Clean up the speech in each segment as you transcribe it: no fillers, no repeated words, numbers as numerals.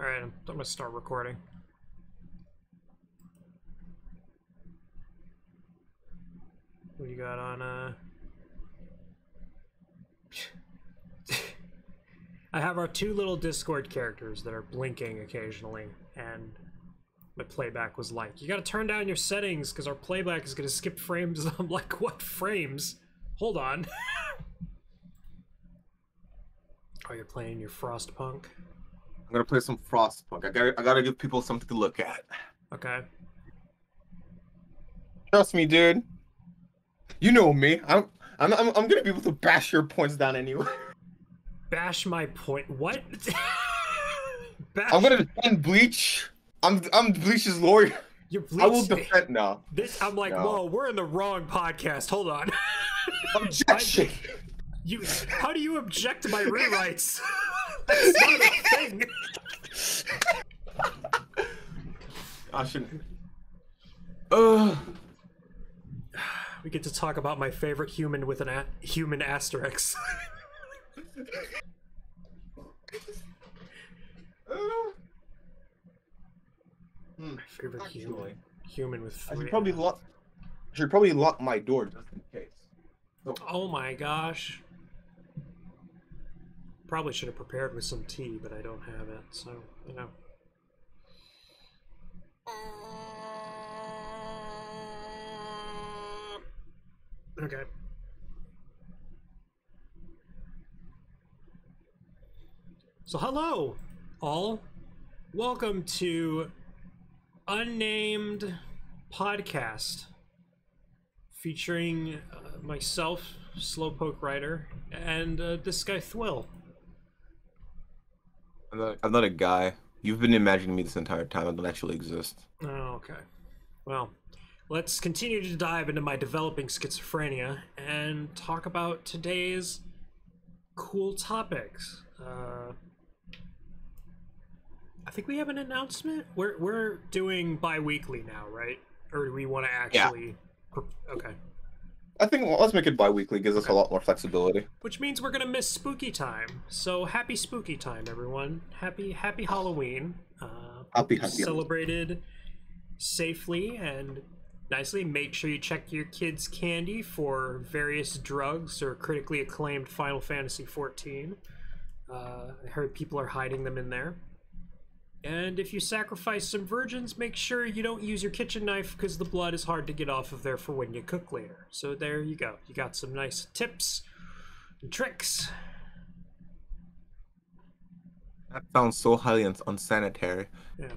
Alright, I'm gonna start recording. What do you got on, I have our two little Discord characters that are blinking occasionally, and my playback was like, you gotta turn down your settings, because our playback is gonna skip frames. I'm like, what frames? Hold on. Oh, you're playing your Frostpunk? I'm gonna play some Frostpunk. I gotta give people something to look at. Okay. Trust me, dude. You know me. I'm gonna be able to bash your points down anyway. Bash my point. What? Bash. I'm gonna defend Bleach. I'm Bleach's lawyer. You're Bleach. I will defend now. This I'm like, no. Whoa, we're in the wrong podcast. Hold on. Objection. How do you object to my rewrites? That's not a thing. I shouldn't. We get to talk about my favorite human with an human asterisk. My favorite human with I three. should probably lock my door just in case. So. Oh my gosh. Probably should have prepared with some tea, but I don't have it, so, you know. Okay. So hello, all. Welcome to Unnamed Podcast, featuring myself, Slowpoke Writer, and this guy Thwill. I'm not a guy. You've been imagining me this entire time. I don't actually exist. Oh, okay. Well, let's continue to dive into my developing schizophrenia and talk about today's cool topics. I think we have an announcement. We're doing bi-weekly now, right? Or do we want to actually? Yeah. Okay. I think let's make it bi-weekly. Gives us a lot more flexibility. Which means we're gonna miss spooky time. So happy spooky time, everyone! Happy Halloween. Happy celebrated safely and nicely. Make sure you check your kids' candy for various drugs or critically acclaimed Final Fantasy XIV. I heard people are hiding them in there. And if you sacrifice some virgins, make sure you don't use your kitchen knife because the blood is hard to get off of there for when you cook later. So there you go. You got some nice tips and tricks. That sounds so highly unsanitary. Yeah.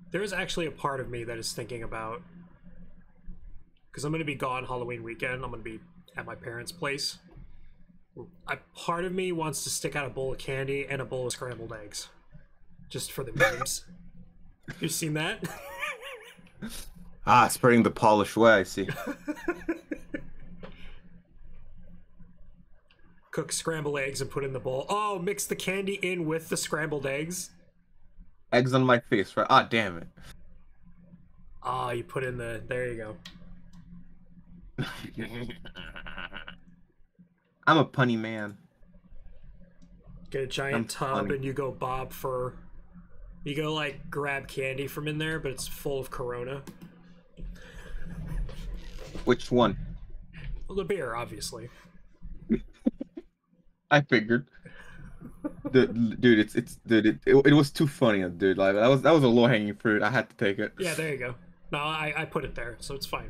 There's actually a part of me that is thinking about, because I'm going to be gone Halloween weekend. I'm going to be at my parents' place. A part of me wants to stick out a bowl of candy and a bowl of scrambled eggs. Just for the memes. You seen that? Spreading the polished way, I see. Cook scrambled eggs and put in the bowl. Oh, mix the candy in with the scrambled eggs. Eggs on my face, right? Damn it. You put in the... There you go. I'm a punny man. Get a giant tub and you go bob for... You go, like, grab candy from in there, but it's full of Corona. Which one? Well, the beer, obviously. I figured. Dude, it was too funny, dude. Like that was a low hanging fruit. I had to take it. Yeah, there you go. No, I put it there, so it's fine.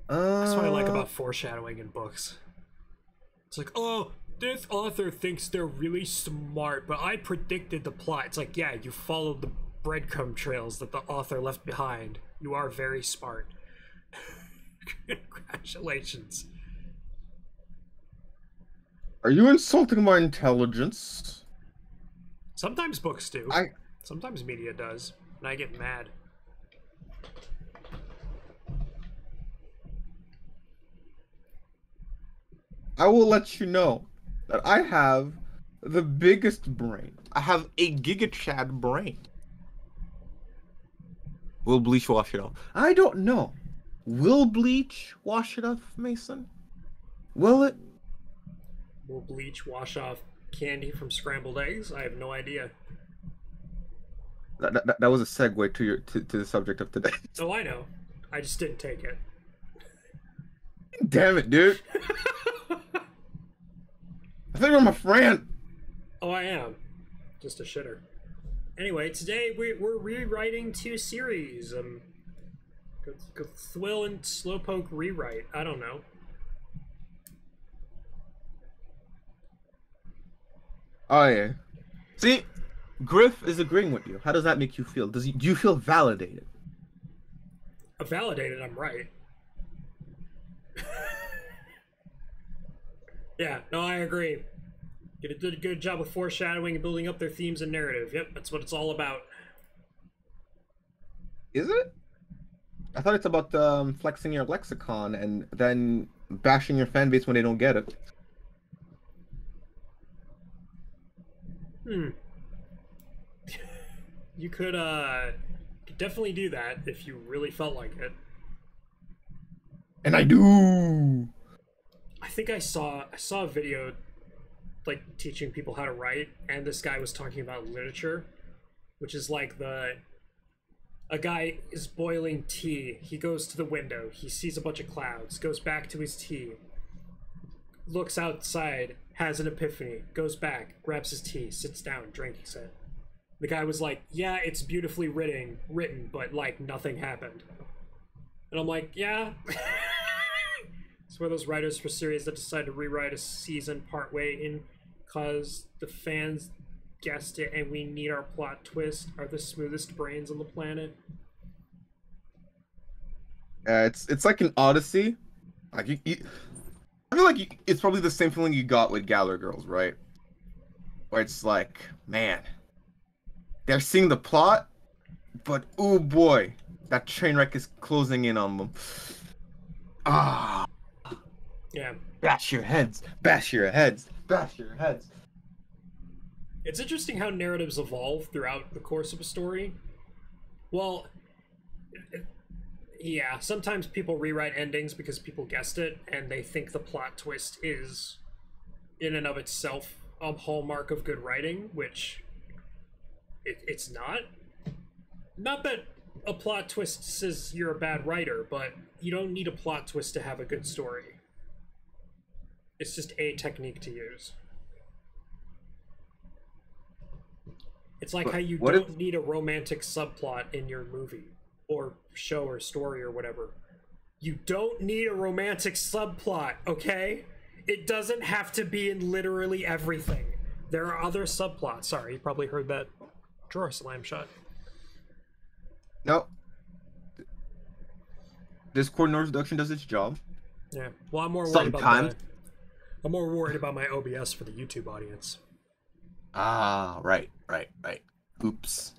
That's what I like about foreshadowing in books. It's like, oh, this author thinks they're really smart, but I predicted the plot. It's like, yeah, you followed the breadcrumb trails that the author left behind. You are very smart. Congratulations. Are you insulting my intelligence? Sometimes books do. Sometimes media does, and I get mad. I will let you know that I have the biggest brain. I have a GigaChad brain. Will Bleach wash it off? I don't know. Will Bleach wash it off, Mason? Will it? Will Bleach wash off candy from scrambled eggs? I have no idea. That was a segue to to the subject of today. Oh, I know. I just didn't take it. Damn it, dude. I think I'm a friend. Oh, I am. Just a shitter. Anyway, today we're rewriting 2 series. Thwill and Slowpoke rewrite. I don't know. Oh yeah. See, Griff is agreeing with you. How does that make you feel? Do you feel validated? Validated, I'm right. Yeah, no, I agree. Did a good job of foreshadowing and building up their themes and narrative. Yep, that's what it's all about. Is it? I thought it's about flexing your lexicon and then bashing your fan base when they don't get it. You could definitely do that if you really felt like it. And I do. I think I saw a video like teaching people how to write, and this guy was talking about literature, which is like a guy is boiling tea. He goes to the window. He sees a bunch of clouds. Goes back to his tea. Looks outside. Has an epiphany. Goes back. Grabs his tea. Sits down. Drinks it. The guy was like, "Yeah, it's beautifully written, but like nothing happened." And I'm like, "Yeah." It's one of those writers for series that decide to rewrite a season partway in because the fans guessed it and we need our plot twist. Are the smoothest brains on the planet. It's like an Odyssey. Like I feel like it's probably the same feeling you got with Galler Girls, right? Where it's like, man, they're seeing the plot, but oh boy, that train wreck is closing in on them. Ah. Yeah. Bash your heads. Bash your heads. Bash your heads. It's interesting how narratives evolve throughout the course of a story. Well, yeah, sometimes people rewrite endings because people guessed it and they think the plot twist is in and of itself a hallmark of good writing, which it's not. Not that a plot twist says you're a bad writer, but you don't need a plot twist to have a good story. It's just a technique to use. It's like how you don't need a romantic subplot in your movie or show or story or whatever. You don't need a romantic subplot, okay? It doesn't have to be in literally everything. There are other subplots. Sorry, you probably heard that drawer slam shut. No. Discord noise reduction does its job. Yeah. Well, I'm more worried about my OBS for the YouTube audience. Ah, right. Oops.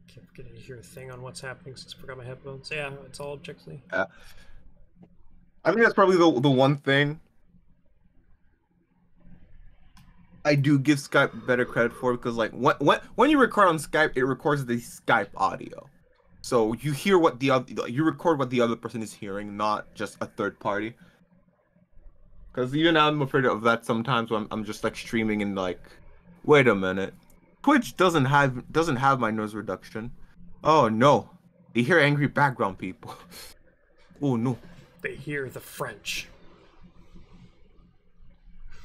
Can't forget to hear a thing on what's happening since I forgot my headphones. Yeah, it's all objectively. I think that's probably the one thing I do give Skype better credit for, because like when you record on Skype, it records the Skype audio, so you hear what you record what the other person is hearing, not just a third party. Because even I'm afraid of that sometimes when I'm just like streaming and like, wait a minute, Twitch doesn't have my noise reduction. Oh no, they hear angry background people. Oh no, they hear the French.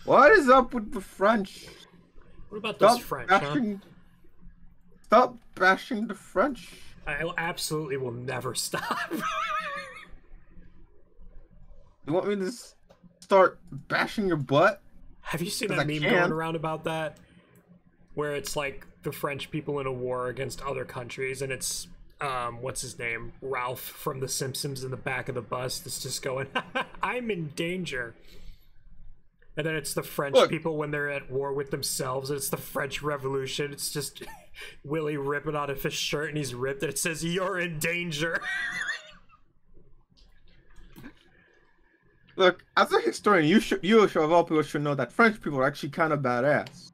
What is up with the French? What about those French, bashing, huh? Stop bashing the French. I absolutely will never stop. You want me to start bashing your butt? Have you seen that meme going around about that? Where it's like the French people in a war against other countries, and it's, what's his name? Ralph from The Simpsons in the back of the bus that's just going, I'm in danger. And then it's the French people when they're at war with themselves, and it's the French Revolution. It's just Willie ripping out of his shirt, and he's ripped, and it says, you're in danger. Look, as a historian, you of all people should know that French people are actually kind of badass.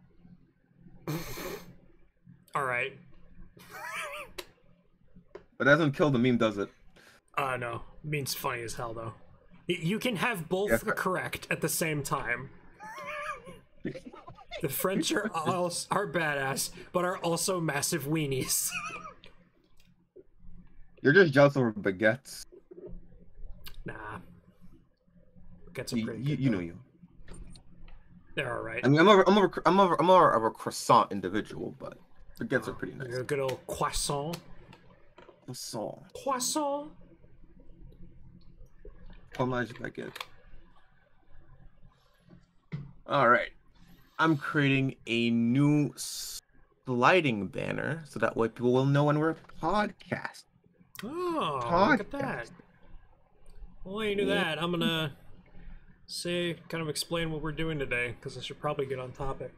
All right. But that doesn't kill the meme, does it? No. Meme's funny as hell, though. You can have both correct at the same time. The French are badass, but are also massive weenies. You're just jealous over baguettes. Nah. Baguettes are pretty good. You know you. They're all right. I mean, I'm more of a croissant individual, but baguettes are pretty nice. You're a good old croissant. Croissant. Fromage baguette. All right. I'm creating a new sliding banner so that way people will know when we're podcasting. Oh, look at that. Well, you knew that. I'm gonna kind of explain what we're doing today, because I should probably get on topic.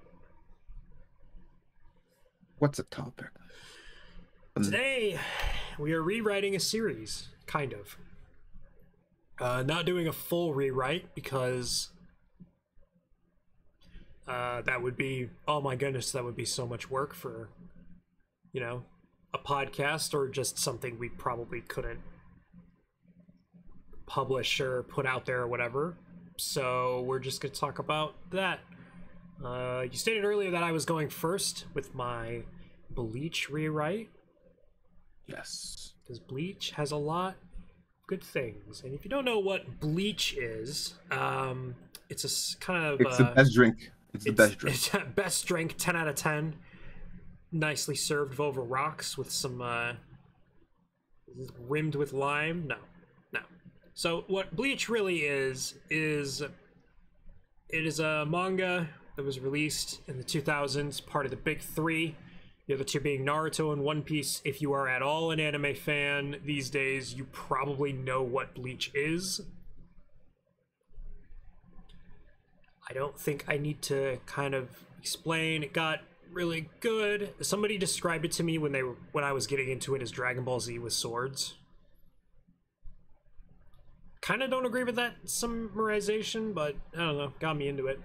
What's a topic? Today, we are rewriting a series, kind of. Not doing a full rewrite, because that would be, oh my goodness, that would be so much work for, you know, a podcast, or just something we probably couldn't publish or put out there or whatever. So we're just going to talk about that. You stated earlier that I was going first with my Bleach rewrite. Yes. Because Bleach has a lot of good things. And if you don't know what Bleach is, it's a kind of... It's the best drink. It's the best drink. It's best drink, 10 out of 10. Nicely served over rocks with some... rimmed with lime? No. So what Bleach really is it is a manga that was released in the 2000s, part of the big three. The other two being Naruto and One Piece. If you are at all an anime fan these days, you probably know what Bleach is. I don't think I need to kind of explain. It got really good. Somebody described it to me when I was getting into it as Dragon Ball Z with swords. Kind of don't agree with that summarization, but I don't know, got me into it.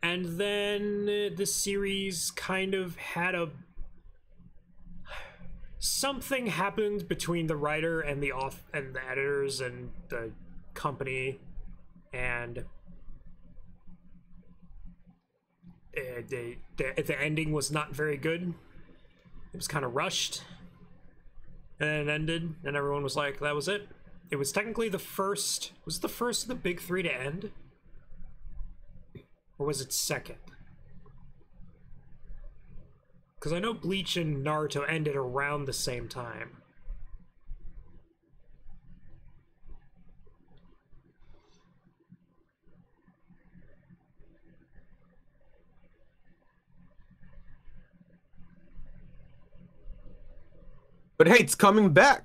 And then the series kind of had something happened between the writer and the editors and the company, and the ending was not very good. It was kind of rushed, and then it ended, and everyone was like, that was it. It was technically the first... Was it the first of the big three to end? Or was it second? Because I know Bleach and Naruto ended around the same time. But hey, it's coming back.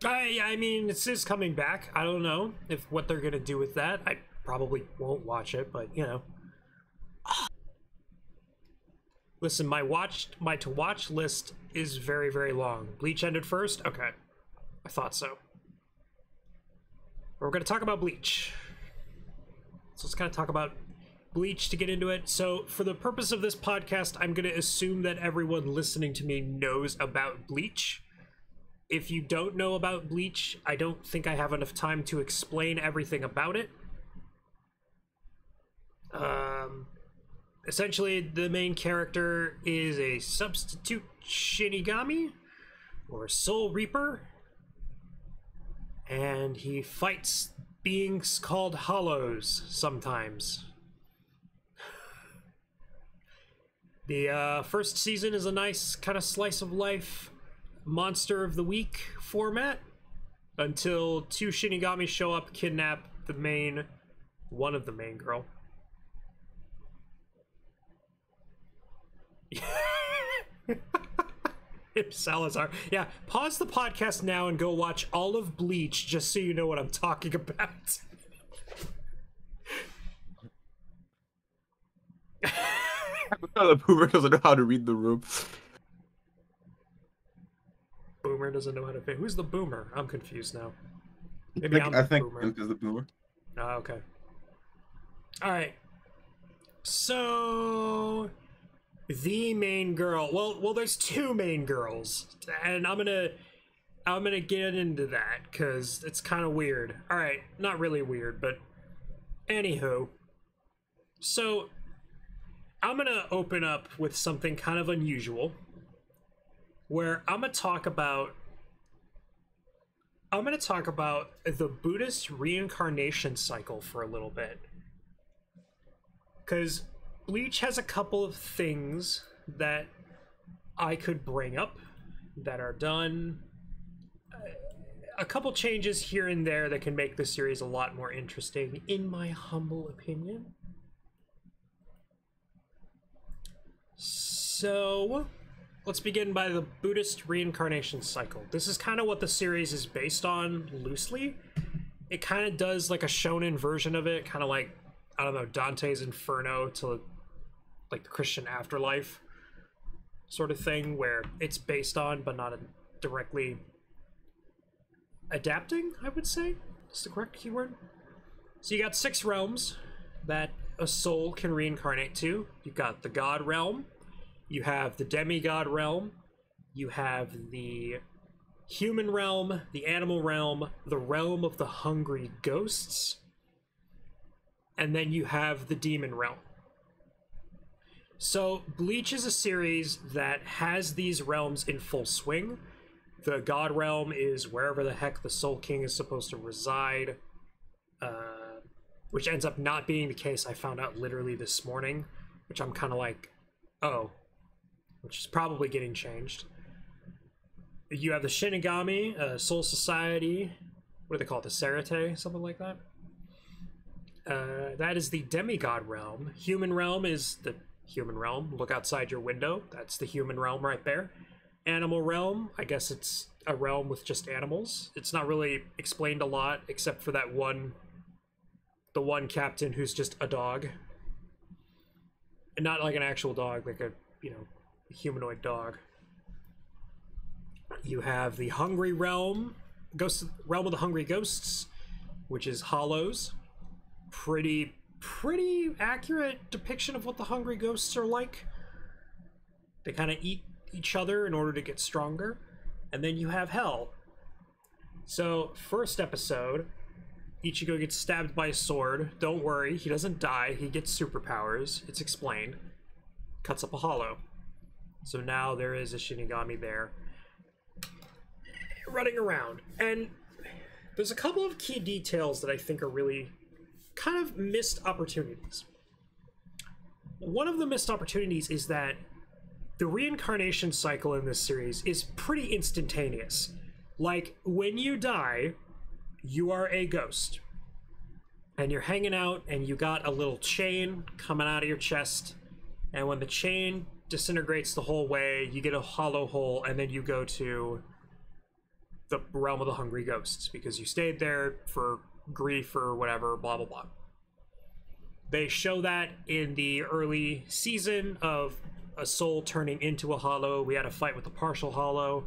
I mean, it is coming back. I don't know what they're gonna do with that. I probably won't watch it, but you know. Listen, my to watch list is very, very long. Bleach ended first? Okay. I thought so. We're gonna talk about Bleach. So let's kind of talk about Bleach to get into it. So for the purpose of this podcast, I'm gonna assume that everyone listening to me knows about Bleach. If you don't know about Bleach, I don't think I have enough time to explain everything about it. Essentially, the main character is a substitute Shinigami, or Soul Reaper, and he fights beings called Hollows sometimes. The first season is a nice kind of slice of life Monster of the Week format until two Shinigami show up, kidnap one of the main girl. Salazar. Yeah, pause the podcast now and go watch all of Bleach just so you know what I'm talking about. The boomer doesn't know how to read the room. Boomer doesn't know how to fit. Who's the boomer? I'm confused now. Maybe I think Luke is the boomer. Oh, okay. Alright. So the main girl. Well, there's two main girls. And I'm gonna I'm gonna get into that because it's kind of weird. All right, not really weird, but anywho. So I'm gonna open up with something kind of unusual, where I'm gonna talk about the Buddhist reincarnation cycle for a little bit, because Bleach has a couple of things that I could bring up that are done. A couple changes here and there that can make the series a lot more interesting, in my humble opinion. So, let's begin by the Buddhist reincarnation cycle. This is kind of what the series is based on, loosely. It kind of does like a shonen version of it, kind of like, I don't know, Dante's Inferno to like the Christian afterlife sort of thing, where it's based on, but not directly adapting, I would say, is the correct keyword. So you got 6 realms that a soul can reincarnate to. You've got the God realm, you have the demigod realm, you have the human realm, the animal realm, the realm of the hungry ghosts, and then you have the demon realm. So Bleach is a series that has these realms in full swing. The God realm is wherever the heck the Soul King is supposed to reside, which ends up not being the case. I found out literally this morning, which I'm kind of like, oh, which is probably getting changed. You have the Shinigami, Soul Society, what do they call it, the Serete, something like that. That is the demigod realm. Human realm is the human realm. Look outside your window. That's the human realm right there. Animal realm, I guess it's a realm with just animals. It's not really explained a lot, except for that the one captain who's just a dog. And not like an actual dog, like a, you know, humanoid dog. You have the hungry realm, realm of the hungry ghosts, which is hollows. Pretty accurate depiction of what the hungry ghosts are like. They kind of eat each other in order to get stronger. And then you have hell. So first episode, Ichigo gets stabbed by a sword. Don't worry, he doesn't die, he gets superpowers. It's explained. Cuts up a hollow. So now there is a Shinigami there running around. And there's a couple of key details that I think are really kind of missed opportunities. One of the missed opportunities is that the reincarnation cycle in this series is pretty instantaneous. Like, when you die, you are a ghost. And you're hanging out, and you got a little chain coming out of your chest. And when the chain disintegrates the whole way, you get a hollow hole, and then you go to the realm of the hungry ghosts, because you stayed there for grief or whatever, blah, blah, blah. They show that in the early season of a soul turning into a hollow. We had a fight with a partial hollow.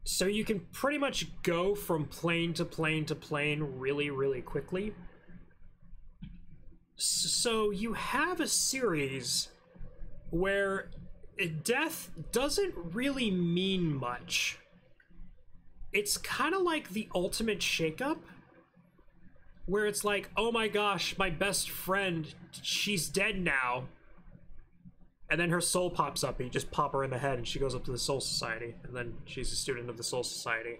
So you can pretty much go from plane to plane to plane really, really quickly. So you have a series where death doesn't really mean much. It's kind of like the ultimate shakeup, where it's like, oh my gosh, my best friend, she's dead now. And then her soul pops up, and you just pop her in the head, and she goes up to the Soul Society, and then she's a student of the Soul Society.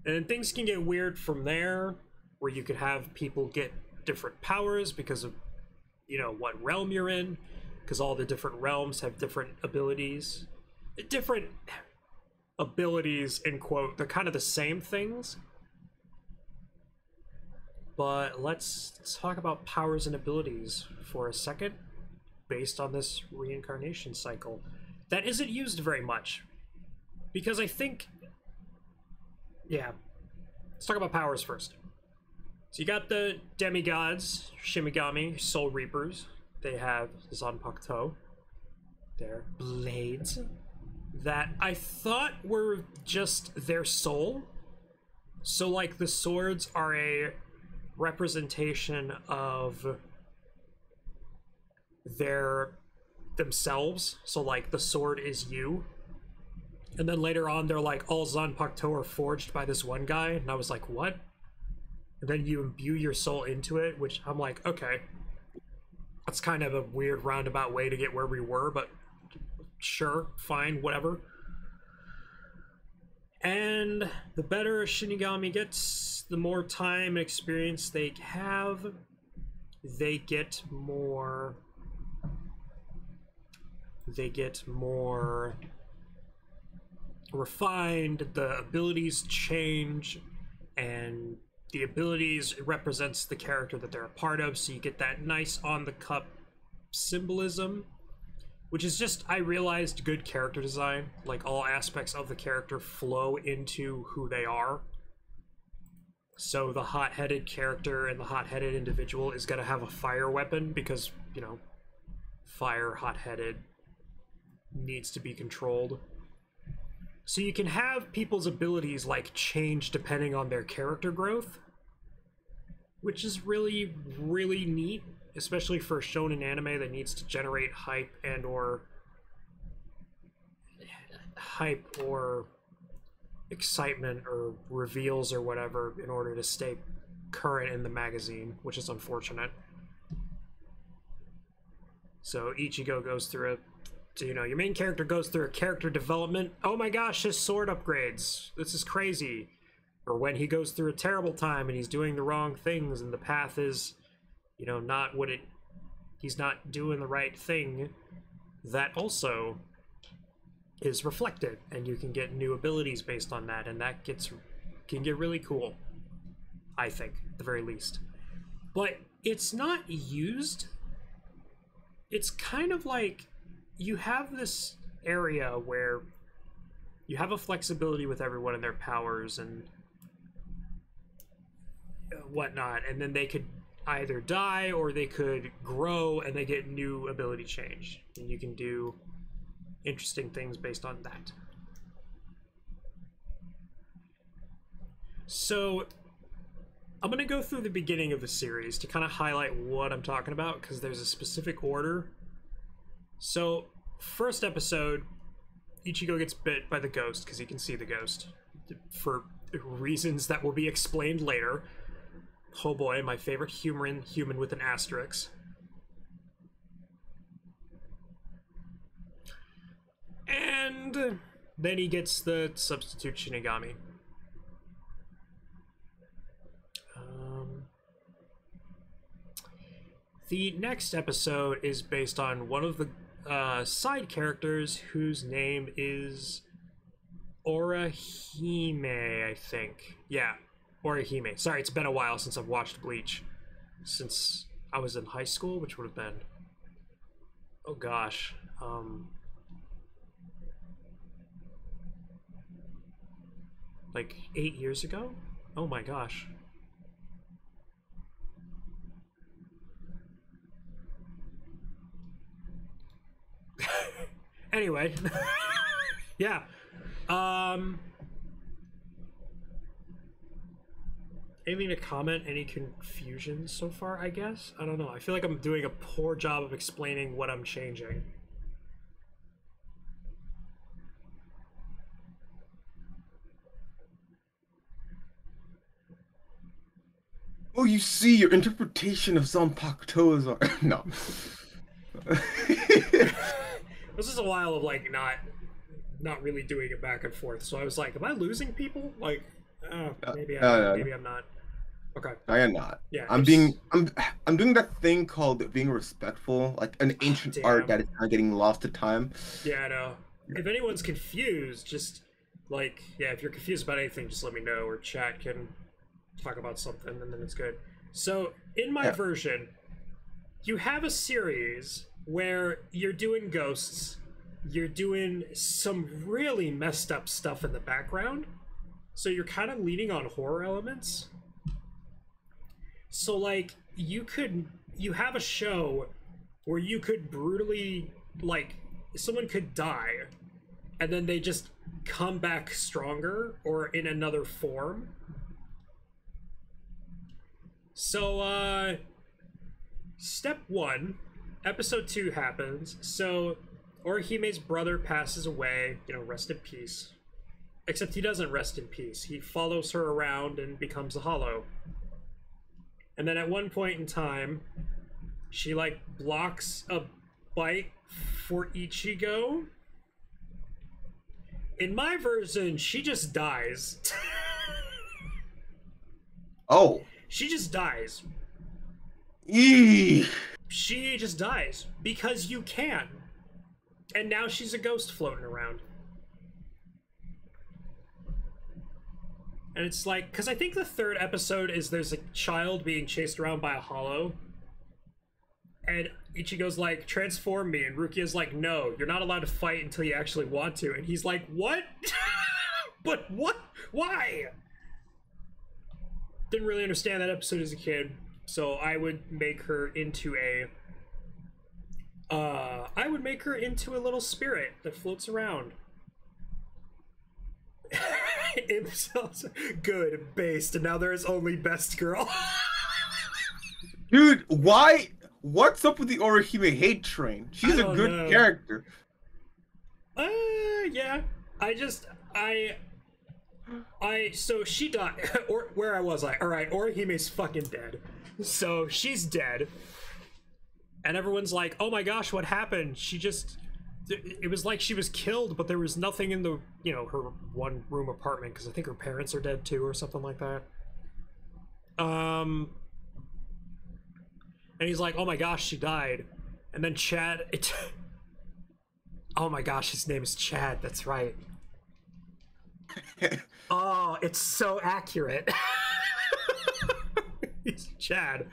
And then things can get weird from there, where you could have people get different powers because of, you know, what realm you're in, because all the different realms have different abilities. Different abilities, in quote, they're kind of the same things. But let's talk about powers and abilities for a second, based on this reincarnation cycle that isn't used very much, because I think, yeah, let's talk about powers first. So you got the demigods, Shimigami, Soul Reapers. They have Zanpakuto, their blades, that I thought were just their soul. So like the swords are a representation of themselves. So like the sword is you, And then later on, they're like, all Zanpakuto are forged by this one guy. And I was like, what? And then you imbue your soul into it, which I'm like, okay. That's kind of a weird roundabout way to get where we were, but sure, fine, whatever. And the better a Shinigami gets, the more time and experience they have, they get more refined, the abilities change, and the abilities represents the character that they're a part of, so you get that nice on-the-cup symbolism, which is just, I realized, good character design. Like, all aspects of the character flow into who they are. So the hot-headed character and the hot-headed individual is going to have a fire weapon because, you know, fire, hot-headed, needs to be controlled. So you can have people's abilities, like, change depending on their character growth, which is really, really neat, especially for a shonen anime that needs to generate hype or excitement or reveals or whatever in order to stay current in the magazine, which is unfortunate. So Ichigo goes through your main character goes through a character development. Oh my gosh, his sword upgrades. This is crazy. Or when he goes through a terrible time and he's doing the wrong things and the path is, you know, not what it... He's not doing the right thing. That also is reflected, and you can get new abilities based on that, and that can get really cool, I think, at the very least. But it's not used. It's kind of like you have this area where you have a flexibility with everyone and their powers and whatnot, and then they could either die or they could grow and they get new ability change, and you can do interesting things based on that. So I'm going to go through the beginning of the series to kind of highlight what I'm talking about, because there's a specific order. So first episode, Ichigo gets bit by the ghost because he can see the ghost for reasons that will be explained later. Oh boy, my favorite human with an asterisk. And then he gets the substitute Shinigami. The next episode is based on one of the side characters whose name is Orihime, I think. Yeah, Orihime. Sorry, it's been a while since I've watched Bleach. Since I was in high school, which would have been... Oh gosh. Like 8 years ago? Oh my gosh. Anyway. Yeah. Anything to comment? Any confusion so far, I guess? I don't know. I feel like I'm doing a poor job of explaining what I'm changing. Oh, you see, your interpretation of Zanpakutos are... No. This is a while of, like, not really doing it back and forth. So I was like, am I losing people? Like, maybe I'm not. Okay. I am not. Yeah. I'm doing that thing called being respectful, like an ancient art that is not getting lost to time. Yeah, I know. If anyone's confused, just, like, yeah, if you're confused about anything, just let me know, or chat can talk about something, and then it's good. So, in my version, you have a series where you're doing ghosts, you're doing some really messed up stuff in the background, so you're kind of leaning on horror elements. So, like, you have a show where you could brutally, like, someone could die, and then they just come back stronger, or in another form. So, step 1, episode 2 happens. So, Orihime's brother passes away, you know, rest in peace. Except he doesn't rest in peace. He follows her around and becomes a hollow. And then at one point in time, she, like, blocks a bite for Ichigo. In my version, she just dies. Oh. She just dies. Eee. She just dies. Because you can. And now she's a ghost floating around. And it's like, because I think the third episode is there's a child being chased around by a hollow. And Ichigo's like, transform me. And Rukia's like, no, you're not allowed to fight until you actually want to. And he's like, what? But what? Why? Didn't really understand that episode as a kid. So I would make her into a... I would make her into a little spirit that floats around. Good, based, and now there is only best girl. Dude, why? What's up with the Orihime hate train? She's a good character. Yeah. So she died. Or where was I? All right, Orihime's fucking dead. So she's dead, and everyone's like, "Oh my gosh, what happened?" She just. It was like she was killed, but there was nothing in the, you know, her one-room apartment, because I think her parents are dead too, or something like that. And he's like, oh my gosh, she died. And then Chad... Oh my gosh, his name is Chad, that's right. Oh, it's so accurate. He's Chad.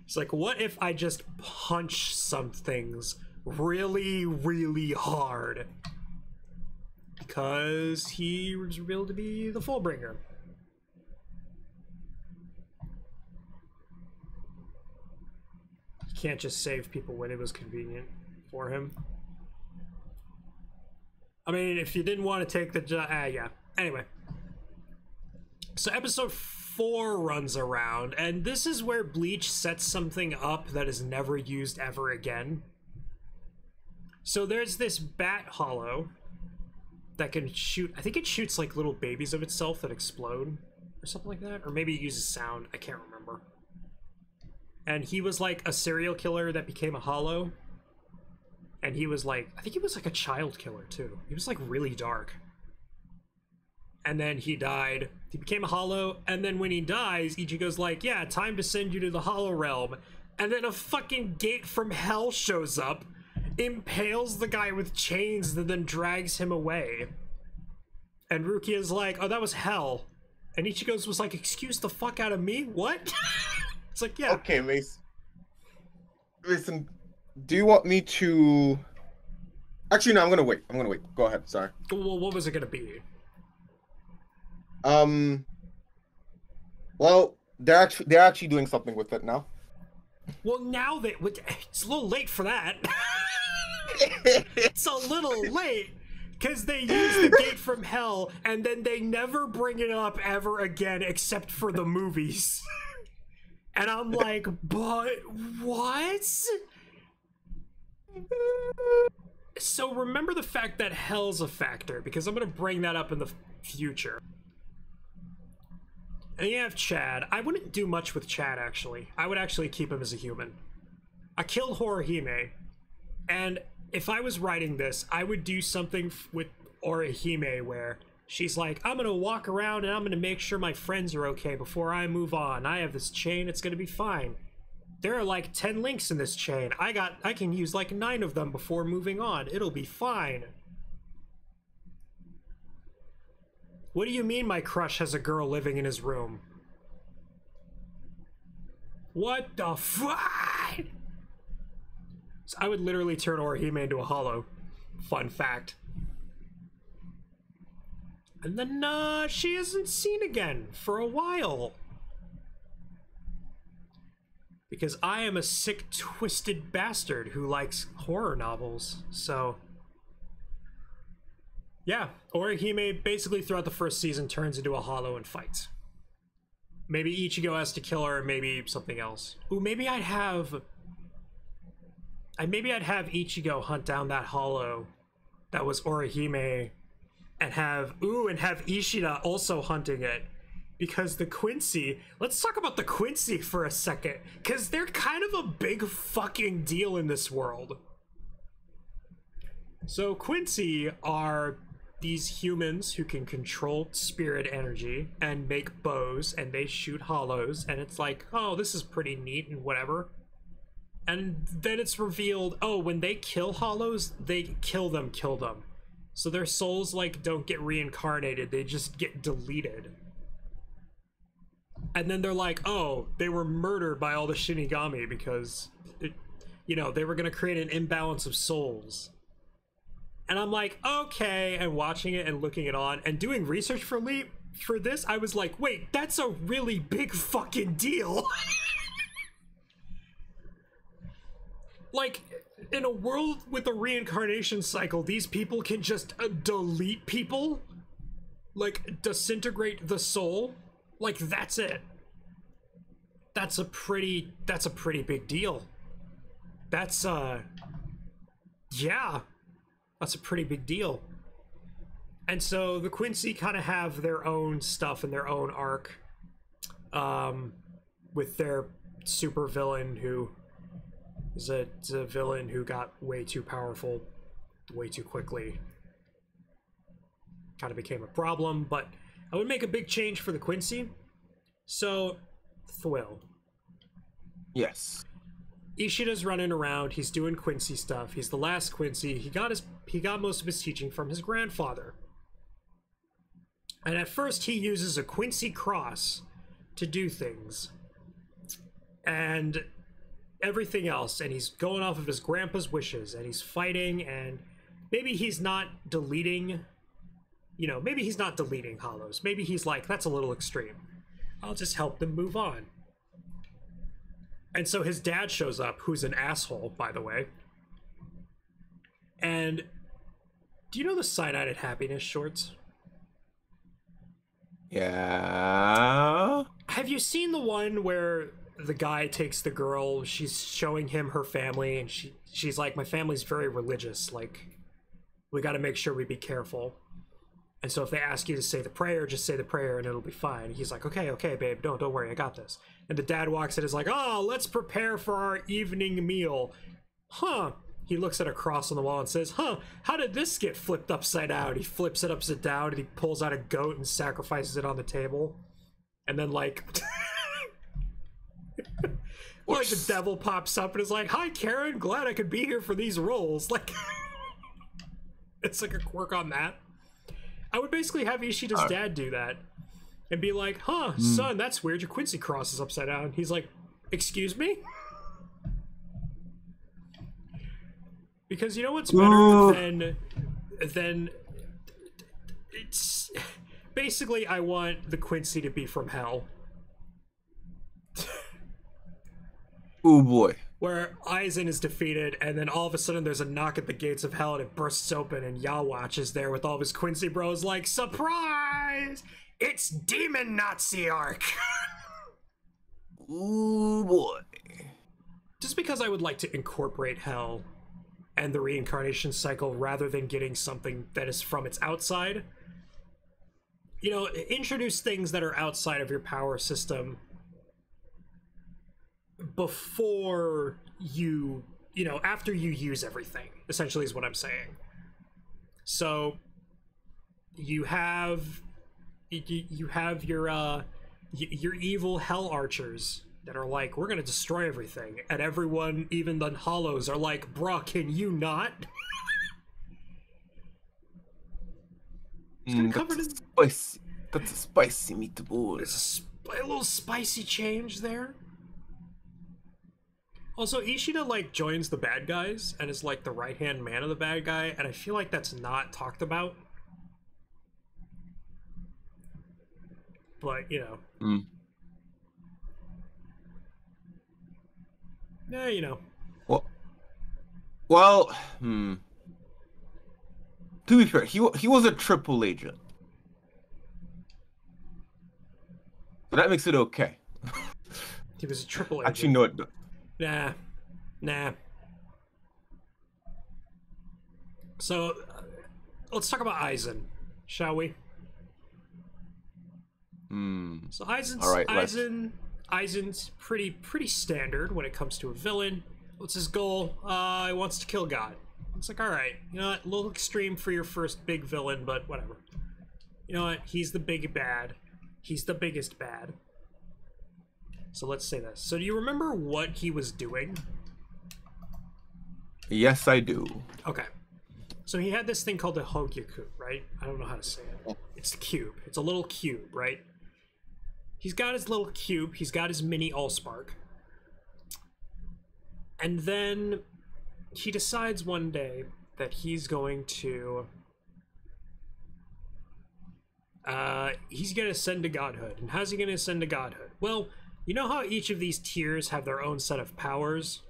He's like, what if I just punch some things really, really hard? Because he was revealed to be the Fullbringer. He can't just save people when it was convenient for him. I mean, if you didn't want to take the job, yeah. Anyway. So episode 4 runs around, and this is where Bleach sets something up that is never used ever again. So there's this bat hollow that can shoot, I think it shoots like little babies of itself that explode or something like that, or maybe it uses sound, I can't remember. And he was like a serial killer that became a hollow, and he was like, I think he was like a child killer too. He was like really dark. And then he died, he became a hollow, and then when he dies, Ichigo's like, yeah, time to send you to the hollow realm. And then a fucking gate from hell shows up, impales the guy with chains, and then drags him away. And Rukia's like, oh, that was hell. And Ichigo's was like, excuse the fuck out of me? What? It's like, yeah. Okay, Mason. Listen, do you want me to... Actually, no, I'm gonna wait. Go ahead, sorry. Well, what was it gonna be? Well, they're actually doing something with it now. Well, now that it's a little late for that. It's a little late because they use the gate from hell and then they never bring it up ever again except for the movies. And I'm like, but what? So remember the fact that hell's a factor, because I'm gonna bring that up in the future. And you have Chad. I wouldn't do much with Chad, actually. I would actually keep him as a human. I killed Orihime, and if I was writing this, I would do something with Orihime where she's like, I'm gonna walk around and I'm gonna make sure my friends are okay before I move on. I have this chain, it's gonna be fine. There are like 10 links in this chain. I can use like 9 of them before moving on. It'll be fine. What do you mean my crush has a girl living in his room? What the fuck? So I would literally turn Orihime into a hollow. Fun fact. And then she isn't seen again for a while. Because I am a sick, twisted bastard who likes horror novels, so... Yeah, Orihime basically throughout the first season turns into a hollow and fights. Maybe Ichigo has to kill her, maybe something else. Ooh, maybe I'd maybe I'd have Ichigo hunt down that hollow that was Orihime, and have Ishida also hunting it. Because the Quincy, let's talk about the Quincy for a second, because they're kind of a big fucking deal in this world. So Quincy are these humans who can control spirit energy and make bows, and they shoot hollows, and it's like, oh, this is pretty neat and whatever. And then it's revealed, oh, when they kill hollows, they kill them. So their souls, like, don't get reincarnated, they just get deleted. And then they're like, oh, they were murdered by all the Shinigami because, they were going to create an imbalance of souls. And I'm like, okay, and watching it and looking it on and doing research for this, I was like, wait, that's a really big fucking deal. Like, in a world with a reincarnation cycle, these people can just delete people? Like, disintegrate the soul? Like, that's it. That's a pretty big deal. That's yeah, that's a pretty big deal. And so the Quincy kind of have their own stuff and their own arc, with their super villain, who is a villain who got way too powerful way too quickly. Kind of became a problem, but I would make a big change for the Quincy. So, Thwill. Yes. Ishida's running around. He's doing Quincy stuff. He's the last Quincy. He got most of his teaching from his grandfather. And at first, he uses a Quincy cross to do things, and everything else. And he's going off of his grandpa's wishes. And he's fighting. And maybe he's not deleting. Maybe he's not deleting hollows. Maybe he's like, that's a little extreme. I'll just help them move on. And so his dad shows up, who's an asshole, by the way. And do you know the Cyanide Happiness shorts? Yeah. Have you seen the one where the guy takes the girl, she's showing him her family, and she's like, my family's very religious, like, we gotta make sure we be careful. And so if they ask you to say the prayer, just say the prayer and it'll be fine. He's like, okay, babe, don't worry, I got this. And the dad walks in and is like, oh, let's prepare for our evening meal. Huh. He looks at a cross on the wall and says, huh, how did this get flipped upside down? He flips it upside down and he pulls out a goat and sacrifices it on the table. And then, like, like the devil pops up and is like, hi, Karen, glad I could be here for these roles. Like, it's like a quirk on that. I would basically have Ishida's dad do that and be like, huh, son, that's weird. Your Quincy cross is upside down. He's like, excuse me? Because you know what's better than it's basically, I want the Quincy to be from hell. Oh boy. Where Aizen is defeated, and then all of a sudden there's a knock at the gates of hell, and it bursts open, and Yawatch is there with all of his Quincy bros like, surprise! It's Demon Nazi arc! Oh boy. Just because I would like to incorporate hell and the reincarnation cycle rather than getting something that is from its outside. Introduce things that are outside of your power system before after you use everything, essentially, is what I'm saying. So you have your evil hell archers that are like, we're gonna destroy everything, and everyone, even the hollows, are like, bruh, can you not? That's a spicy meatball. It's a little spicy change there. Also, Ishida, like, joins the bad guys and is, like, the right-hand man of the bad guy, and I feel like that's not talked about. But, Yeah, Well, to be fair, he was a triple agent. So that makes it okay. He was a triple agent. Actually, no, it does. Nah. So, let's talk about Aizen, shall we? So Aizen's pretty standard when it comes to a villain. What's his goal? He wants to kill God. It's like, all right, you know what? A little extreme for your first big villain, but whatever. You know what? He's the big bad. He's the biggest bad. So let's say this. So do you remember what he was doing? Yes, I do. Okay. So he had this thing called the Hogyaku, right? I don't know how to say it. It's the cube. It's a little cube, right? He's got his little cube. He's got his mini Allspark. And then he decides one day that he's going to ascend to godhood. And how's he going to ascend to godhood? Well, you know how each of these tiers have their own set of powers?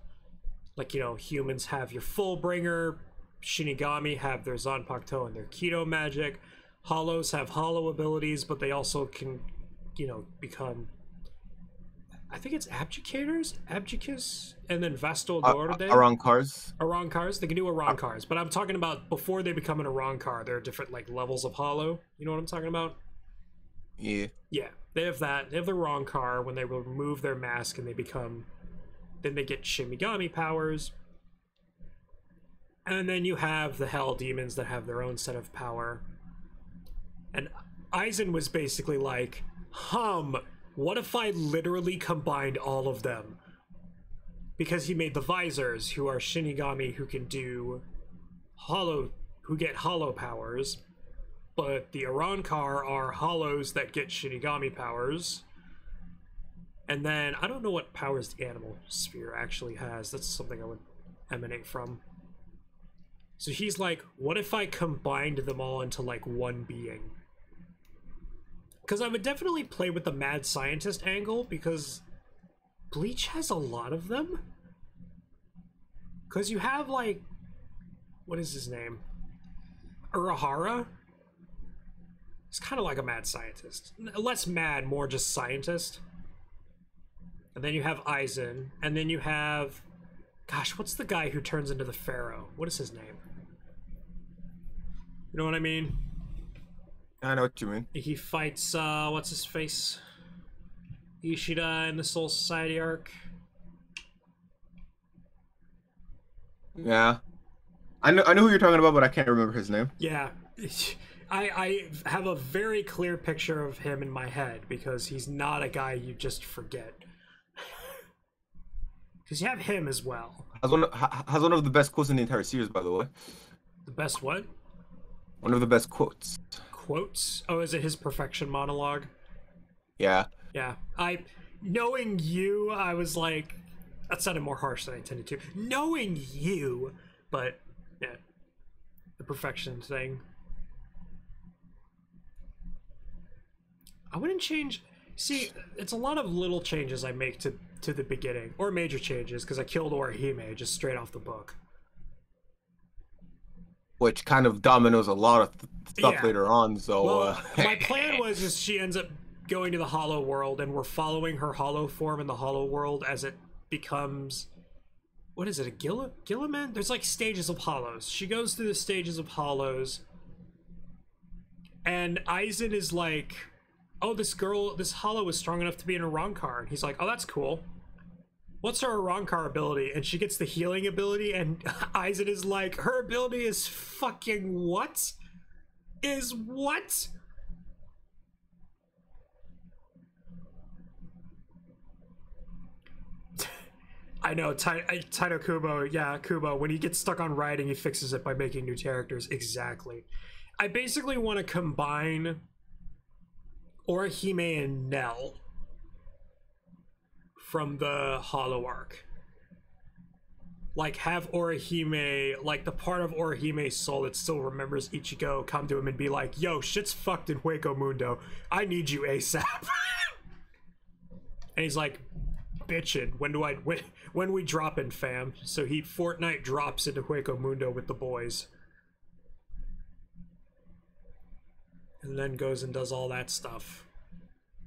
Like, you know, humans have your Fullbringer, Shinigami have their Zanpakuto and their Kido magic, Hollows have hollow abilities, but they also can, you know, become, I think it's Abjicus, and then Vestal Gorde. Arankars. They can do Arankars, but I'm talking about before they become an Arankar, there are different, like, levels of hollow. You know what I'm talking about? Yeah. Yeah, they have that. They have the Arankar when they remove their mask and they become, then they get Shinigami powers. And then you have the Hell Demons that have their own set of power. And Aizen was basically like, what if I literally combined all of them? Because he made the Visors, who are Shinigami who can do who get hollow powers. But the Arankar are hollows that get Shinigami powers. And then, I don't know what powers the Animal Sphere actually has. That's something I would emanate from. So he's like, what if I combined them all into, like, one being? Because I would definitely play with the mad scientist angle, because Bleach has a lot of them. Because you have, like, what is his name? Urahara? It's kind of like a mad scientist. Less mad, more just scientist. And then you have Aizen, and then you have, gosh, what's the guy who turns into the Pharaoh? What is his name? You know what I mean? I know what you mean. He fights, what's his face? Ishida in the Soul Society arc. Yeah. I know who you're talking about, but I can't remember his name. Yeah. I have a very clear picture of him in my head, because he's not a guy you just forget. Because you have him as well. Has one of the best quotes in the entire series, by the way. The best what? One of the best quotes. Quotes? Oh, is it his perfection monologue? Yeah. Yeah. Knowing you, I was like, that sounded more harsh than I intended to. Knowing you, but yeah, the perfection thing. I wouldn't change. See, it's a lot of little changes I make to the beginning, or major changes, because I killed Orihime just straight off the book. Which kind of dominoes a lot of stuff later on, so... Well, my plan was just she ends up going to the Hollow World, and we're following her Hollow form in the Hollow World as it becomes... What is it, a Gilliman? There's like stages of Hollows. She goes through the stages of Hollows, and Aizen is like, oh, this Hollow is strong enough to be an Arankar. And he's like, oh, that's cool. What's her Arankar ability? And she gets the healing ability, and Aizen is like, her ability is fucking what? Is what? I know, Taito Kubo, yeah, Kubo, when he gets stuck on writing, he fixes it by making new characters. Exactly. I basically want to combine Orihime and Nell from the Hollow arc. Like, have Orihime, like, the part of Orihime's soul that still remembers Ichigo come to him and be like, yo, shit's fucked in Hueco Mundo. I need you ASAP. And he's like, bitchin', when we droppin', fam? So he Fortnite drops into Hueco Mundo with the boys. And then goes and does all that stuff.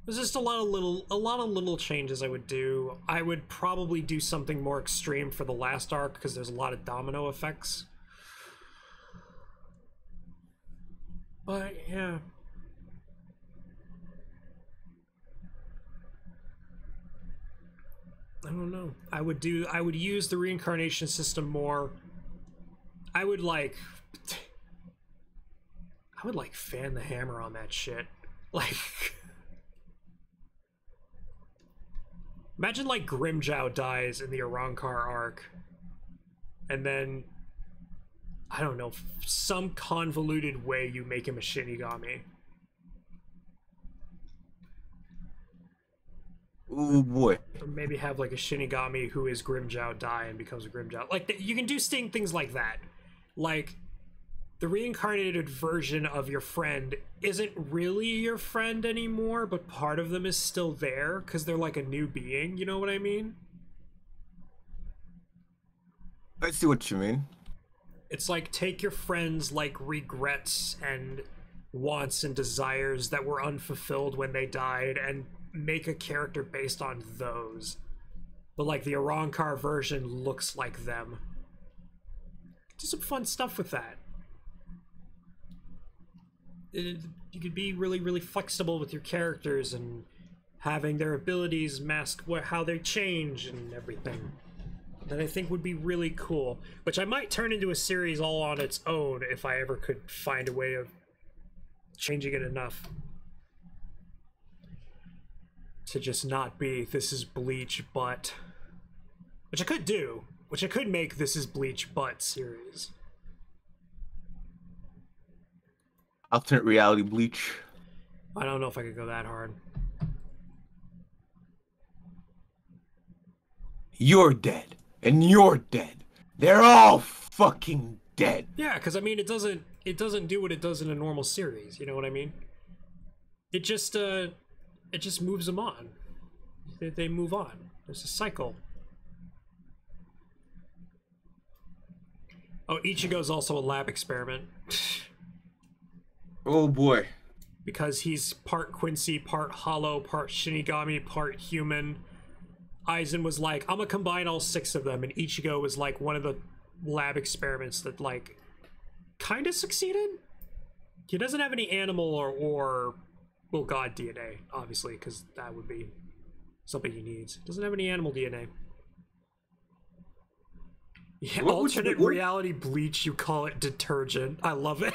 There's just a lot of little changes I would do. I would probably do something more extreme for the last arc, because there's a lot of domino effects. But yeah. I don't know. I would use the reincarnation system more. I would like fan the hammer on that shit. Like imagine like Grimmjow dies in the Arrancar arc. And then I don't know, some convoluted way you make him a Shinigami. Oh boy. Or maybe have like a Shinigami who is Grimmjow die and becomes a Grimmjow. Like, you can do things like that. Like, the reincarnated version of your friend isn't really your friend anymore, but part of them is still there because they're like a new being. You know what I mean? I see what you mean. It's like, take your friends' like regrets and wants and desires that were unfulfilled when they died and make a character based on those. But like the Arrancar version looks like them. Do some fun stuff with that. You could be really, really flexible with your characters and having their abilities mask how they change and everything. That I think would be really cool. Which I might turn into a series all on its own if I ever could find a way of changing it enough to just not be This Is Bleach but, which I could do, which I could make This Is Bleach but series. Alternate reality Bleach. I don't know if I could go that hard. You're dead, and you're dead. They're all fucking dead. Yeah, because I mean, it doesn't do what it does in a normal series. You know what I mean? It just moves them on. They move on. There's a cycle. Oh, Ichigo's also a lab experiment. Oh boy. Because he's part Quincy, part Hollow, part Shinigami, part human. Aizen was like, I'm gonna combine all 6 of them, and Ichigo was like one of the lab experiments that like kind of succeeded. He doesn't have any animal or well, god DNA, obviously, because that would be something he needs. Doesn't have any animal DNA. Yeah, alternate reality Bleach, you call it detergent. I love it.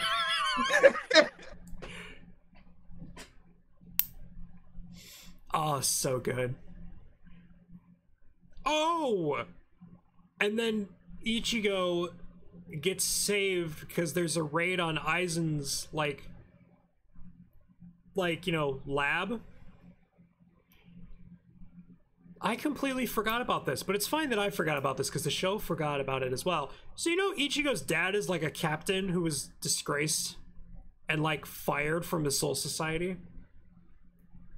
Oh, so good. Oh! And then Ichigo gets saved because there's a raid on Aizen's, like, you know, lab. I completely forgot about this, but it's fine that I forgot about this because the show forgot about it as well. So you know Ichigo's dad is like a captain who was disgraced and like fired from his soul society?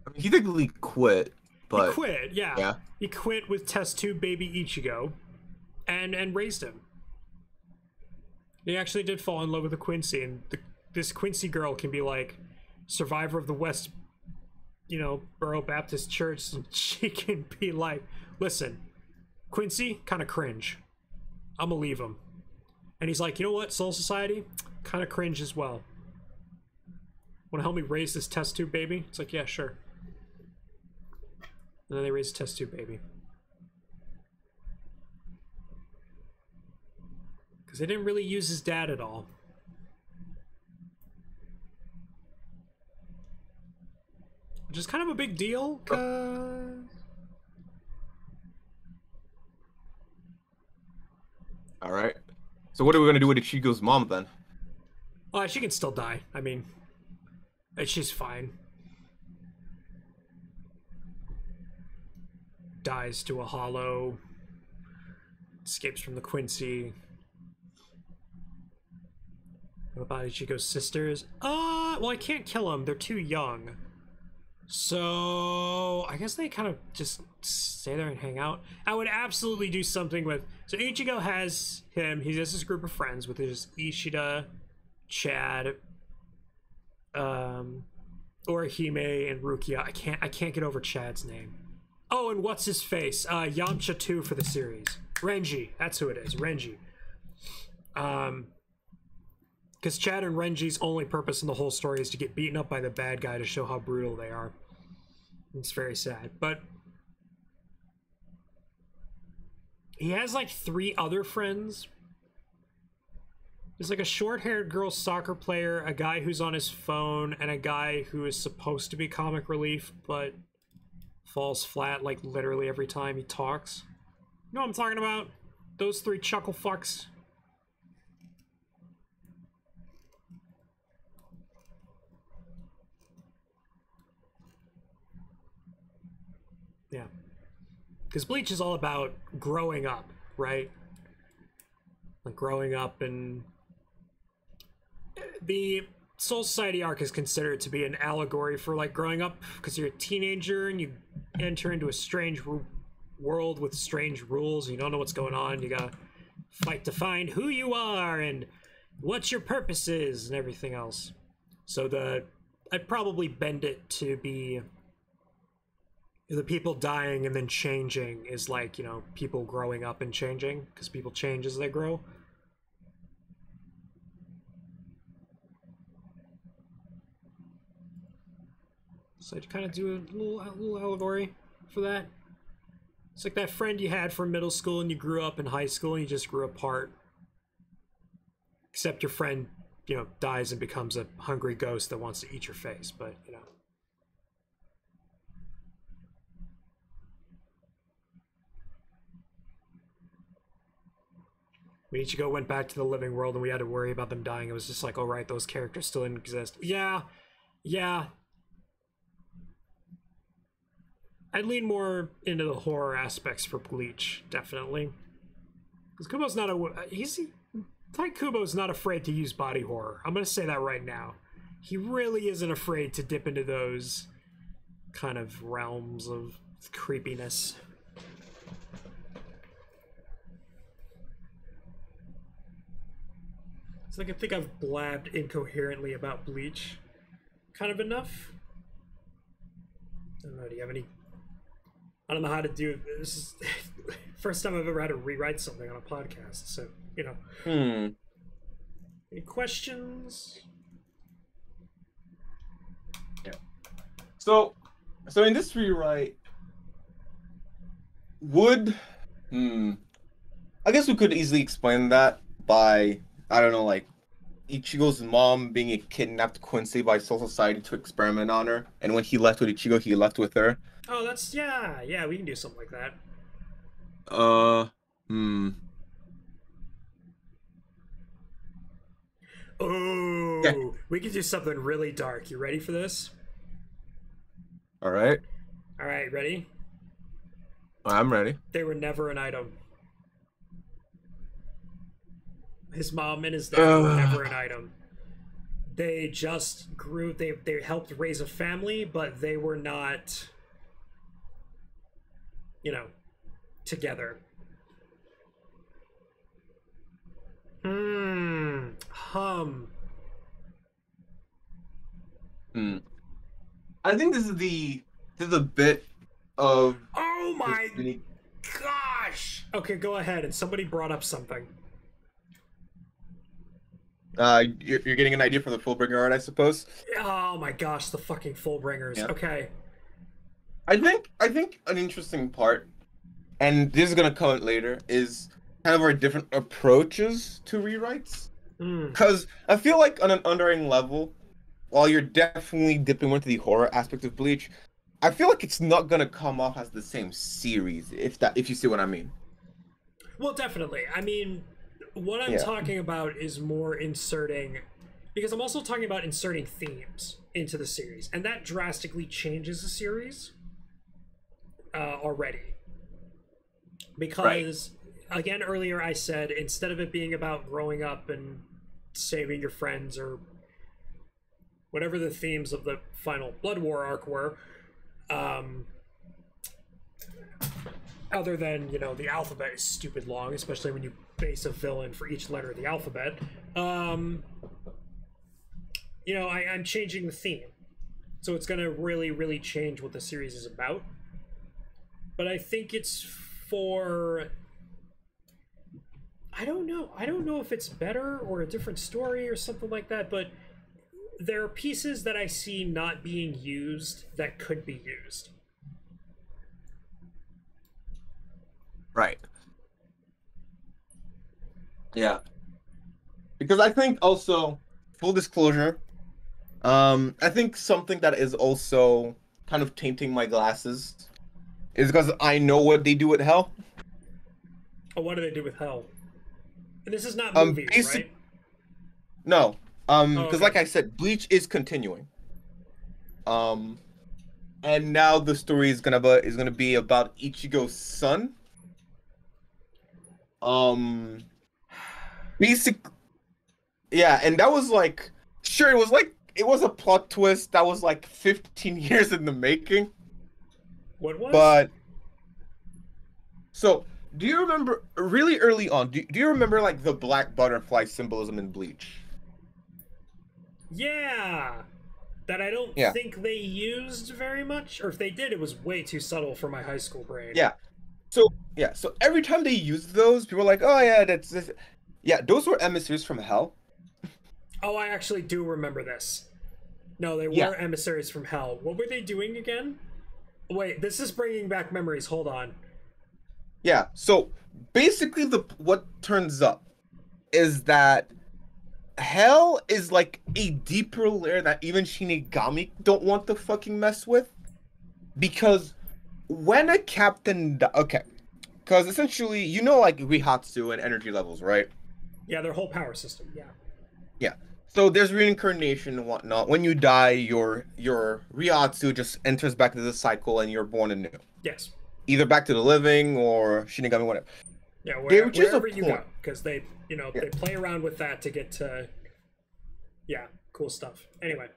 I mean, he technically quit, but... He quit, yeah. Yeah. He quit with test tube baby Ichigo and raised him. He actually did fall in love with a Quincy, and this Quincy girl can be like survivor of the West, you know, Borough Baptist Church, and she can be like, listen, Quincy, kind of cringe. I'm gonna leave him. And he's like, you know what, Soul Society? Kind of cringe as well. Wanna help me raise this test tube baby? It's like, yeah, sure. And then they raise a test tube baby. Because they didn't really use his dad at all. Which is kind of a big deal, cause... Alright. So what are we gonna do with Ichigo's mom then? Oh, she can still die. I mean, she's fine. Dies to a hollow. Escapes from the Quincy. What about Ichigo's sisters? Well, I can't kill them. They're too young. So I guess they kind of just stay there and hang out. I would absolutely do something with... So Ichigo has him. He has this group of friends with his Ishida, Chad, Orihime, and Rukia. I can't get over Chad's name. Oh, and what's his face? Yamcha 2 for the series. Renji. That's who it is. Renji. Because Chad and Renji's only purpose in the whole story is to get beaten up by the bad guy to show how brutal they are. It's very sad. But he has like 3 other friends. There's like a short-haired girl soccer player, a guy who's on his phone, and a guy who is supposed to be comic relief, but falls flat like literally every time he talks. You know what I'm talking about? Those 3 chuckle fucks. Yeah. Because Bleach is all about growing up, right? Like growing up, and the Soul Society arc is considered to be an allegory for like growing up, because you're a teenager and you enter into a strange world with strange rules. You don't know what's going on. You gotta fight to find who you are and what your purpose is and everything else. So I'd probably bend it to be the people dying and then changing is like, you know, people growing up and changing, because people change as they grow. So I'd kind of do a little allegory for that. It's like that friend you had from middle school and you grew up in high school and you just grew apart. Except your friend, you know, dies and becomes a hungry ghost that wants to eat your face, but, you know. When Ichigo went back to the living world and we had to worry about them dying, it was just like, oh right, those characters still didn't exist. Yeah. I'd lean more into the horror aspects for Bleach, definitely. Because Kubo's not Kubo's not afraid to use body horror. I'm gonna say that right now. He really isn't afraid to dip into those kind of realms of creepiness. It's like I think I've blabbed incoherently about Bleach kind of enough. I don't know, do you have any... I don't know how to do this. Is first time I've ever had to rewrite something on a podcast, so, you know. Any questions? Yeah. So in this rewrite, would... I guess we could easily explain that by, I don't know, like, Ichigo's mom being kidnapped Quincy by Soul Society to experiment on her, and when he left with Ichigo, he left with her. Oh, that's... yeah, we can do something like that. Oh, yeah. We can do something really dark. You ready for this? Alright, ready? I'm ready. They were never an item. His mom and his dad were never an item. They just grew... They helped raise a family, but they were not... you know, together. I think this is a bit of... Oh my gosh! Okay, go ahead. And somebody brought up something. You're getting an idea for the Fullbringer art, I suppose? Oh my gosh, the fucking Fullbringers. Yeah. Okay. I think an interesting part, and this is gonna come out later, is kind of our different approaches to rewrites. Because I feel like on an underwriting level, while you're definitely dipping into the horror aspect of Bleach, I feel like it's not gonna come off as the same series, if you see what I mean. Well, definitely. I mean, what I'm talking about is more inserting, because I'm also talking about inserting themes into the series, and that drastically changes the series already. Because, again, earlier I said, instead of it being about growing up and saving your friends or whatever the themes of the final Blood War arc were, other than, you know, the alphabet is stupid long, especially when you base a villain for each letter of the alphabet, you know, I'm changing the theme. So it's going to really, really change what the series is about. But I think it's for... I don't know. I don't know if it's better or a different story or something like that, but there are pieces that I see not being used that could be used. Right. Yeah. Because I think also, full disclosure, I think something that is also kind of tainting my glasses is because I know what they do with Hell. Oh, what do they do with Hell? And this is not movies, right? No. Because okay. like I said, Bleach is continuing. And now the story is gonna be about Ichigo's son. Basically, yeah, and that was like, sure, it was a plot twist that was like 15 years in the making. What was? But so, do you remember really early on? Do you remember like the black butterfly symbolism in Bleach? Yeah, that I don't think they used very much, or if they did, it was way too subtle for my high school brain. Yeah. So every time they used those, people were like, "Oh yeah, that's this." Yeah, those were emissaries from Hell. Oh, I actually do remember this. No, they were emissaries from Hell. What were they doing again? Wait, this is bringing back memories. Hold on. Yeah, so basically what turns up is that Hell is like a deeper layer that even Shinigami don't want to fucking mess with. Because when a captain... Okay, because essentially, you know like Rihatsu and energy levels, right? Yeah, their whole power system, yeah. Yeah. So there's reincarnation and whatnot. When you die, your Rihatsu just enters back into the cycle and you're born anew. Yes. Either back to the living or Shinigami, whatever. Yeah, wherever you go, because they, they play around with that to get to, cool stuff. Anyway,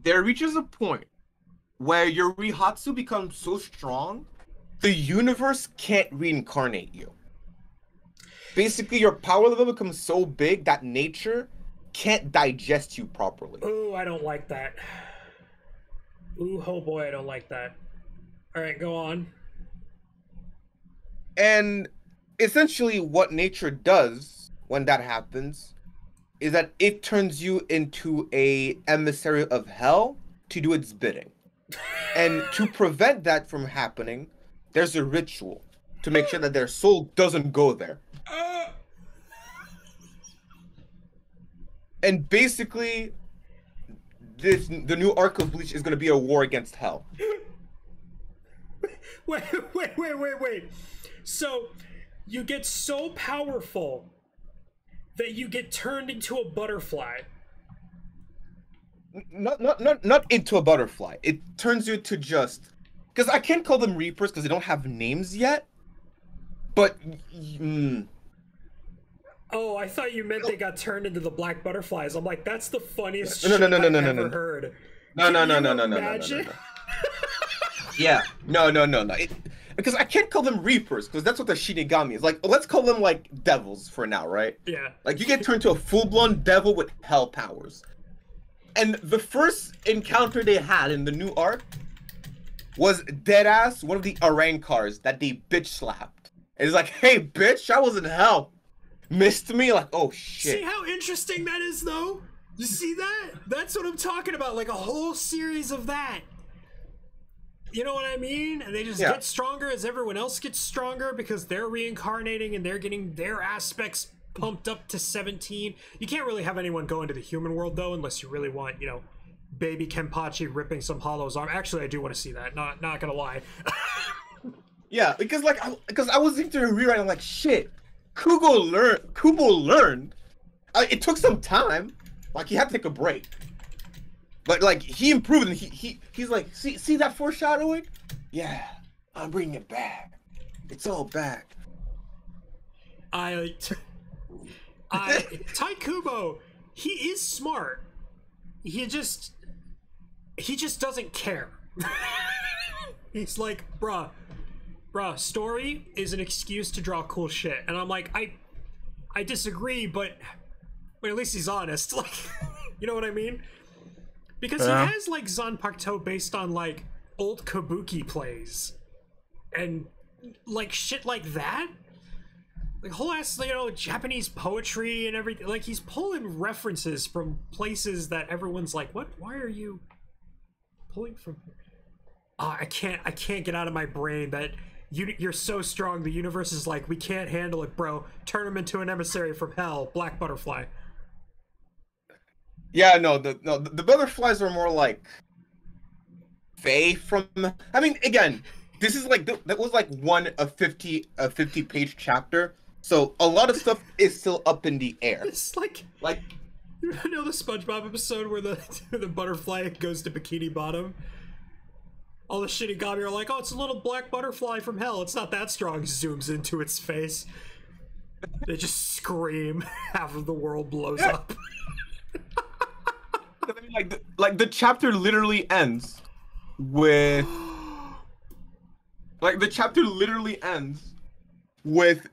there reaches a point where your Rihatsu becomes so strong, the universe can't reincarnate you. Basically, your power level becomes so big that nature can't digest you properly. Ooh, I don't like that. Ooh, oh boy, I don't like that. All right, go on. And essentially what nature does when that happens is that it turns you into a emissary of Hell to do its bidding. And to prevent that from happening, there's a ritual to make sure that their soul doesn't go there. And basically, the new arc of Bleach is going to be a war against Hell. Wait. So, you get so powerful that you get turned into a butterfly. Not into a butterfly. It turns you to just... Because I can't call them Reapers because they don't have names yet. But... Oh, I thought you meant they got turned into the black butterflies. I'm like, that's the funniest shit I've ever heard. No. Yeah, no. Because I can't call them Reapers, because that's what the Shinigami is. Like, let's call them, like, devils for now, right? Yeah. Like, you get turned to a full-blown devil with hell powers. And the first encounter they had in the new arc was deadass one of the Arankars that they bitch slapped. And it's like, hey, bitch, I was in hell. Missed me? Like, oh, shit. See how interesting that is, though? You see that? That's what I'm talking about, like a whole series of that. You know what I mean? And they just get stronger as everyone else gets stronger because they're reincarnating and they're getting their aspects pumped up to 17. You can't really have anyone go into the human world, though, unless you really want, baby Kenpachi ripping some Hollow's arm. Actually, I do want to see that. Not gonna lie. Yeah, because I was into a rewrite. I'm like, shit. Kubo learned. It took some time. Like, he had to take a break. But like, he improved, and he's like, see that foreshadowing? Yeah, I'm bringing it back. It's all back. Tai Kubo, he is smart. He just doesn't care. He's like, bruh, story is an excuse to draw cool shit. And I'm like, I disagree, but at least he's honest. Like, you know what I mean? Because he has, like, Zanpakuto based on, like, old Kabuki plays. And, like, shit like that. like whole ass, you know, Japanese poetry and everything. Like he's pulling references from places that everyone's like, what? Why are you pulling from? I can't get out of my brain that you're so strong. The universe is like, we can't handle it, bro. Turn him into an emissary from hell. Black butterfly. Yeah, no, the butterflies are more like Fae from. I mean, again, this is like that was like a 50-page chapter, so a lot of stuff is still up in the air. It's like you know the SpongeBob episode where the the butterfly goes to Bikini Bottom. All the Shinigami are like, oh, it's a little black butterfly from hell. It's not that strong. Zooms into its face. They just scream. Half of the world blows up. I mean, like the chapter literally ends with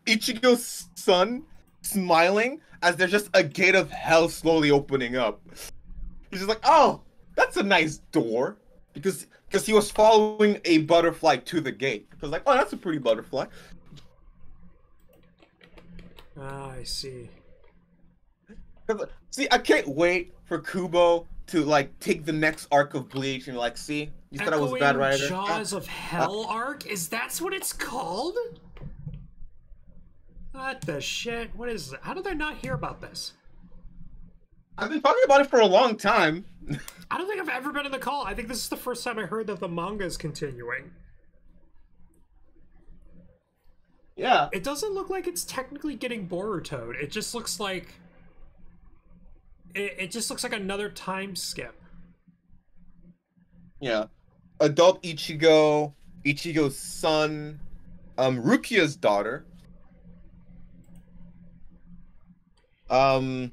Ichigo's son smiling as there's just a gate of hell slowly opening up. He's just like, oh, that's a nice door, because he was following a butterfly to the gate. Because like, oh, that's a pretty butterfly. Ah, I see. See, I can't wait for Kubo to like take the next arc of Bleach and like, see, you thought I was a bad writer. Jaws of Hell arc? Is that what it's called? What the shit? What is it? How did I not hear about this? I've been talking about it for a long time. I don't think I've ever been in the call. I think this is the first time I heard that the manga is continuing. Yeah. It doesn't look like it's technically getting Boruto'd. It just looks like... It just looks like another time skip. Yeah. Adult Ichigo, Ichigo's son, Rukia's daughter. I'm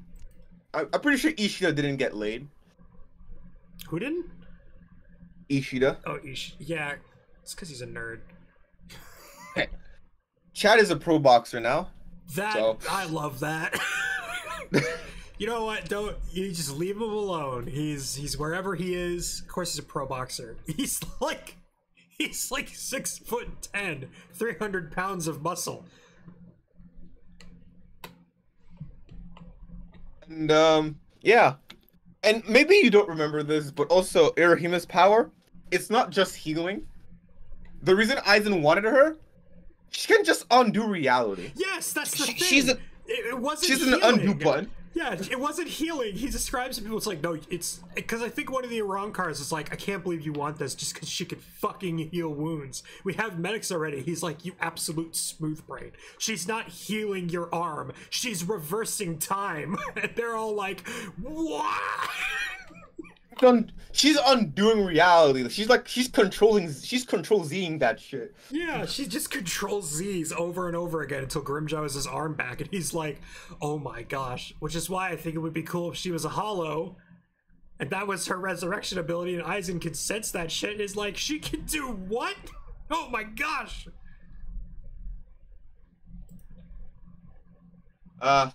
pretty sure Ishida didn't get laid. Who didn't? Ishida. Oh, yeah. It's because he's a nerd. Hey, Chad is a pro boxer now. I love that. You know what? You just leave him alone. He's wherever he is. Of course, he's a pro boxer. He's like 6'10", 300 pounds of muscle. And yeah, and maybe you don't remember this, but also Irahima's power, it's not just healing. The reason Aizen wanted her, she can just undo reality. Yes, that's the thing. It wasn't she's healing. An undo button. Yeah, it wasn't healing. He describes to people, it's like, no, it's because I think one of the Reincarnations is like, I can't believe you want this just because she could fucking heal wounds. We have medics already. He's like, you absolute smooth brain. She's not healing your arm. She's reversing time. And they're all like, what? She's undoing reality. She's control Zing that shit. Yeah, she just controls Z's over and over again until Grimmjow has his arm back, and he's like, oh my gosh. Which is why I think it would be cool if she was a hollow, and that was her resurrection ability, and Aizen could sense that shit. Is like, she can do what? Oh my gosh. I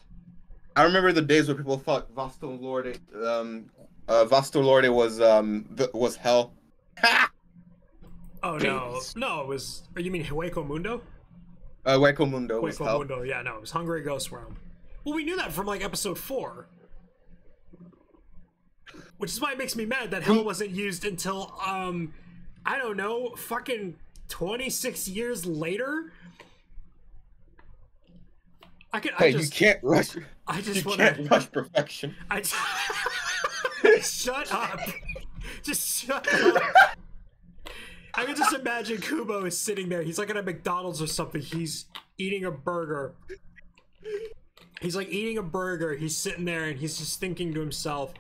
remember the days where people thought Vasto Lorde was hell. Ha! Oh no, it was. You mean Hueco Mundo? Hueco Mundo was hell. Mundo, yeah, no, it was Hungry Ghost Realm. Well, we knew that from like episode 4, which is why it makes me mad that hell wasn't used until I don't know, fucking 26 years later. You can't rush. You can't rush perfection. Shut up. Just shut up. I can just imagine Kubo is sitting there. He's like at a McDonald's or something. He's eating a burger. He's like eating a burger. He's sitting there and he's just thinking to himself.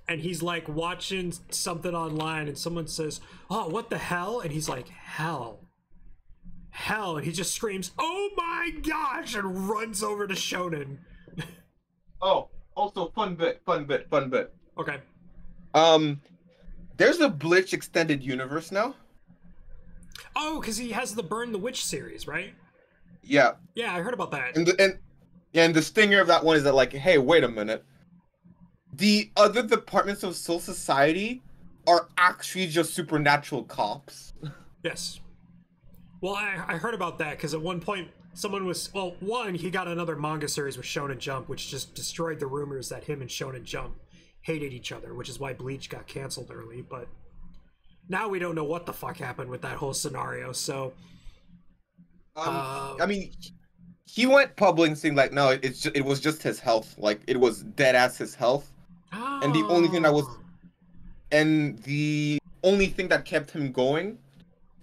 And he's like watching something online and someone says, oh, what the hell? And he's like, hell. Hell. And he just screams, oh my gosh, and runs over to Shonen. Oh, also fun bit. Okay. There's a Bleach extended universe now. Oh, because he has the Burn the Witch series, right? Yeah. Yeah, I heard about that. And the stinger of that one is that, like, hey, wait a minute. The other departments of Soul Society are actually just supernatural cops. Yes. Well, I heard about that because at one point someone was, well, one, he got another manga series with Shonen Jump, which just destroyed the rumors that him and Shonen Jump hated each other, which is why Bleach got canceled early. But now we don't know what the fuck happened with that whole scenario. So, I mean, he went public saying like, no, it was just his health. Like it was dead ass his health. oh. And the only thing that kept him going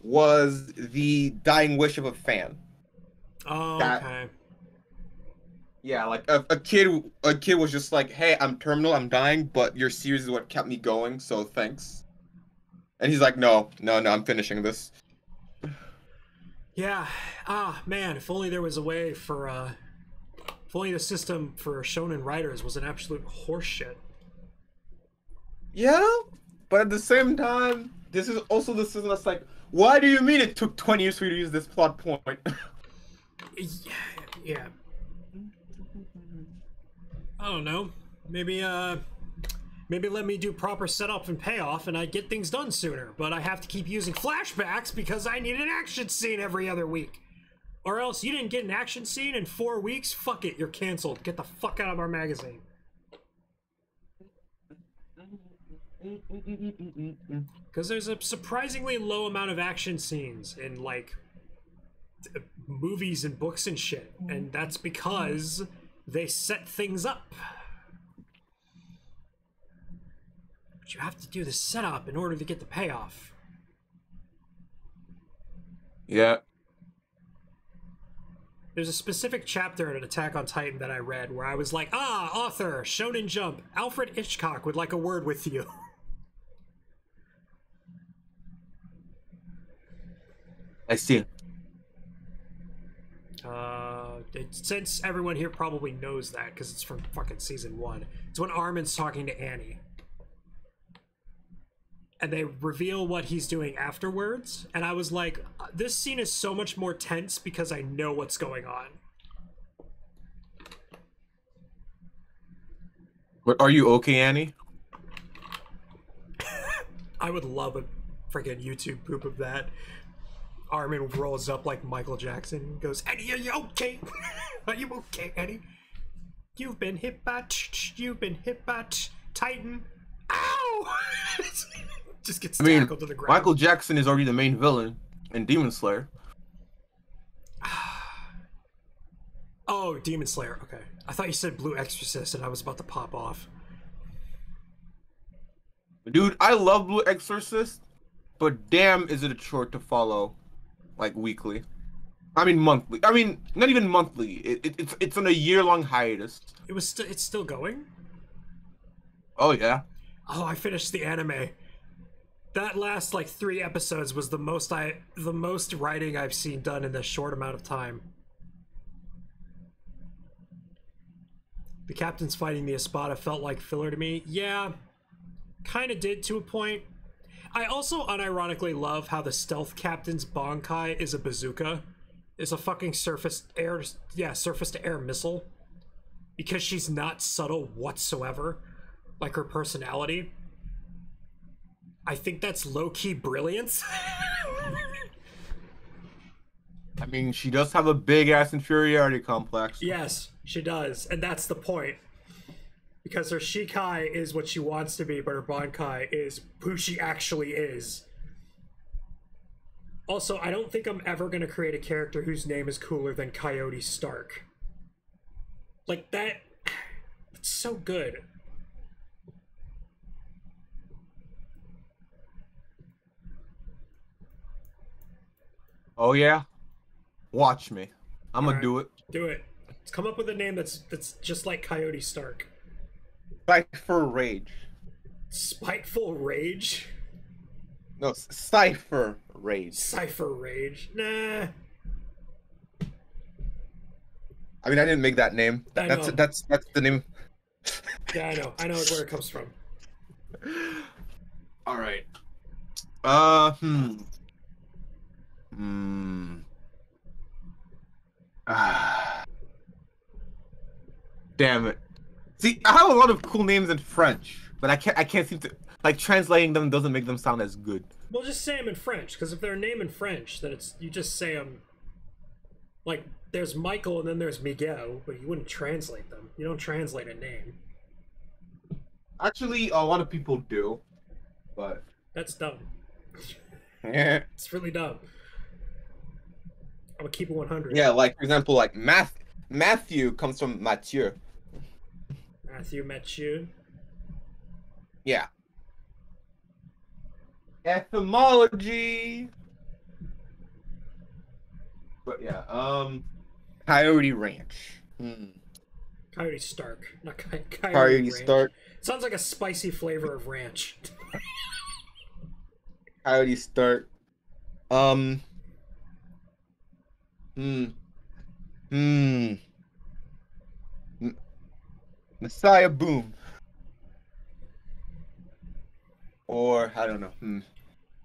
was the dying wish of a fan. Oh, okay. Yeah, like a kid was just like, hey, I'm terminal, I'm dying, but your series is what kept me going, so thanks. And he's like, no, I'm finishing this. Yeah. Man, if only there was a way for, if only the system for shonen writers was an absolute horseshit. Yeah, but at the same time, this is also the system that's like, why do you mean it took 20 years for you to use this plot point? Yeah. I don't know. Maybe let me do proper setup and payoff and I get things done sooner, but I have to keep using flashbacks because I need an action scene every other week. Or else you didn't get an action scene in 4 weeks? Fuck it, you're canceled. Get the fuck out of our magazine. Because there's a surprisingly low amount of action scenes in, like, movies and books and shit. And that's because they set things up. But you have to do the setup in order to get the payoff. Yeah. There's a specific chapter in an Attack on Titan that I read where I was like, author, Shonen Jump, Alfred Hitchcock would like a word with you. I see. Since everyone here probably knows that because it's from fucking season 1. It's when Armin's talking to Annie. And they reveal what he's doing afterwards. And I was like, this scene is so much more tense because I know what's going on. But are you okay, Annie? I would love a freaking YouTube poop of that. Armin rolls up like Michael Jackson, goes, Eddie, are you okay? Are you okay, Eddie? You've been hit by Titan. Ow! Just gets tackled to the ground. Michael Jackson is already the main villain in Demon Slayer. Oh, Demon Slayer, okay. I thought you said Blue Exorcist and I was about to pop off. Dude, I love Blue Exorcist, but damn is it a chore to follow. Like weekly, I mean monthly. I mean not even monthly. It's on a year-long hiatus. It's still going. Oh yeah. Oh, I finished the anime. That last like 3 episodes was the most writing I've seen done in this short amount of time. The captain's fighting the Espada felt like filler to me. Yeah, kind of did to a point. I also unironically love how the stealth captain's Bankai is a bazooka. Is a fucking surface to air missile. Because she's not subtle whatsoever. Like her personality. I think that's low-key brilliance. I mean, she does have a big-ass inferiority complex. Yes, she does. And that's the point. Because her Shikai is what she wants to be, but her Bankai is who she actually is. Also, I don't think I'm ever going to create a character whose name is cooler than Coyote Stark. Like, that... It's so good. Oh, yeah? Watch me. I'm gonna do it. Do it. Let's come up with a name that's just like Coyote Stark. Cypher Rage. Spiteful Rage? No, Cypher Rage. Cypher Rage. Nah. I mean, I didn't make that name. That's the name. Yeah, I know. I know where it comes from. All right. Damn it. See, I have a lot of cool names in French, but I can't seem to like translating them doesn't make them sound as good. Well, just say them in French, because if they're a name in French, then you just say them. Like, there's Michael and then there's Miguel, but you wouldn't translate them. You don't translate a name. Actually, a lot of people do, but That's dumb. yeah, It's really dumb. I'm gonna keep it 100. yeah. Like for example, like Matthew comes from Mathieu. Matthew. Yeah. Etymology. But yeah, Coyote Ranch. Coyote Stark, not Coyote Coyote Ranch. Stark. Sounds like a spicy flavor of ranch. Coyote Stark. Hmm. Messiah Boom. Or I don't know.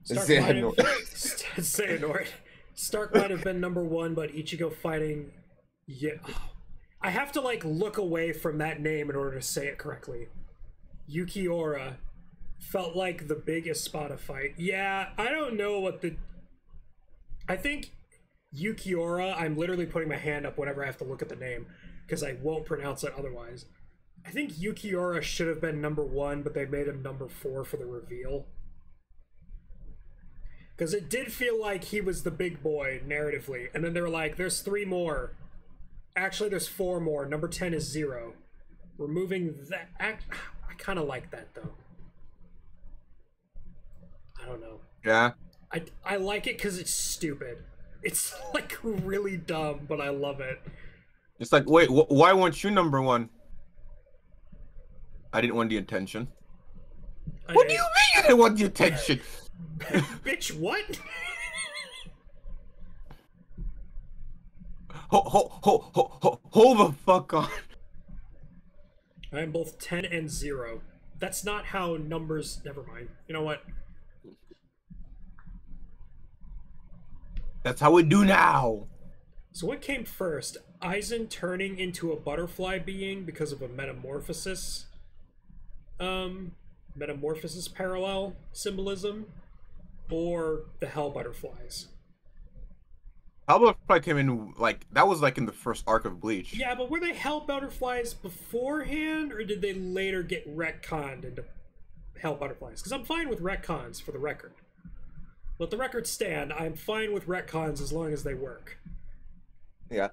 Xehanort. Stark might have been number one, but Ichigo fighting. Yeah, I have to like look away from that name in order to say it correctly. Yukiora felt like the biggest spot of fight. Yeah, I don't know what the. I think Yukiora. I'm literally putting my hand up whenever I have to look at the name because I won't pronounce it otherwise. I think Yukiora should have been number one, but they made him number 4 for the reveal. Because it did feel like he was the big boy, narratively. And then they were like, there's 3 more. Actually, there's 4 more. Number 10 is 0. Removing that... I kind of like that, though. I don't know. Yeah. I like it because it's stupid. It's, like, really dumb, but I love it. It's like, wait, why weren't you number 1? I didn't want the attention. What do you mean you didn't want the attention? Bitch, what? Hold the fuck on. I am both 10 and 0. That's not how numbers... Never mind. You know what? That's how we do now. So what came first? Aizen turning into a butterfly being because of a metamorphosis? Metamorphosis parallel symbolism? Or the Hell Butterflies? Hell Butterfly came in, like, that was like in the first arc of Bleach. Yeah, but were they Hell Butterflies beforehand, or did they later get retconned into Hell Butterflies? Because I'm fine with retcons, for the record. Let the record stand, I'm fine with retcons as long as they work. Yeah.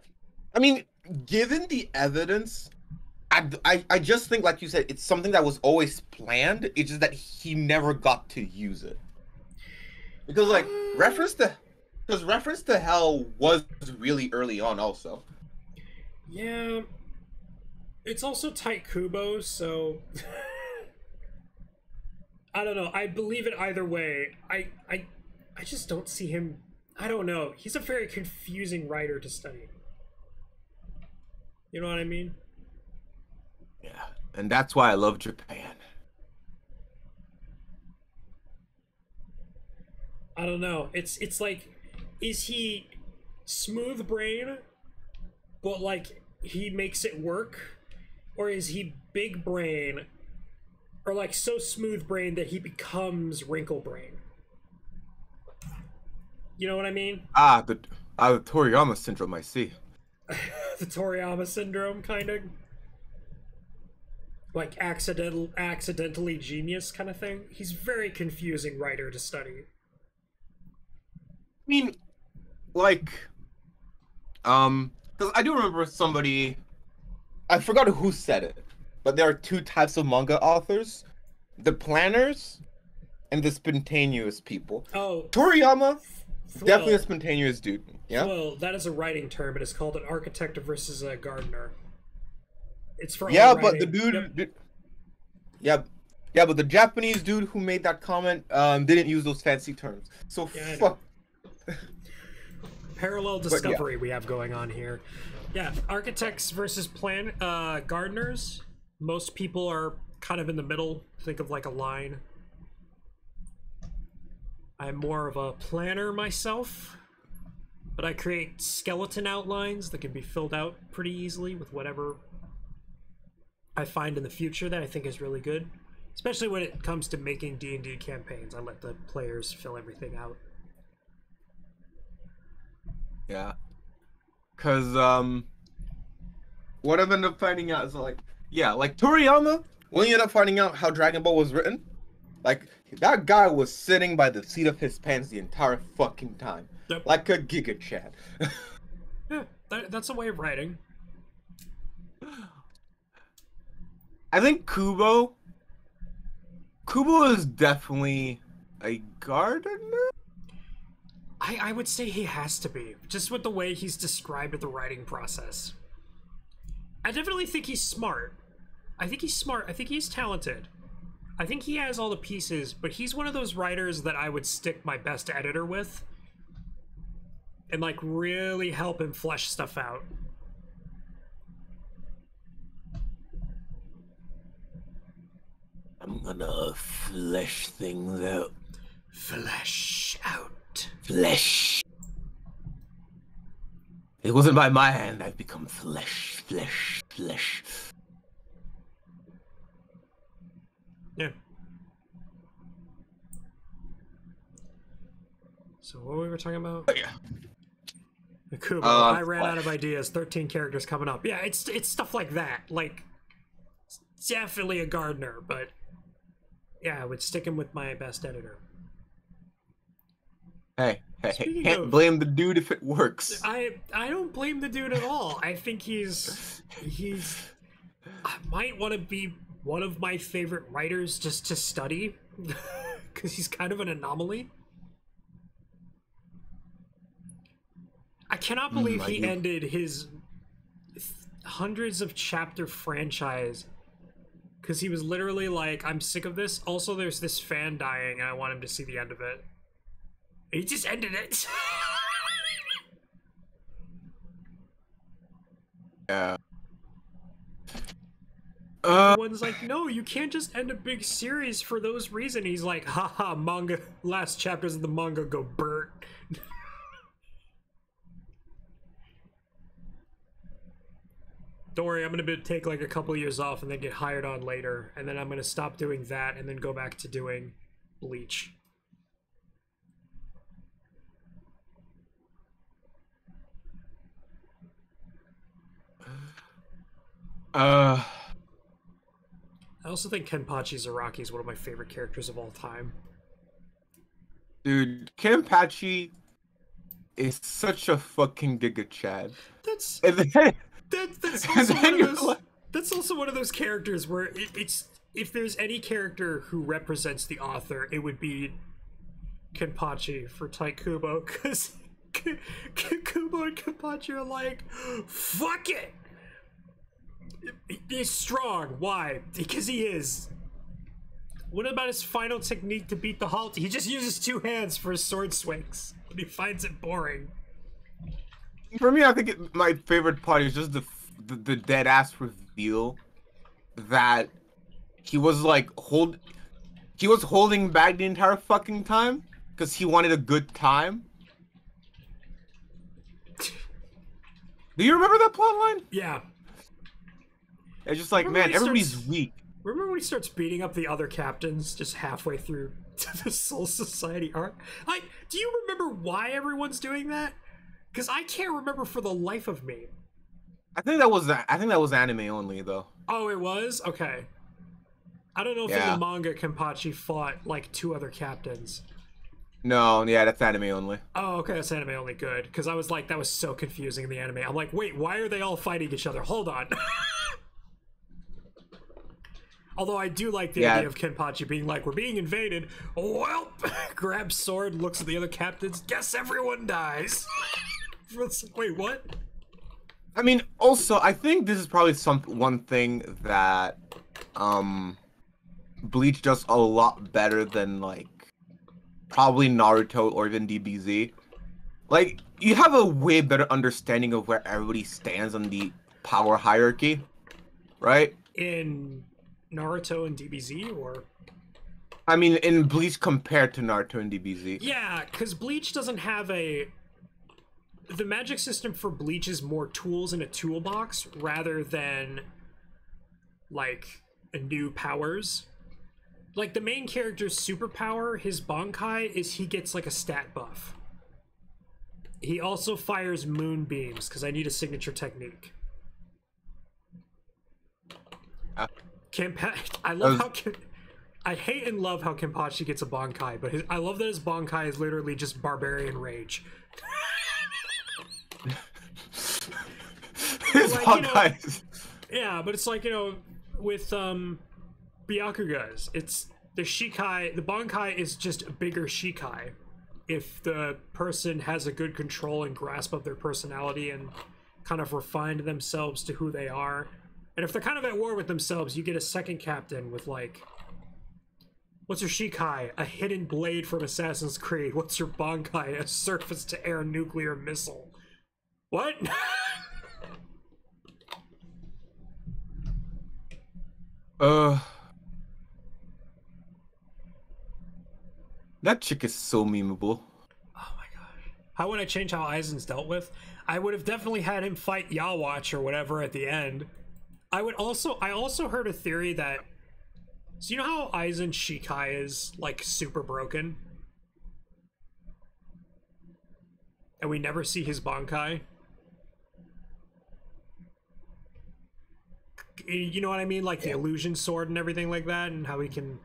I mean, given the evidence, I just think, like you said, it's something that was always planned. It's just that he never got to use it. Because, like, reference to Hell was really early on, also. Yeah. It's also Tight Kubo, so... I don't know. I believe it either way. I just don't see him... I don't know. He's a very confusing writer to study. You know what I mean? Yeah. And that's why I love Japan. I don't know. It's like, is he smooth brain, but like he makes it work? Or is he big brain, or like so smooth brain that he becomes wrinkle brain? You know what I mean? The Toriyama syndrome, I see. The Toriyama syndrome, kind of? Like accidentally genius kind of thing? He's a very confusing writer to study. I mean, like, because I do remember somebody, I forgot who said it, but there are 2 types of manga authors: the planners and the spontaneous people. Oh, Toriyama, Thwill. definitely a spontaneous dude. Yeah. Well, that is a writing term. It is called an architect versus a gardener. It's for Yeah, all but the writing. dude, yeah, but the Japanese dude who made that comment didn't use those fancy terms. So Yeah, fuck. Parallel discovery we have going on here. Yeah, architects versus gardeners. Most people are kind of in the middle. Think of like a line. I'm more of a planner myself, but I create skeleton outlines that can be filled out pretty easily with whatever I find in the future that I think is really good. Especially when it comes to making D&D campaigns. I let the players fill everything out. Yeah. Cause what I've ended up finding out is like, yeah, like Toriyama, when you end up finding out how Dragon Ball was written, like that guy was sitting by the seat of his pants the entire fucking time, Yep. like a Giga Chad. Yeah, that's a way of writing. I think Kubo is definitely a gardener. I would say he has to be, just with the way he's described the writing process. I definitely think he's smart. I think he's smart. I think he's talented. I think he has all the pieces, but he's one of those writers that I would stick my best editor with and like really help him flesh stuff out. I'm gonna flesh things out. Flesh out. Flesh. It wasn't by my hand. I've become flesh, flesh, flesh. Yeah. So what we were talking about? Oh, yeah. Kubo. I ran out of ideas. 13 characters coming up. Yeah, it's stuff like that. Like, it's definitely a gardener, but yeah, I would stick him with my best editor. Hey, can't blame the dude if it works. I don't blame the dude at all. I think he's I might want to be one of my favorite writers just to study because he's kind of an anomaly. I cannot believe he ended his hundreds of chapter franchise because he was literally like, I'm sick of this. Also, there's this fan dying and I want him to see the end of it. He just ended it. Yeah. Everyone's like, no, you can't just end a big series for those reasons. He's like, haha, manga, last chapters of the manga go burnt. Don't worry, I'm gonna take like a couple years off and then get hired on later, and then I'm gonna stop doing that and then go back to doing Bleach. I also think Kenpachi Zaraki is one of my favorite characters of all time. Dude, Kenpachi is such a fucking Giga Chad. That's also one of those characters where it's if there's any character who represents the author, it would be Kenpachi for Tite Kubo, because Kubo and Kenpachi are like, fuck it! He's strong. Why? Because he is. What about his final technique to beat the halt? He just uses two hands for his sword swings, but he finds it boring. For me, I think my favorite part is just the dead ass reveal that he was like holding back the entire fucking time because he wanted a good time. Do you remember that plotline? Yeah. It's just like, man, everybody's weak. Remember when he starts beating up the other captains just halfway through the Soul Society arc? Like, do you remember why everyone's doing that? Because I can't remember for the life of me. I think that was anime only though. Oh, it was? Okay. I don't know if in the manga Kenpachi fought like two other captains. No, yeah, that's anime only. Oh, okay, that's anime only. Good, because I was like, that was so confusing in the anime. I'm like, wait, why are they all fighting each other? Hold on. Although I do like the idea of Kenpachi being like, we're being invaded. Well, grabs sword, looks at the other captains. Guess everyone dies. Wait, what? I mean, also, I think this is probably one thing that Bleach does a lot better than like probably Naruto or even DBZ. Like, you have a way better understanding of where everybody stands on the power hierarchy, right? In Naruto and DBZ, or? I mean, in Bleach compared to Naruto and DBZ. Yeah, because Bleach doesn't have a... The magic system for Bleach is more tools in a toolbox rather than, like, new powers. Like, the main character's superpower, his Bankai, is he gets, like, a stat buff. He also fires moonbeams because I need a signature technique. I love how I hate and love how Kenpachi gets a Bankai, but I love that his Bankai is literally just Barbarian Rage. His like, Bankai. Yeah, but it's like, with Byakugas, it's the Shikai, the Bankai is just a bigger Shikai. If the person has a good control and grasp of their personality and kind of refined themselves to who they are. And if they're kind of at war with themselves, you get a second captain with like, what's your Shikai? A hidden blade from Assassin's Creed. What's your Bankai? A surface-to-air nuclear missile. What? That chick is so memeable. Oh my gosh. How would I change how Aizen's dealt with? I would have definitely had him fight Yawatch or whatever at the end. I also heard a theory that, so you know how Aizen's Shikai is like super broken? And we never see his Bankai? You know what I mean? Like the illusion sword and everything like that, and how he can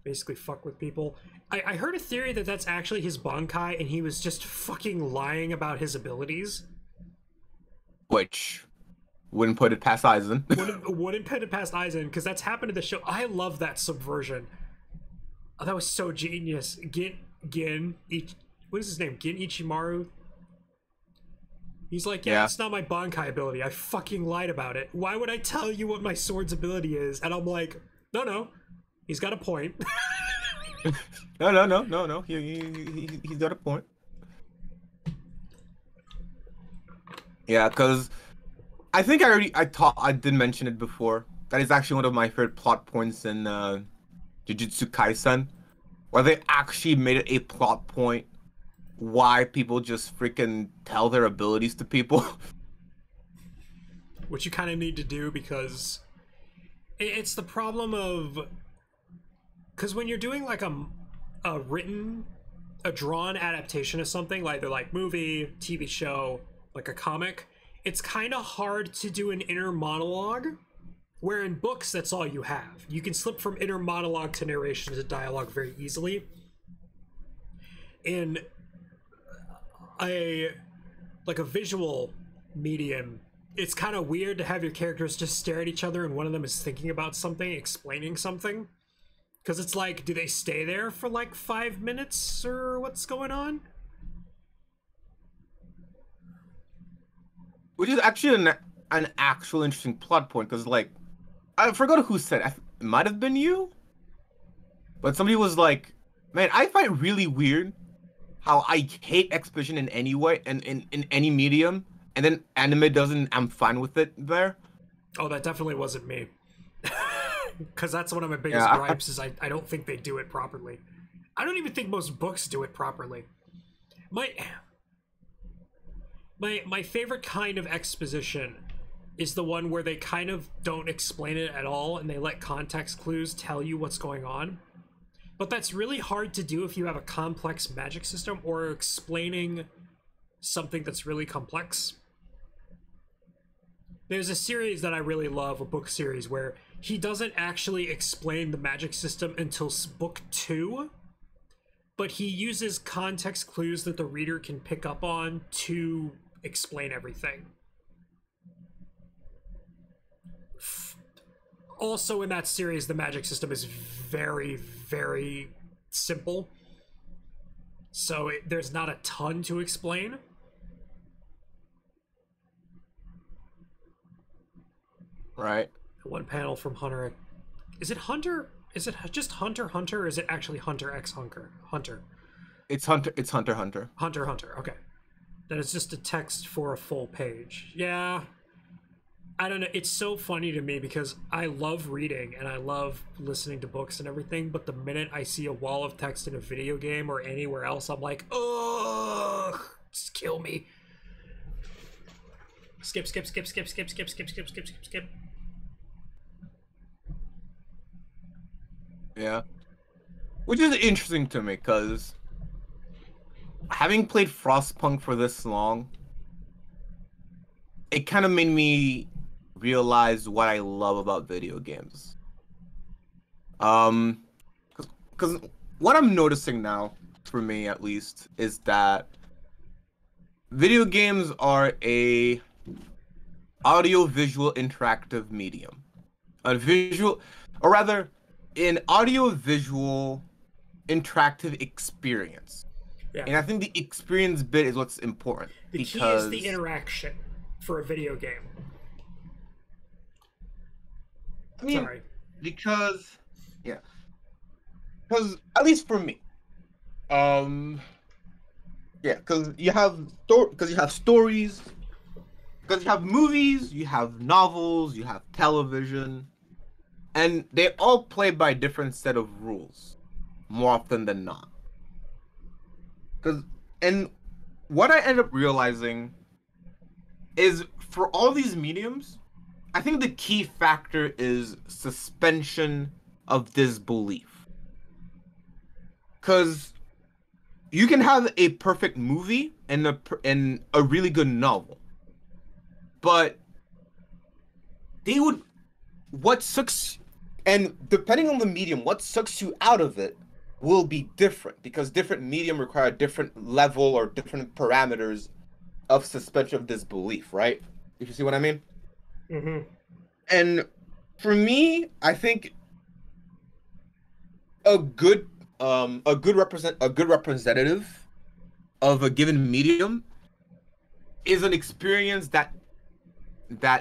basically fuck with people. I heard a theory that that's actually his Bankai and he was just fucking lying about his abilities. Which wouldn't put it past Aizen. wouldn't put it past Aizen, because that's happened to the show. I love that subversion. Oh, that was so genius. What is his name? Gin Ichimaru? He's like, yeah, it's not my Bankai ability. I fucking lied about it. Why would I tell you what my sword's ability is? And I'm like, no. He's got a point. No. He's got a point. Yeah, because I think I did mention it before. That is actually one of my favorite plot points in Jujutsu Kaisen, where they actually made it a plot point why people just freaking tell their abilities to people. Which you kind of need to do, because it's the problem of, because when you're doing like a drawn adaptation of something, like they're like movie, TV show, like a comic, it's kind of hard to do an inner monologue, where in books that's all you have. You can slip from inner monologue to narration to dialogue very easily. In a visual medium, it's kind of weird to have your characters just stare at each other and one of them is thinking about something, explaining something. Because it's like, do they stay there for like 5 minutes or what's going on? Which is actually an actual interesting plot point, because like, I forgot who said it. It might have been you, but somebody was like, man, I find really weird how I hate exposition in any way and in any medium, and then anime doesn't, I'm fine with it there. Oh, that definitely wasn't me. Because that's one of my biggest gripes, is I don't think they do it properly. I don't even think most books do it properly. My favorite kind of exposition is the one where they kind of don't explain it at all and they let context clues tell you what's going on. But that's really hard to do if you have a complex magic system or explaining something that's really complex. There's a series that I really love, a book series, where he doesn't actually explain the magic system until book 2, but he uses context clues that the reader can pick up on to explain everything. Also in that series, the magic system is very, very simple. So there's not a ton to explain. Right. One panel from Hunter. Is it Hunter? Is it just Hunter Hunter, or is it actually Hunter X Hunter? It's Hunter. It's Hunter Hunter. Hunter. Okay. Then it's just a text for a full page. Yeah. I don't know. It's so funny to me because I love reading and I love listening to books and everything, but the minute I see a wall of text in a video game or anywhere else, I'm like, ugh, just kill me. Skip. Yeah. Which is interesting to me, because having played Frostpunk for this long, it kind of made me realize what I love about video games. Because what I'm noticing now, for me at least, is that video games are a audio-visual interactive medium. A visual, or rather, an audio-visual interactive experience. Yeah. And I think the experience bit is what's important. The key is the interaction for a video game. I mean, Sorry. because at least for me, because you have stories, because you have movies, you have novels, you have television, and they all play by a different set of rules, more often than not. And what I end up realizing is for all these mediums, I think the key factor is suspension of disbelief. Because you can have a perfect movie and a really good novel, but and depending on the medium, what sucks you out of it will be different, because different medium require a different level or different parameters of suspension of disbelief, right? If you see what I mean? Mm-hmm. And for me, I think a good representative of a given medium is an experience that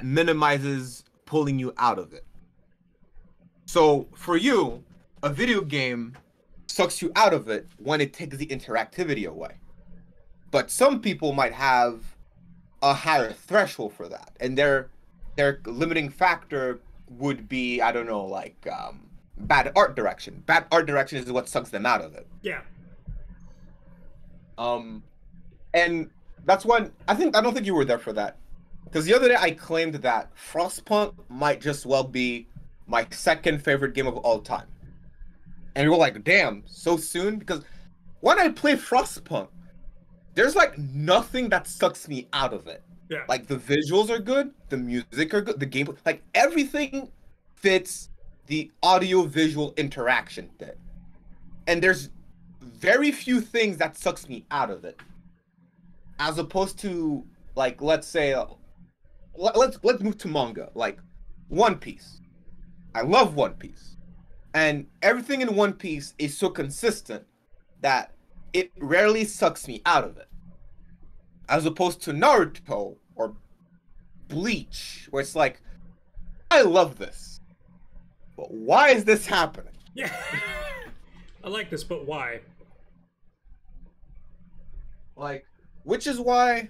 minimizes pulling you out of it. So for you, a video game sucks you out of it when it takes the interactivity away. But some people might have a higher threshold for that, and their limiting factor would be, I don't know, like bad art direction. Bad art direction is what sucks them out of it. Yeah. And that's when I don't think you were there for that, because the other day I claimed that Frostpunk might just well be my second favorite game of all time. And we were like, damn, so soon? Because when I play Frostpunk, there's like nothing that sucks me out of it. Yeah. Like the visuals are good, the music are good, the gameplay, like everything fits the audio-visual interaction thing. And there's very few things that sucks me out of it. As opposed to, like, let's say, let's move to manga, like One Piece. I love One Piece. And everything in One Piece is so consistent that it rarely sucks me out of it. As opposed to Naruto or Bleach, where it's like, I love this, but why is this happening? Yeah. I like this, but why? Like, which is why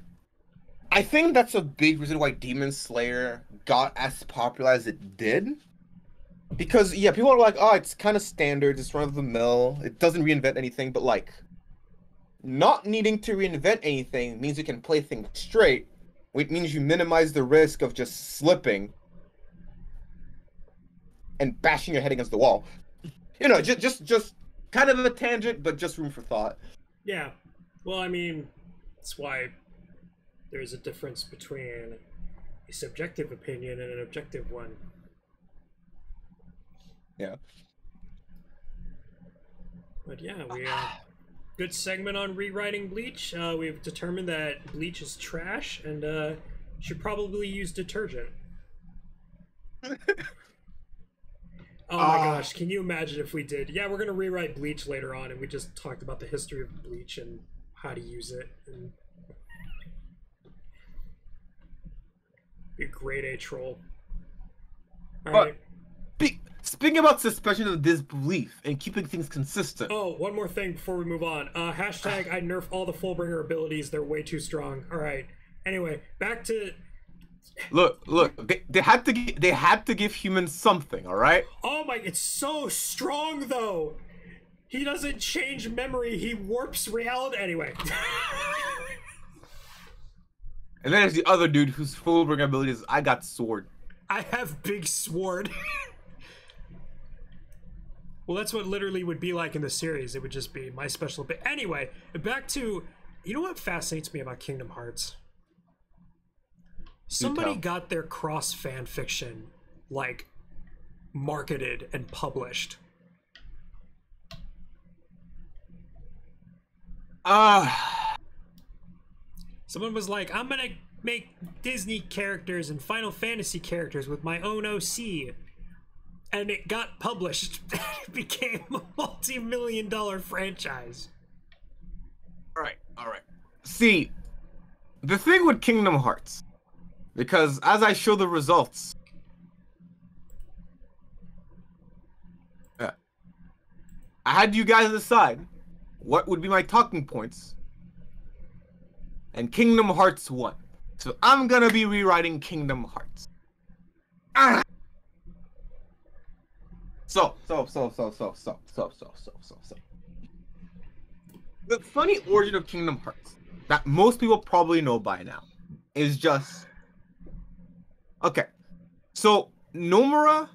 I think that's a big reason why Demon Slayer got as popular as it did. Because, yeah, people are like, oh, it's kind of standard, it's run-of-the-mill, it doesn't reinvent anything, but, like, not needing to reinvent anything means you can play things straight, which means you minimize the risk of just slipping and bashing your head against the wall. You know, just kind of a tangent, but just room for thought. Yeah. Well, I mean, that's why there's a difference between a subjective opinion and an objective one. Yeah. But yeah, we good segment on rewriting Bleach. We've determined that Bleach is trash and should probably use detergent. Oh my gosh, can you imagine if we did? Yeah, we're gonna rewrite Bleach later on, and we just talked about the history of Bleach and how to use it. And be a grade A troll. All right. Speaking about suspension of disbelief and keeping things consistent. Oh, one more thing before we move on. Hashtag I nerf all the Fullbringer abilities. They're way too strong. All right. Anyway, back to... Look. They had to give humans something, all right? Oh my, it's so strong though. He doesn't change memory. He warps reality. Anyway. And then there's the other dude whose Fullbringer ability is, I got sword. I have big sword. Well, that's what literally would be like in the series. It would just be my special bit. Anyway, back to You know what fascinates me about Kingdom Hearts? Do Somebody tell. got their cross fan fiction, like, marketed and published. Someone was like, I'm gonna make Disney characters and Final Fantasy characters with my own OC. And it got published. It became a multi-million-dollar franchise. All right. See, the thing with Kingdom Hearts, because as I show the results, I had you guys decide what would be my talking points, and Kingdom Hearts won. So I'm gonna be rewriting Kingdom Hearts. Ah! So. The funny origin of Kingdom Hearts that most people probably know by now is just okay. So Nomura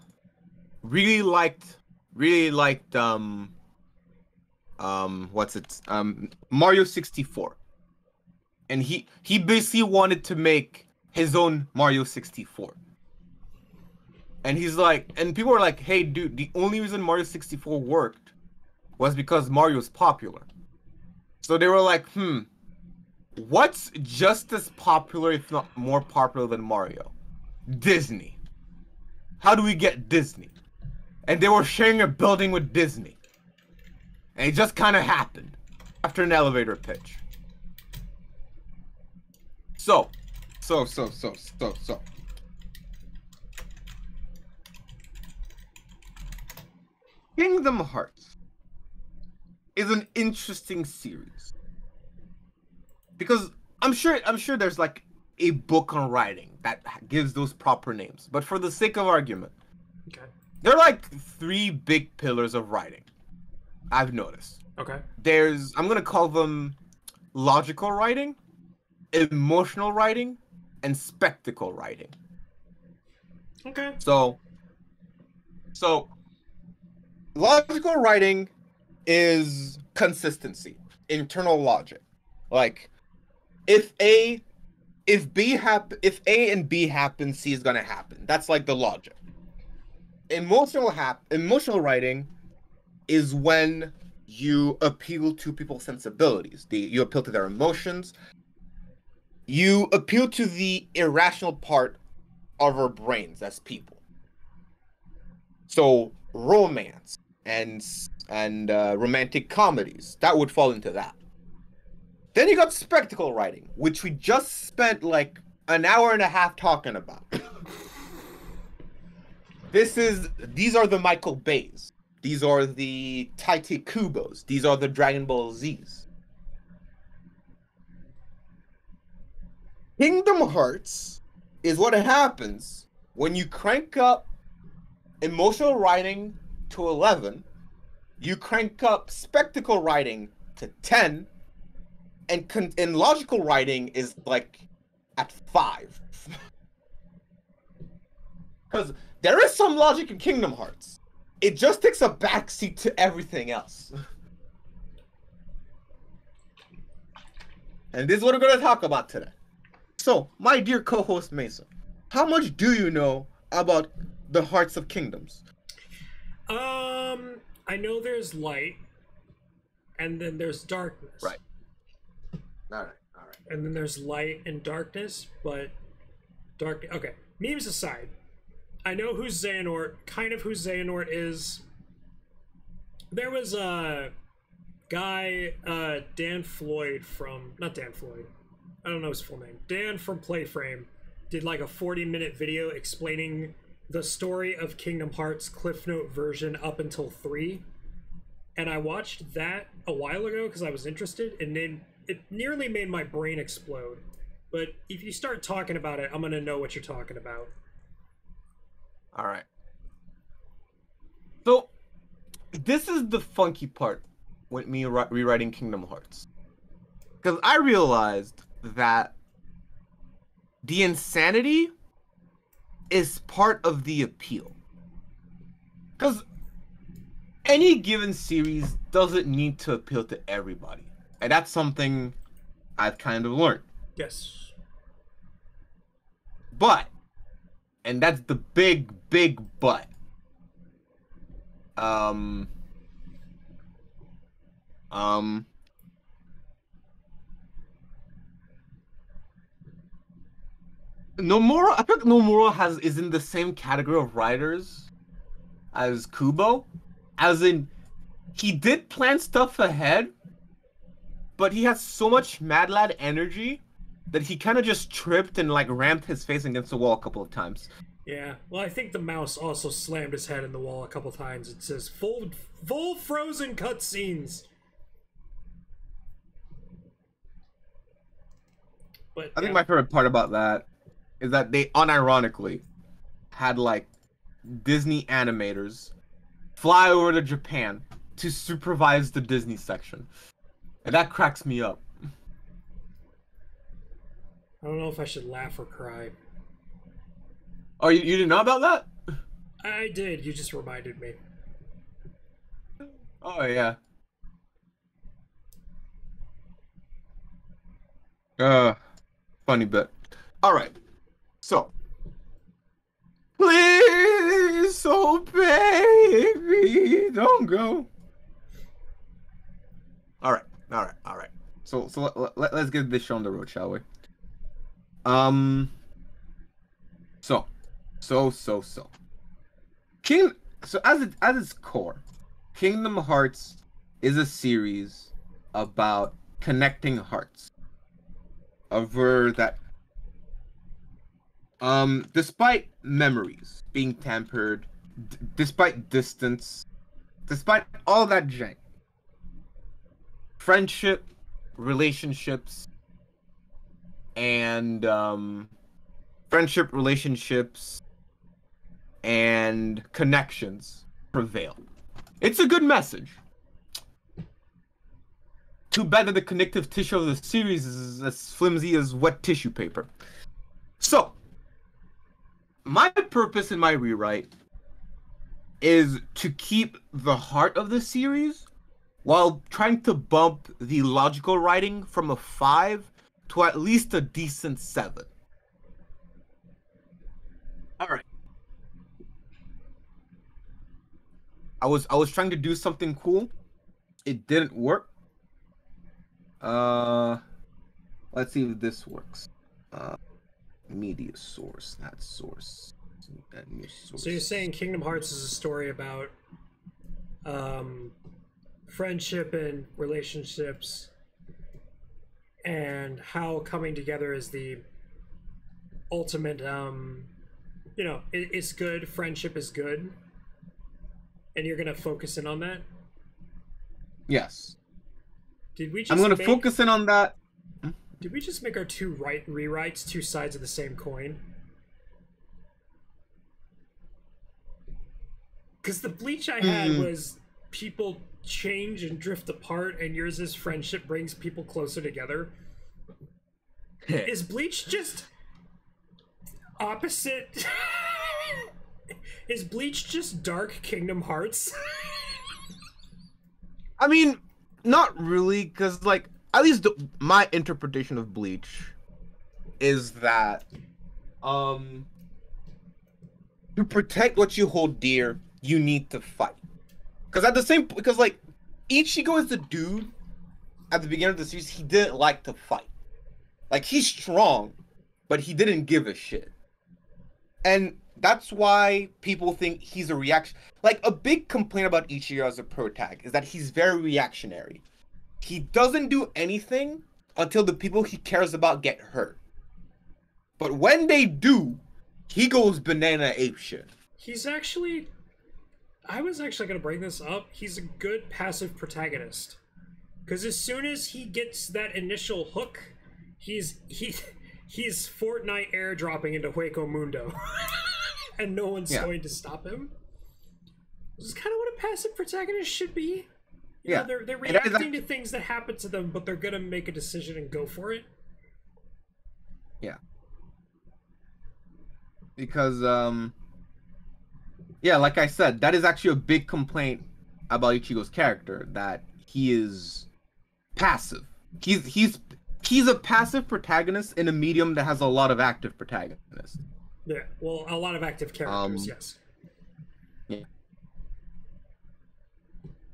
really liked Mario 64. And he basically wanted to make his own Mario 64. And he's like, and people were like, hey dude, the only reason Mario 64 worked was because Mario's popular. So they were like, what's just as popular, if not more popular than Mario? Disney. How do we get Disney? And they were sharing a building with Disney. And it just kind of happened after an elevator pitch. So. Kingdom Hearts is an interesting series because I'm sure there's like a book on writing that gives those proper names, but for the sake of argument, Okay. there are like 3 big pillars of writing I've noticed. Okay. I'm gonna call them logical writing, emotional writing, and spectacle writing. Okay. So logical writing is consistency, internal logic. Like if A and B happen, C is gonna happen. That's like the logic. Emotional writing is when you appeal to people's sensibilities. You appeal to their emotions. You appeal to the irrational part of our brains as people. So romance and romantic comedies, that would fall into that. Then you got spectacle writing, which we just spent like an hour and a half talking about. These are the Michael Bays. These are the Tite Kubos. These are the Dragon Ball Zs. Kingdom Hearts is what happens when you crank up emotional writing to 11, you crank up spectacle writing to 10, and logical writing is like at 5. Because there is some logic in Kingdom Hearts. It just takes a backseat to everything else. And this is what we're going to talk about today. So, my dear co-host Mason, how much do you know about the Hearts of Kingdoms? I know there's light, and then there's darkness. Right. All right. And then there's light and darkness, but okay. Memes aside, I know who Xehanort, kind of who Xehanort is. There was a guy, Dan Floyd from, not Dan Floyd, I don't know his full name. Dan from Playframe did like a 40-minute video explaining the story of Kingdom Hearts Cliff Note version up until 3. And I watched that a while ago because I was interested, and then it nearly made my brain explode. But if you start talking about it, I'm going to know what you're talking about. All right. So, this is the funky part with me rewriting Kingdom Hearts. Because I realized that the insanity is part of the appeal. Because any given series doesn't need to appeal to everybody. And that's something I've kind of learned. Yes. But, and that's the big but. Nomura, I think Nomura is in the same category of writers as Kubo, as in he did plan stuff ahead, but he has so much Mad Lad energy that he kind of just tripped and like rammed his face against the wall a couple of times. Yeah, well, I think the mouse also slammed his head in the wall a couple times. It says full frozen cutscenes. But I think my favorite part about that is that they unironically had like Disney animators fly over to Japan to supervise the Disney section. And that cracks me up. I don't know if I should laugh or cry. Oh, you didn't know about that? I did. You just reminded me. Oh, yeah. Funny bit. All right. So, please, oh baby, don't go. All right. So let's get this show on the road, shall we? So. At its core, Kingdom Hearts is a series about connecting hearts. Over that, despite memories being tampered, despite distance, despite all that jank, friendship, relationships, and connections prevail. It's a good message. Too bad that the connective tissue of the series is as flimsy as wet tissue paper. So, my purpose in my rewrite is to keep the heart of the series while trying to bump the logical writing from a 5 to at least a decent 7. Alright. I was trying to do something cool. It didn't work. Let's see if this works. Media source, that source. That news source. So you're saying Kingdom Hearts is a story about friendship and relationships and how coming together is the ultimate, it's good, friendship is good, and you're gonna focus in on that? Yes. Did we just I'm gonna focus in on that. Did we just make our two rewrites two sides of the same coin? Because the Bleach I had was people change and drift apart, and yours is friendship brings people closer together. Is Bleach just opposite? Is Bleach just Dark Kingdom Hearts? I mean, not really, because, like, at least my interpretation of Bleach is that, to protect what you hold dear, you need to fight. Because like, Ichigo is the dude, at the beginning of the series, he didn't like to fight. Like, he's strong, but he didn't give a shit. And that's why people think he's a reaction. Like, a big complaint about Ichigo as a protag is that he's very reactionary. He doesn't do anything until the people he cares about get hurt. But when they do, he goes banana apeshit. He's actually... I was actually going to bring this up. He's a good passive protagonist. Because as soon as he gets that initial hook, he's Fortnite airdropping into Hueco Mundo. And no one's going to stop him. This is kind of what a passive protagonist should be. You know, they're reacting to things that happen to them, but they're going to make a decision and go for it. Yeah. Because, yeah, like I said, that is actually a big complaint about Ichigo's character, that he is passive. He's he's a passive protagonist in a medium that has a lot of active protagonists. Yeah, well, a lot of active characters, yes. Yeah.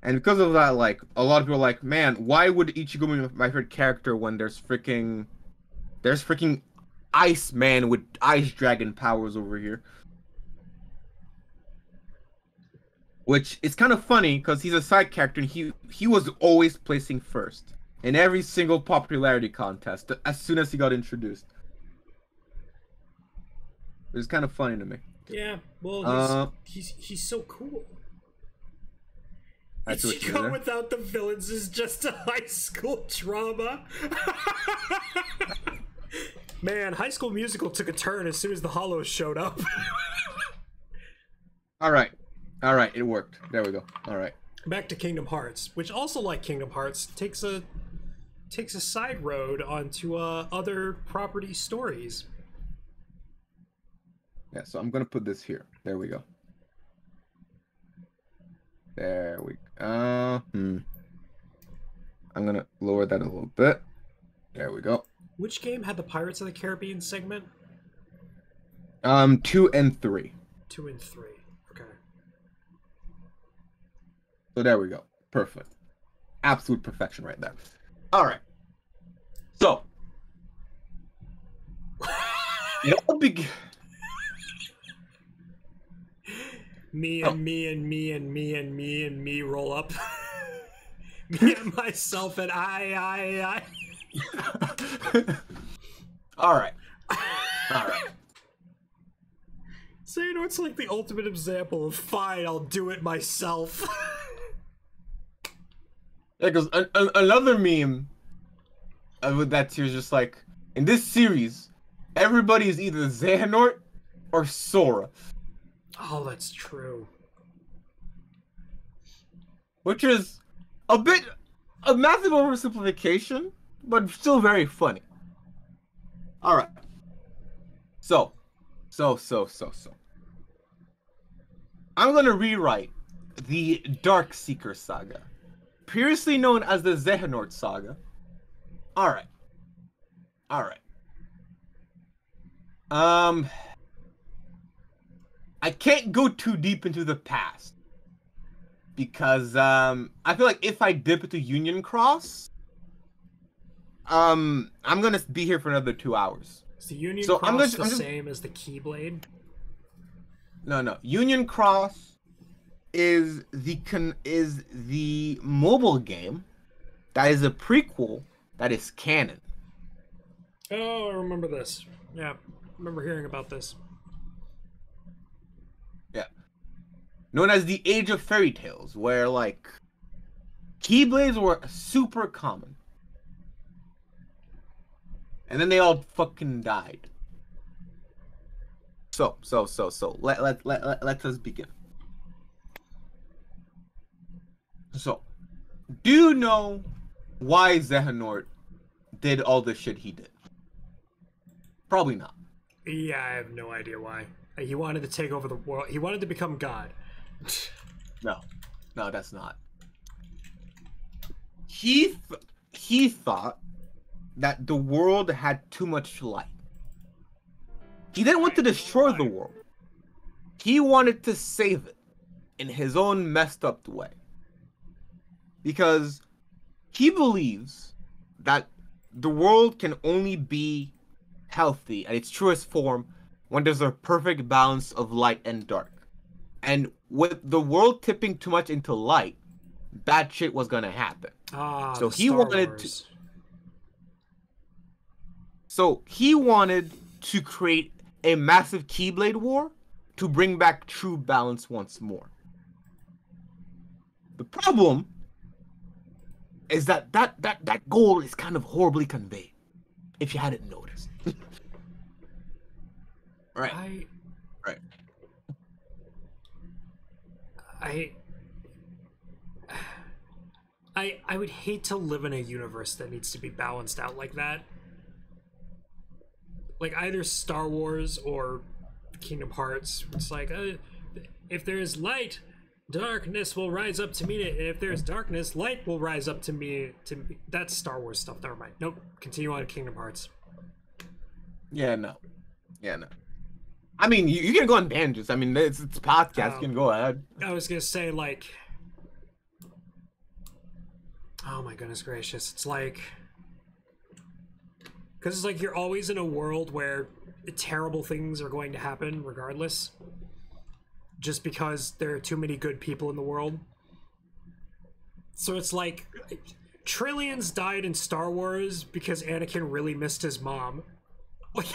And because of that, like, a lot of people are like, man, why would Ichigo be my favorite character when there's freaking Iceman with ice dragon powers over here? Which is kind of funny because he's a side character and he was always placing first in every single popularity contest as soon as he got introduced. It's kind of funny to me. Yeah, well, he's so cool. Ichigo without the villains is just a high school drama. Man, High School Musical took a turn as soon as the Hollows showed up. All right, it worked. There we go. All right. Back to Kingdom Hearts, which also, like Kingdom Hearts, takes a side road onto other property stories. Yeah, so I'm gonna put this here. There we go. There we go. I'm gonna lower that a little bit. There we go. Which game had the Pirates of the Caribbean segment? 2 and 3. 2 and 3. Okay. So there we go. Perfect. Absolute perfection right there. All right. So it all began. Me roll up. Me and myself and I. All right. So, you know, it's like the ultimate example of fine, I'll do it myself. Yeah, because another meme with that too is just like, in this series, everybody is either Xehanort or Sora. Oh, that's true. Which is a massive oversimplification, but still very funny. All right. So. I'm going to rewrite the Darkseeker saga, previously known as the Xehanort saga. All right. I can't go too deep into the past because I feel like if I dip into Union Cross, I'm gonna be here for another 2 hours. Is the Union Cross the same as the Keyblade? No. Union Cross is the mobile game that is a prequel that is canon. Oh, I remember this. Yeah, I remember hearing about this. Yeah. Known as the Age of Fairy Tales, where, like, Keyblades were super common. And then they all fucking died. So, let us begin. So, do you know why Xehanort did all the shit he did? Probably not. Yeah, I have no idea why. He wanted to take over the world. He wanted to become God. No, that's not. He thought that the world had too much light. He didn't want to destroy the world. He wanted to save it in his own messed up way. Because he believes that the world can only be healthy at its truest form when there's a perfect balance of light and dark. And with the world tipping too much into light, bad shit was gonna happen. So he wanted to create a massive Keyblade war to bring back true balance once more. The problem is that goal is kind of horribly conveyed, if you hadn't noticed. Right. I would hate to live in a universe that needs to be balanced out like that. Like either Star Wars or Kingdom Hearts. It's like, if there is light, Darkness will rise up to meet it, and if there's darkness, light will rise up to meet it. That's Star Wars stuff. Never mind. Nope. Continue on to Kingdom Hearts. Yeah, no. Yeah, no. I mean, you can go on tangents. I mean, it's podcast. You can go ahead. I was gonna say, like, oh my goodness gracious, it's like, because it's like you're always in a world where terrible things are going to happen regardless, just because there are too many good people in the world. So it's like trillions died in Star Wars because Anakin really missed his mom. Like.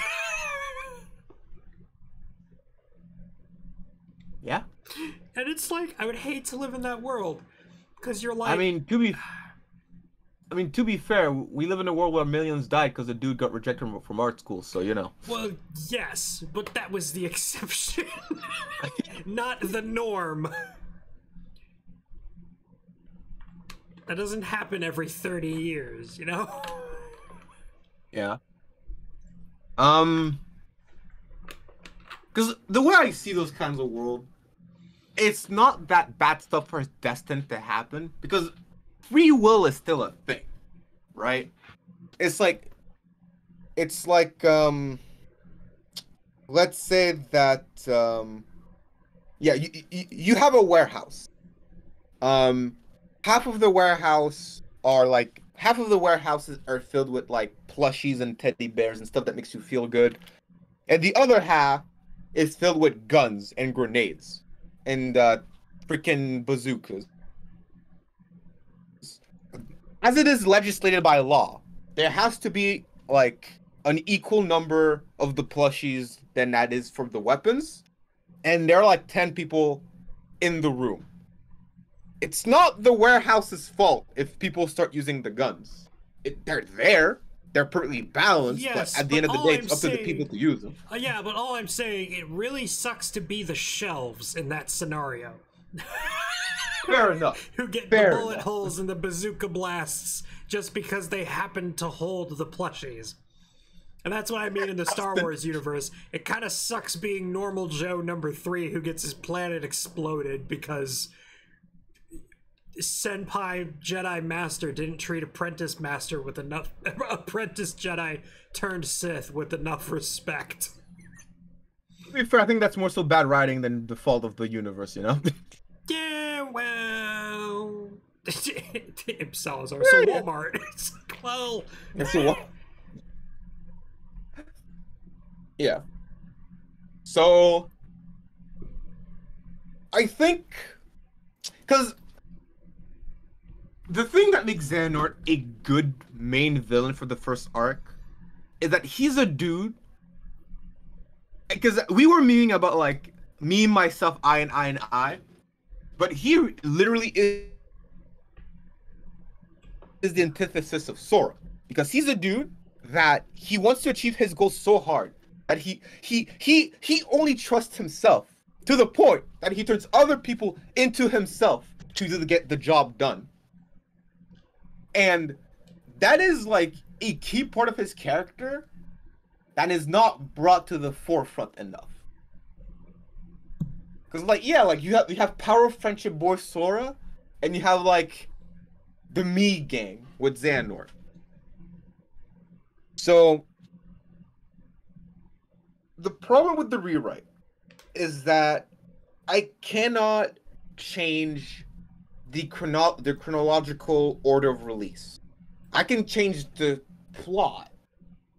Yeah. And it's like, I would hate to live in that world, because you're like... I mean, to be fair, we live in a world where millions died because a dude got rejected from art school, so, you know. Well, yes, but that was the exception, not the norm. That doesn't happen every 30 years, you know? Yeah. Because the way I see those kinds of world, it's not that bad stuff is destined to happen, because free will is still a thing, right? It's like, let's say that, yeah, you have a warehouse. Half of the warehouses are filled with like plushies and teddy bears and stuff that makes you feel good, and the other half is filled with guns and grenades and freaking bazookas. As it is legislated by law, there has to be like an equal number of the plushies than that is for the weapons, and there are like 10 people in the room. It's not the warehouse's fault if people start using the guns. They're there. They're perfectly balanced, yes, but at the end of the day, it's up to the people to use them. Yeah, but all I'm saying, it really sucks to be the shelves in that scenario. Fair enough. Who get the bullet holes and the bazooka blasts just because they happen to hold the plushies. And that's what I mean in the Star Wars universe. It kind of sucks being Normal Joe number 3 who gets his planet exploded because Senpai Jedi Master didn't treat Apprentice Master with enough... Apprentice Jedi turned Sith with enough respect. To be fair, I think that's more so bad writing than the fault of the universe, you know? Yeah, well... Salazar, so Walmart. It's like, well... It's a what? Yeah. So... I think... Because... the thing that makes Xehanort a good main villain for the first arc is that he's a dude. Because we were memeing about like me, myself, I, and I, and I. But he literally is the antithesis of Sora. Because he's a dude that he wants to achieve his goals so hard that he only trusts himself to the point that he turns other people into himself to get the job done. And that is like a key part of his character that is not brought to the forefront enough. Because like, yeah, like you have Power of Friendship boy Sora, and you have like the Me gang with Xehanort. So the problem with the rewrite is that I cannot change the chronological order of release. I can change the plot,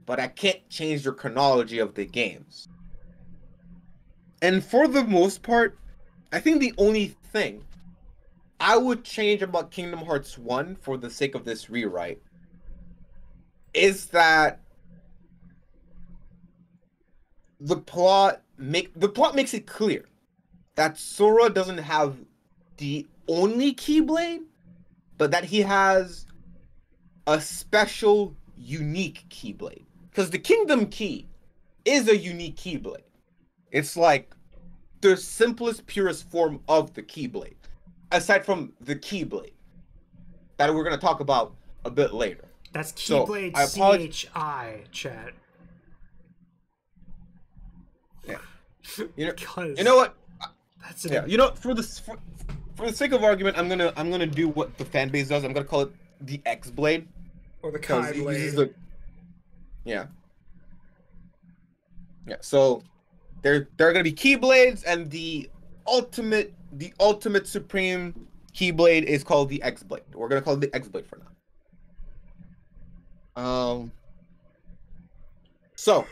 but I can't change the chronology of the games. And for the most part, I think the only thing I would change about Kingdom Hearts 1 for the sake of this rewrite is that the plot makes it clear that Sora doesn't have the only Keyblade, but that he has a special, unique Keyblade. Because the Kingdom Key is a unique Keyblade. It's like the simplest, purest form of the Keyblade, aside from the Keyblade that we're going to talk about a bit later. That's Keyblade CHI, chat. Yeah. You know what? That's yeah. You know, for for the sake of argument, I'm gonna do what the fan base does. I'm gonna call it the X Blade. Or the Keyblade. Yeah. Yeah. So there are gonna be Keyblades, and the ultimate supreme Keyblade is called the X Blade. We're gonna call it the X Blade for now. So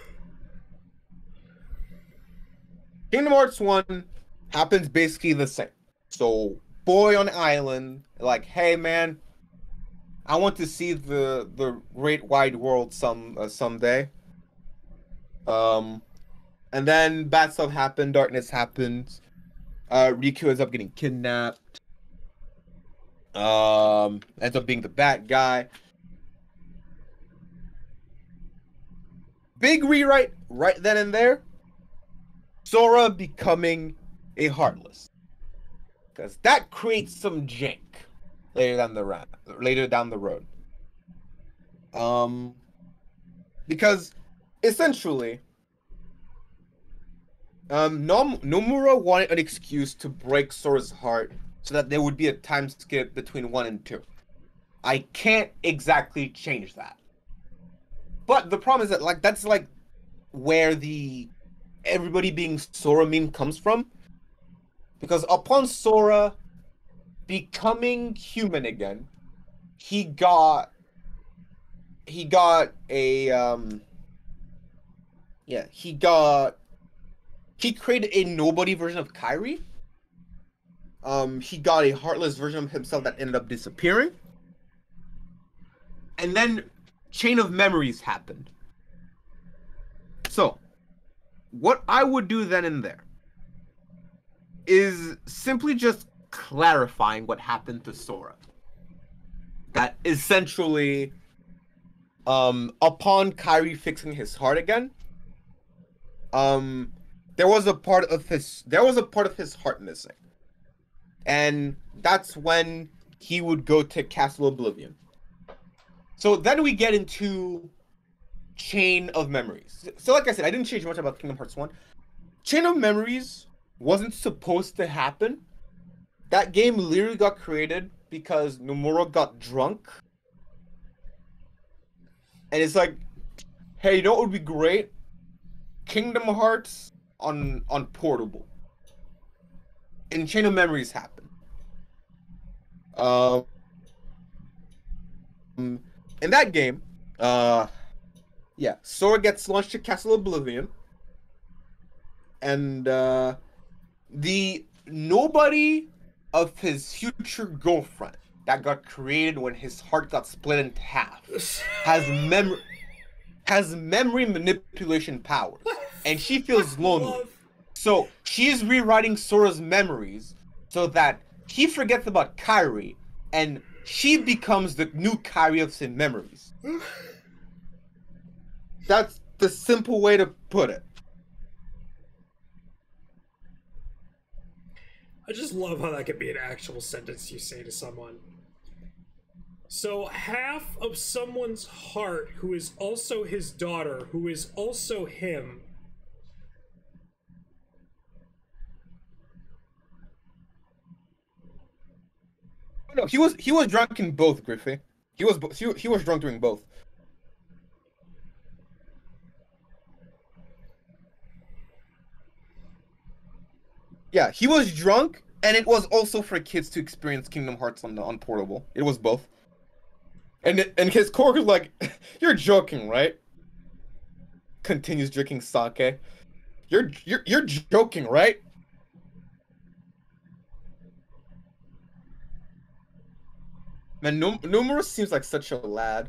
Kingdom Hearts 1 happens basically the same. So boy on the island, like, hey man, I want to see the great wide world someday. And then bad stuff happened, darkness happens. Riku ends up getting kidnapped. Ends up being the bad guy. Big rewrite right then and there. Sora becoming a Heartless. Because that creates some jank later down the road. Because essentially, Nomura wanted an excuse to break Sora's heart so that there would be a time skip between 1 and 2. I can't exactly change that. But the problem is that that's where the everybody being Sora meme comes from. Because upon Sora becoming human again, he created a nobody version of Kairi. He got a heartless version of himself that ended up disappearing. And then Chain of Memories happened. So, what I would do then and there is simply just clarifying what happened to Sora. That essentially, upon Kairi fixing his heart again, there was a part of his heart missing, and that's when he would go to Castle Oblivion. So then we get into Chain of Memories. So like I said, I didn't change much about Kingdom Hearts 1. Chain of Memories wasn't supposed to happen. That game literally got created because Nomura got drunk. And it's like, hey, you know what would be great? Kingdom Hearts on portable. And Chain of Memories happened. In that game, Sora gets launched to Castle Oblivion. And the nobody of his future girlfriend that got created when his heart got split in half has memory manipulation powers, and she feels lonely. So she's rewriting Sora's memories so that he forgets about Kairi, and she becomes the new Kairi of his memories. That's the simple way to put it. I just love how that could be an actual sentence you say to someone. So half of someone's heart, who is also his daughter, who is also him. No, he was drunk in both, Griffey. He was drunk during both. Yeah, he was drunk, and it was also for kids to experience Kingdom Hearts on portable. It was both. And his coworker's like, "You're joking, right?" Continues drinking sake. You're joking, right? Man, Nomura seems like such a lad.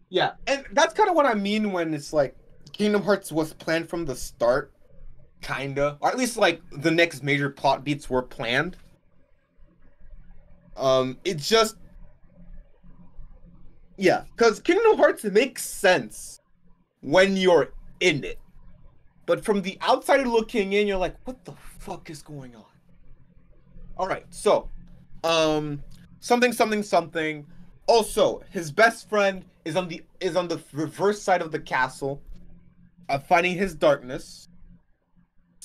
Yeah, and that's kind of what I mean when it's like Kingdom Hearts was planned from the start, kinda, or at least like the next major plot beats were planned. It's just, yeah, because Kingdom Hearts makes sense when you're in it, but from the outside looking in, you're like, what the fuck is going on? All right, so, something. Also, his best friend is on the reverse side of the castle, fighting his darkness.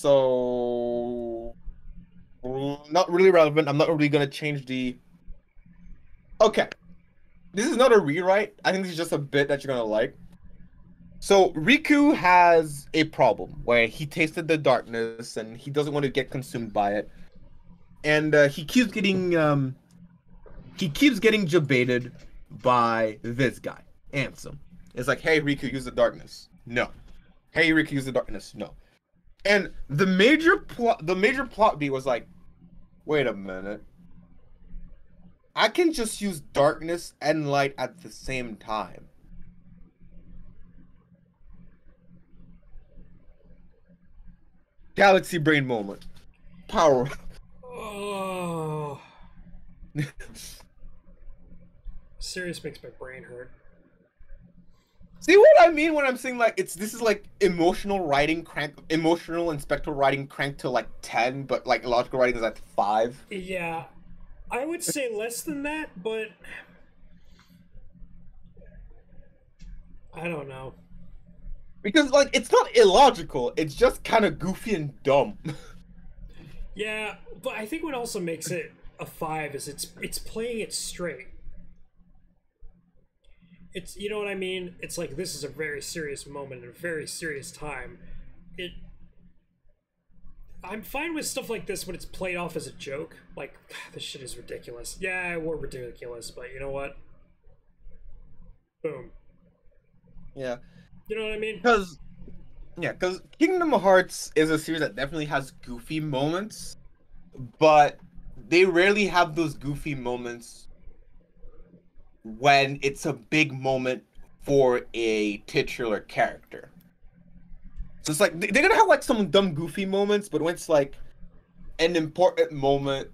So not really relevant. I'm not really gonna change the. Okay, this is not a rewrite. I think this is just a bit that you're gonna like. So Riku has a problem where he tasted the darkness and he doesn't want to get consumed by it, and he keeps getting debated by this guy, Ansem. It's like, hey Riku, use the darkness. No. Hey Riku, use the darkness. No. And the major plot beat was like, wait a minute. I can just use darkness and light at the same time. Galaxy brain moment. Power. Oh. Serious makes my brain hurt. See what I mean when I'm saying like this is like emotional and spectral writing cranked to like 10, but like logical writing is at 5. Yeah. I would say less than that, but I don't know. Because like it's not illogical, it's just kind of goofy and dumb. Yeah, but I think what also makes it a 5 is it's playing it straight. It's, you know what I mean? It's like, this is a very serious moment and a very serious time. I'm fine with stuff like this when it's played off as a joke. Like, this shit is ridiculous. Yeah, we're ridiculous, but you know what? Boom. Yeah. You know what I mean? Because Kingdom Hearts is a series that definitely has goofy moments, but they rarely have those goofy moments when it's a big moment for a titular character. So it's like they're gonna have like some dumb goofy moments, but when it's like an important moment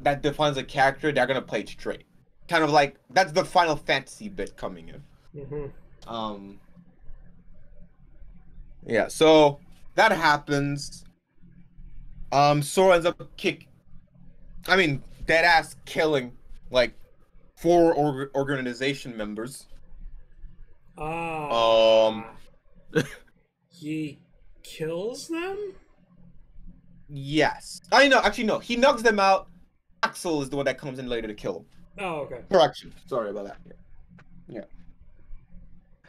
that defines a character, they're gonna play it straight. Kind of like that's the Final Fantasy bit coming in. Mm-hmm. Yeah, so that happens. Sora ends up dead ass killing like 4 organization members. He kills them? Yes. I know, actually no. He knocks them out. Axel is the one that comes in later to kill him. Oh, okay. Correction. Sorry about that. Yeah.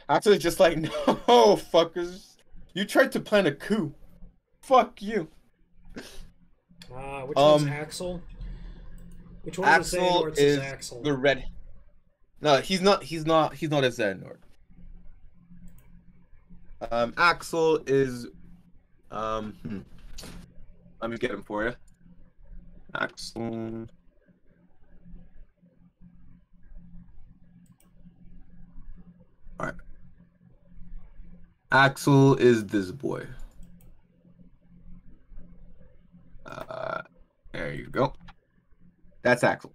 Axel is just like, no, fuckers. You tried to plan a coup. Fuck you. Which one's Axel? Which one Axel is Axel? The red. No, he's not a Xehanort. Axel is let me get him for you. Axel. All right. Axel is this boy. There you go. That's Axel.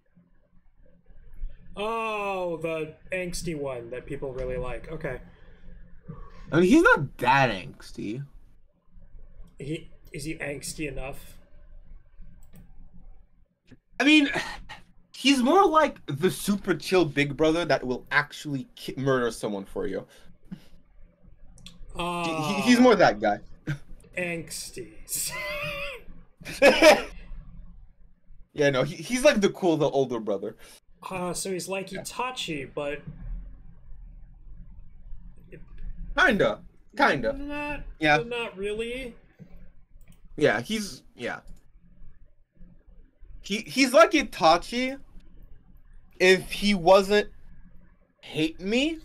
Oh, the angsty one that people really like. Okay. I mean, he's not that angsty. Is he angsty enough? I mean, he's more like the super chill big brother that will actually murder someone for you. He's more that guy. Angsties. Yeah, no, he's like the older brother. So he's like Itachi, but Kinda. Not really. Yeah, he's like Itachi if he wasn't hate me.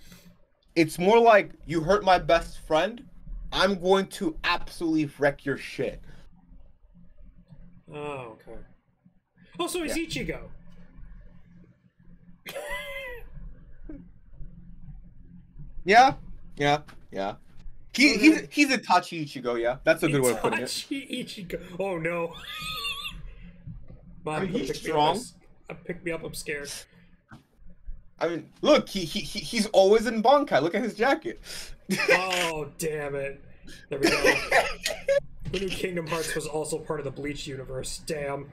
It's more like, you hurt my best friend, I'm going to absolutely wreck your shit. Oh, okay. Oh, so he's Ichigo. Yeah. He's Itachi Ichigo, yeah. That's a good way of putting it. Itachi Ichigo. Oh no. Mom, I mean, he's strong. Pick me up, I'm scared. I mean, look, he's always in Bankai. Look at his jacket. Oh, damn it. There we go. Who knew Kingdom Hearts was also part of the Bleach universe? Damn.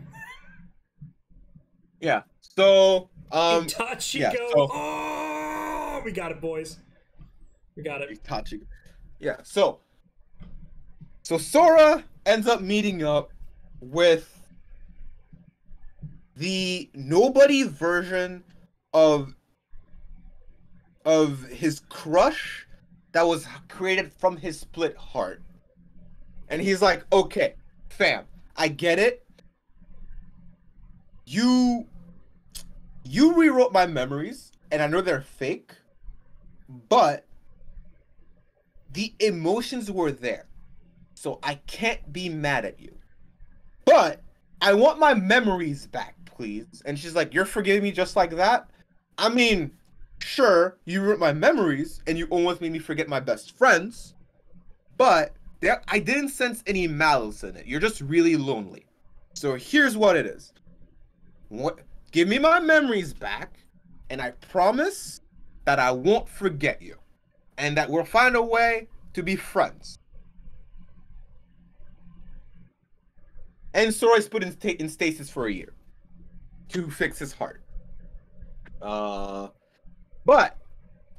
Yeah. So, Itachi yeah, go. Oh, we got it, boys. We got it. Itachi. Yeah. So Sora ends up meeting up with the nobody version of his crush that was created from his split heart. And he's like, okay, fam, I get it. You rewrote my memories, and I know they're fake, but the emotions were there. So I can't be mad at you. But I want my memories back, please. And she's like, you're forgiving me just like that? I mean, sure, you ruined my memories, and you almost made me forget my best friends, but I didn't sense any malice in it. You're just really lonely. So here's what it is. Give me my memories back, and I promise that I won't forget you, and that we'll find a way to be friends. And Sora's put in stasis for a year to fix his heart. But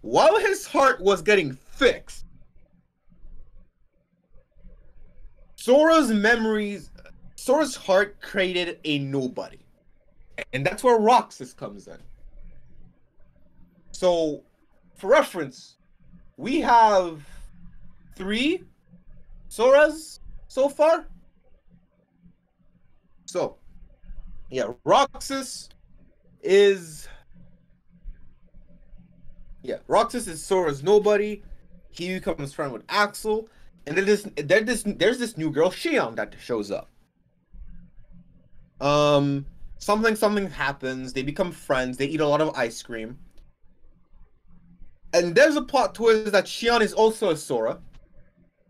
while his heart was getting fixed, Sora's heart created a nobody. And that's where Roxas comes in. So, for reference, we have 3 Soras so far. So, yeah, Roxas is Sora's nobody. He becomes friend with Axel. And then there's this new girl, Shion, that shows up. Something happens. They become friends. They eat a lot of ice cream. And there's a plot twist that Shion is also a Sora,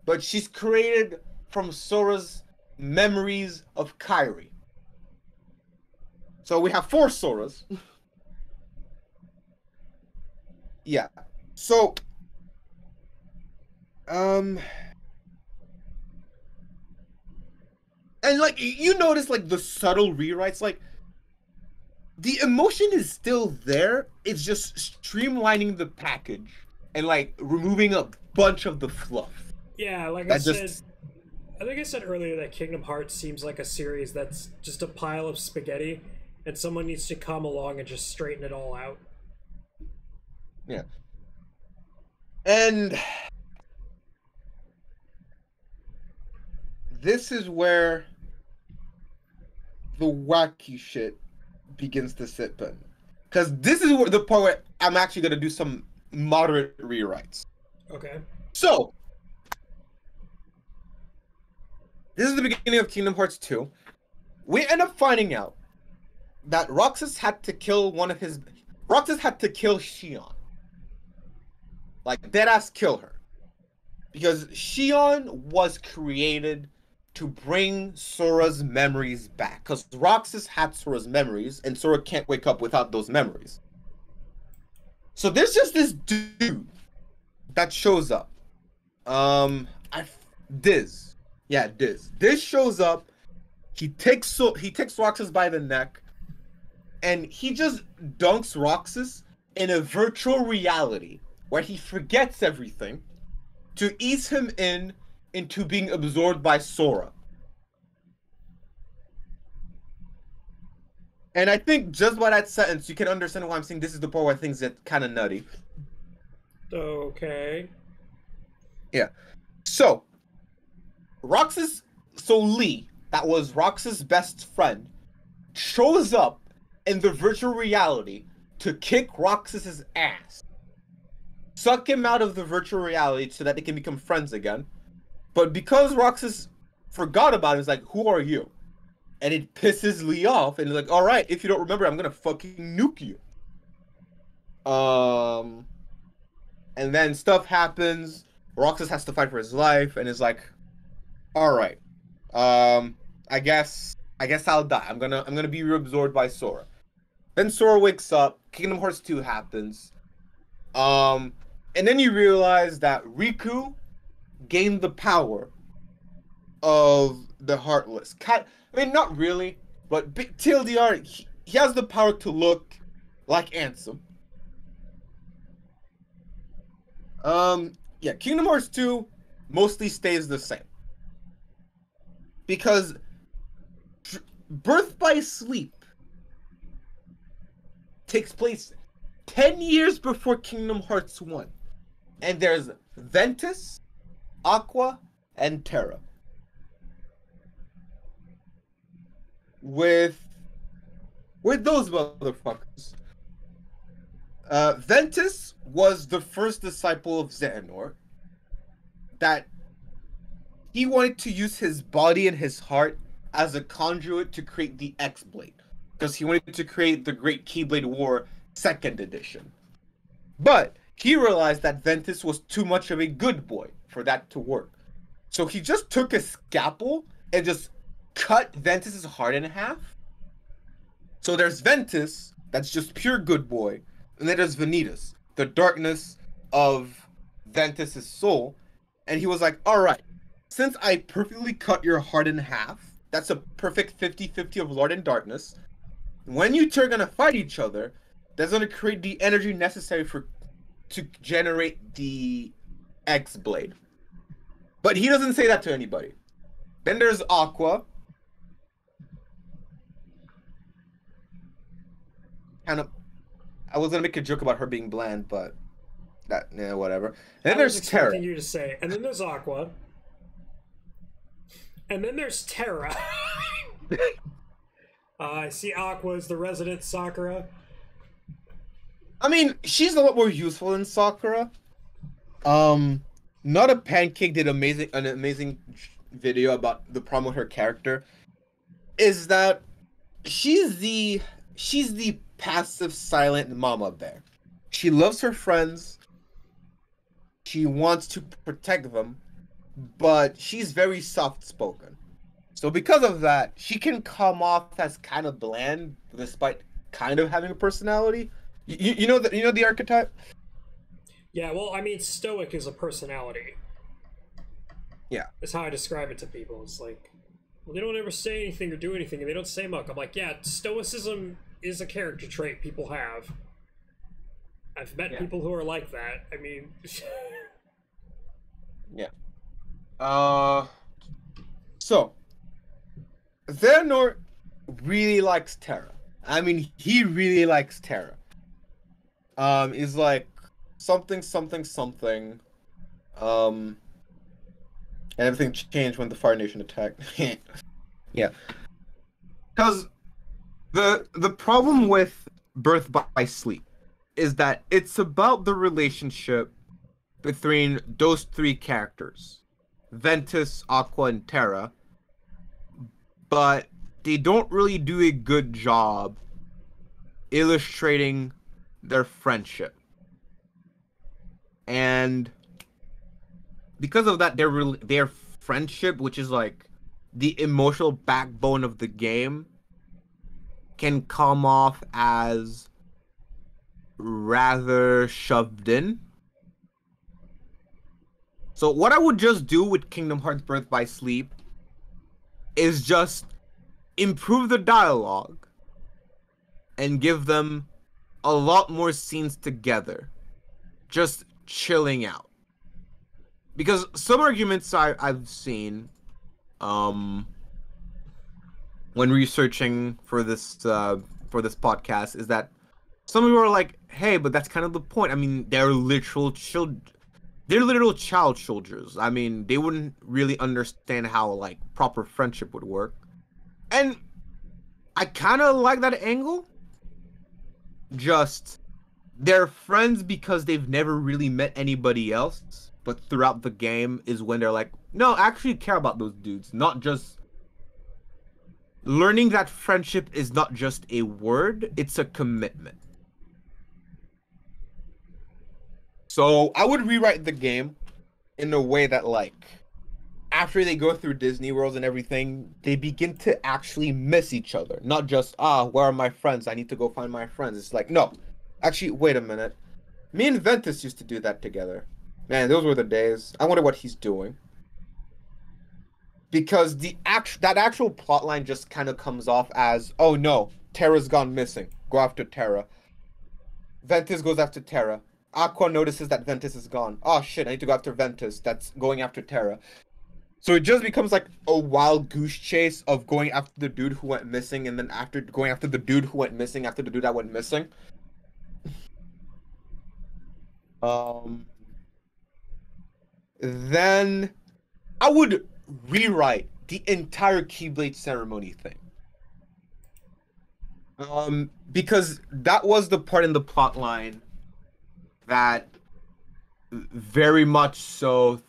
but she's created from Sora's memories of Kairi. So we have 4 Soras. Yeah. So, and like you notice like the subtle rewrites, like the emotion is still there. It's just streamlining the package and like removing a bunch of the fluff. Yeah, like I said, I think I said earlier that Kingdom Hearts seems like a series that's just a pile of spaghetti, and someone needs to come along and just straighten it all out. Yeah. And this is where the wacky shit begins to sip in. Because this is the part where I'm actually going to do some moderate rewrites. Okay. So, this is the beginning of Kingdom Hearts 2. We end up finding out that Roxas had to kill Shion. Like, deadass kill her. Because Shion was created to bring Sora's memories back. Because Roxas had Sora's memories, and Sora can't wake up without those memories. So there's just this dude that shows up. Diz. Yeah, Diz. Diz shows up. He takes Roxas by the neck, and he just dunks Roxas in a virtual reality where he forgets everything to ease him into being absorbed by Sora. And I think just by that sentence, you can understand why I'm saying this is the part where things get kind of nutty. Okay. Yeah. So, Lee, that was Roxas' best friend, shows up in the virtual reality to kick Roxas' ass. Suck him out of the virtual reality so that they can become friends again. But because Roxas forgot about it, he's like, who are you? And it pisses Lee off, and he's like, alright, if you don't remember, I'm gonna fucking nuke you. And then stuff happens. Roxas has to fight for his life, and is like, alright. I guess I'll die. I'm gonna be reabsorbed by Sora. Then Sora wakes up, Kingdom Hearts 2 happens. And then you realize that Riku gained the power of the Heartless. I mean, not really, but TLDR, he has the power to look like Ansem. Yeah, Kingdom Hearts 2 mostly stays the same. because Birth by Sleep takes place 10 years before Kingdom Hearts 1. And there's Ventus, Aqua, and Terra. With those motherfuckers. Ventus was the first disciple of Xehanort. That he wanted to use his body and his heart as a conduit to create the X-Blade. Because he wanted to create the Great Keyblade War 2nd edition. But he realized that Ventus was too much of a good boy for that to work. So he just took a scalpel and just cut Ventus's heart in half. So there's Ventus, that's just pure good boy. And then there's Vanitas, the darkness of Ventus's soul. And he was like, alright, since I perfectly cut your heart in half, that's a perfect 50-50 of Lord and Darkness. When you two are gonna fight each other, that's gonna create the energy necessary to generate the X-Blade. But he doesn't say that to anybody. Then there's Aqua. I was gonna make a joke about her being bland, but whatever. And then there's Terra. I was expecting you to say, and then there's Aqua. And then there's Terra. I see Aqua as the resident Sakura. I mean, she's a lot more useful than Sakura. Not a Pancake did an amazing video about the problem with her character. Is that she's the passive, silent mama bear. She loves her friends. She wants to protect them, but she's very soft-spoken. So because of that, she can come off as kind of bland, despite kind of having a personality. You know the archetype? Yeah, well, I mean, stoic is a personality. Yeah. That's how I describe it to people. It's like, well, they don't ever say anything or do anything, and they don't say much. I'm like, yeah, stoicism is a character trait people have. I've met people who are like that. I mean... yeah. So, Xehanort really likes Terra. I mean, he really likes Terra. Is like something. And everything changed when the Fire Nation attacked. Yeah. Because the problem with Birth by Sleep is that it's about the relationship between those three characters, Ventus, Aqua, and Terra, but they don't really do a good job illustrating their friendship. And because of that, their friendship, which is like the emotional backbone of the game, can come off as rather shoved in. So what I would just do with Kingdom Hearts Birth by Sleep is just improve the dialogue and give them a lot more scenes together, just chilling out. Because some arguments I've seen when researching for this podcast is that some people are like, hey, but that's kind of the point. I mean, they're literal child soldiers. I mean, they wouldn't really understand how like proper friendship would work. And I kind of like that angle. Just they're friends because they've never really met anybody else, but throughout the game is when they're like, no, I actually care about those dudes, not just learning that friendship is not just a word, it's a commitment. So I would rewrite the game in a way that, like, after they go through Disney World and everything, they begin to actually miss each other. Not just, where are my friends? I need to go find my friends. It's like, no. Actually, wait a minute. Me and Ventus used to do that together. Man, those were the days. I wonder what he's doing. Because that actual plotline just kind of comes off as, oh no, Terra's gone missing. Go after Terra. Ventus goes after Terra. Aqua notices that Ventus is gone. Oh shit, I need to go after Ventus. That's going after Terra. So it just becomes like a wild goose chase of going after the dude who went missing, and then after going after the dude who went missing after the dude that went missing. Then I would rewrite the entire Keyblade Ceremony thing. Because that was the part in the plot line that very much so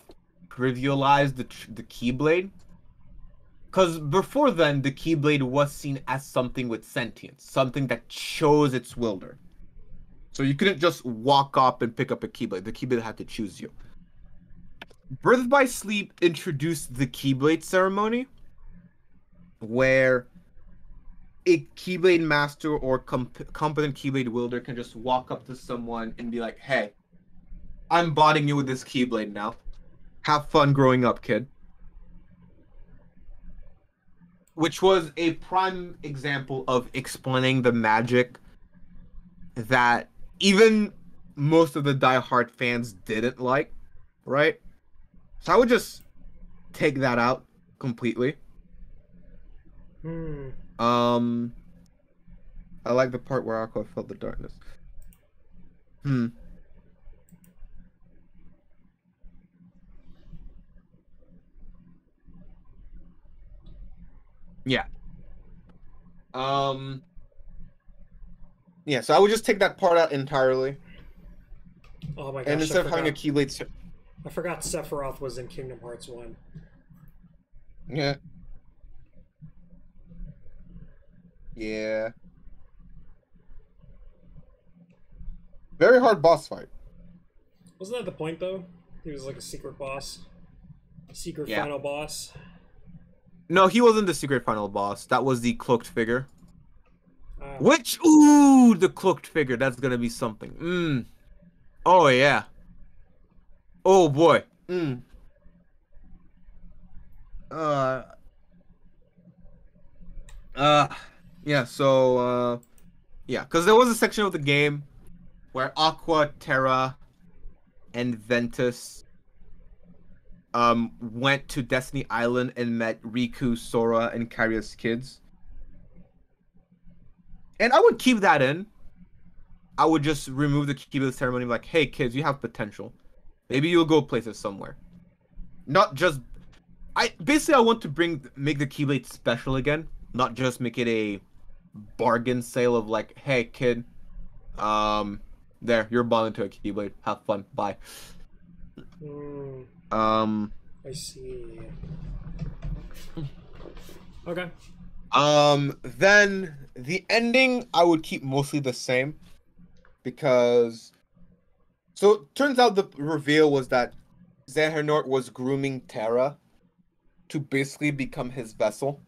trivialized the Keyblade. Because before then, the Keyblade was seen as something with sentience, something that chose its wielder. So you couldn't just walk up and pick up a Keyblade. The Keyblade had to choose you. Birth by Sleep introduced the Keyblade Ceremony, where a Keyblade master or competent Keyblade wielder can just walk up to someone and be like, hey, I'm bonding you with this Keyblade now. Have fun growing up, kid. Which was a prime example of explaining the magic that even most of the diehard fans didn't like, right? So I would just take that out completely. I like the part where Aqua felt the darkness. Yeah. Yeah, so I would just take that part out entirely. Oh my gosh. And instead of having a Keyblade... I forgot Sephiroth was in Kingdom Hearts 1. Yeah. Yeah. Very hard boss fight. Wasn't that the point, though? He was like a secret boss. Secret final boss. No, he wasn't the secret final boss. That was the cloaked figure. Which, ooh, the cloaked figure. That's gonna be something. Oh, yeah. Oh, boy. Yeah, so, yeah, because there was a section of the game where Aqua, Terra, and Ventus went to Destiny Island and met Riku, Sora, and Karia's kids. And I would keep that in. I would just remove the Keyblade Ceremony, like, hey, kids, you have potential. Maybe you'll go places somewhere. Not just... Basically, I want to make the Keyblade special again. Not just make it a bargain sale of, like, hey, kid, there, you're bonded to a Keyblade. Have fun. Bye. I see. Okay. Then the ending I would keep mostly the same, because so it turns out the reveal was that Xehanort was grooming Terra to basically become his vessel.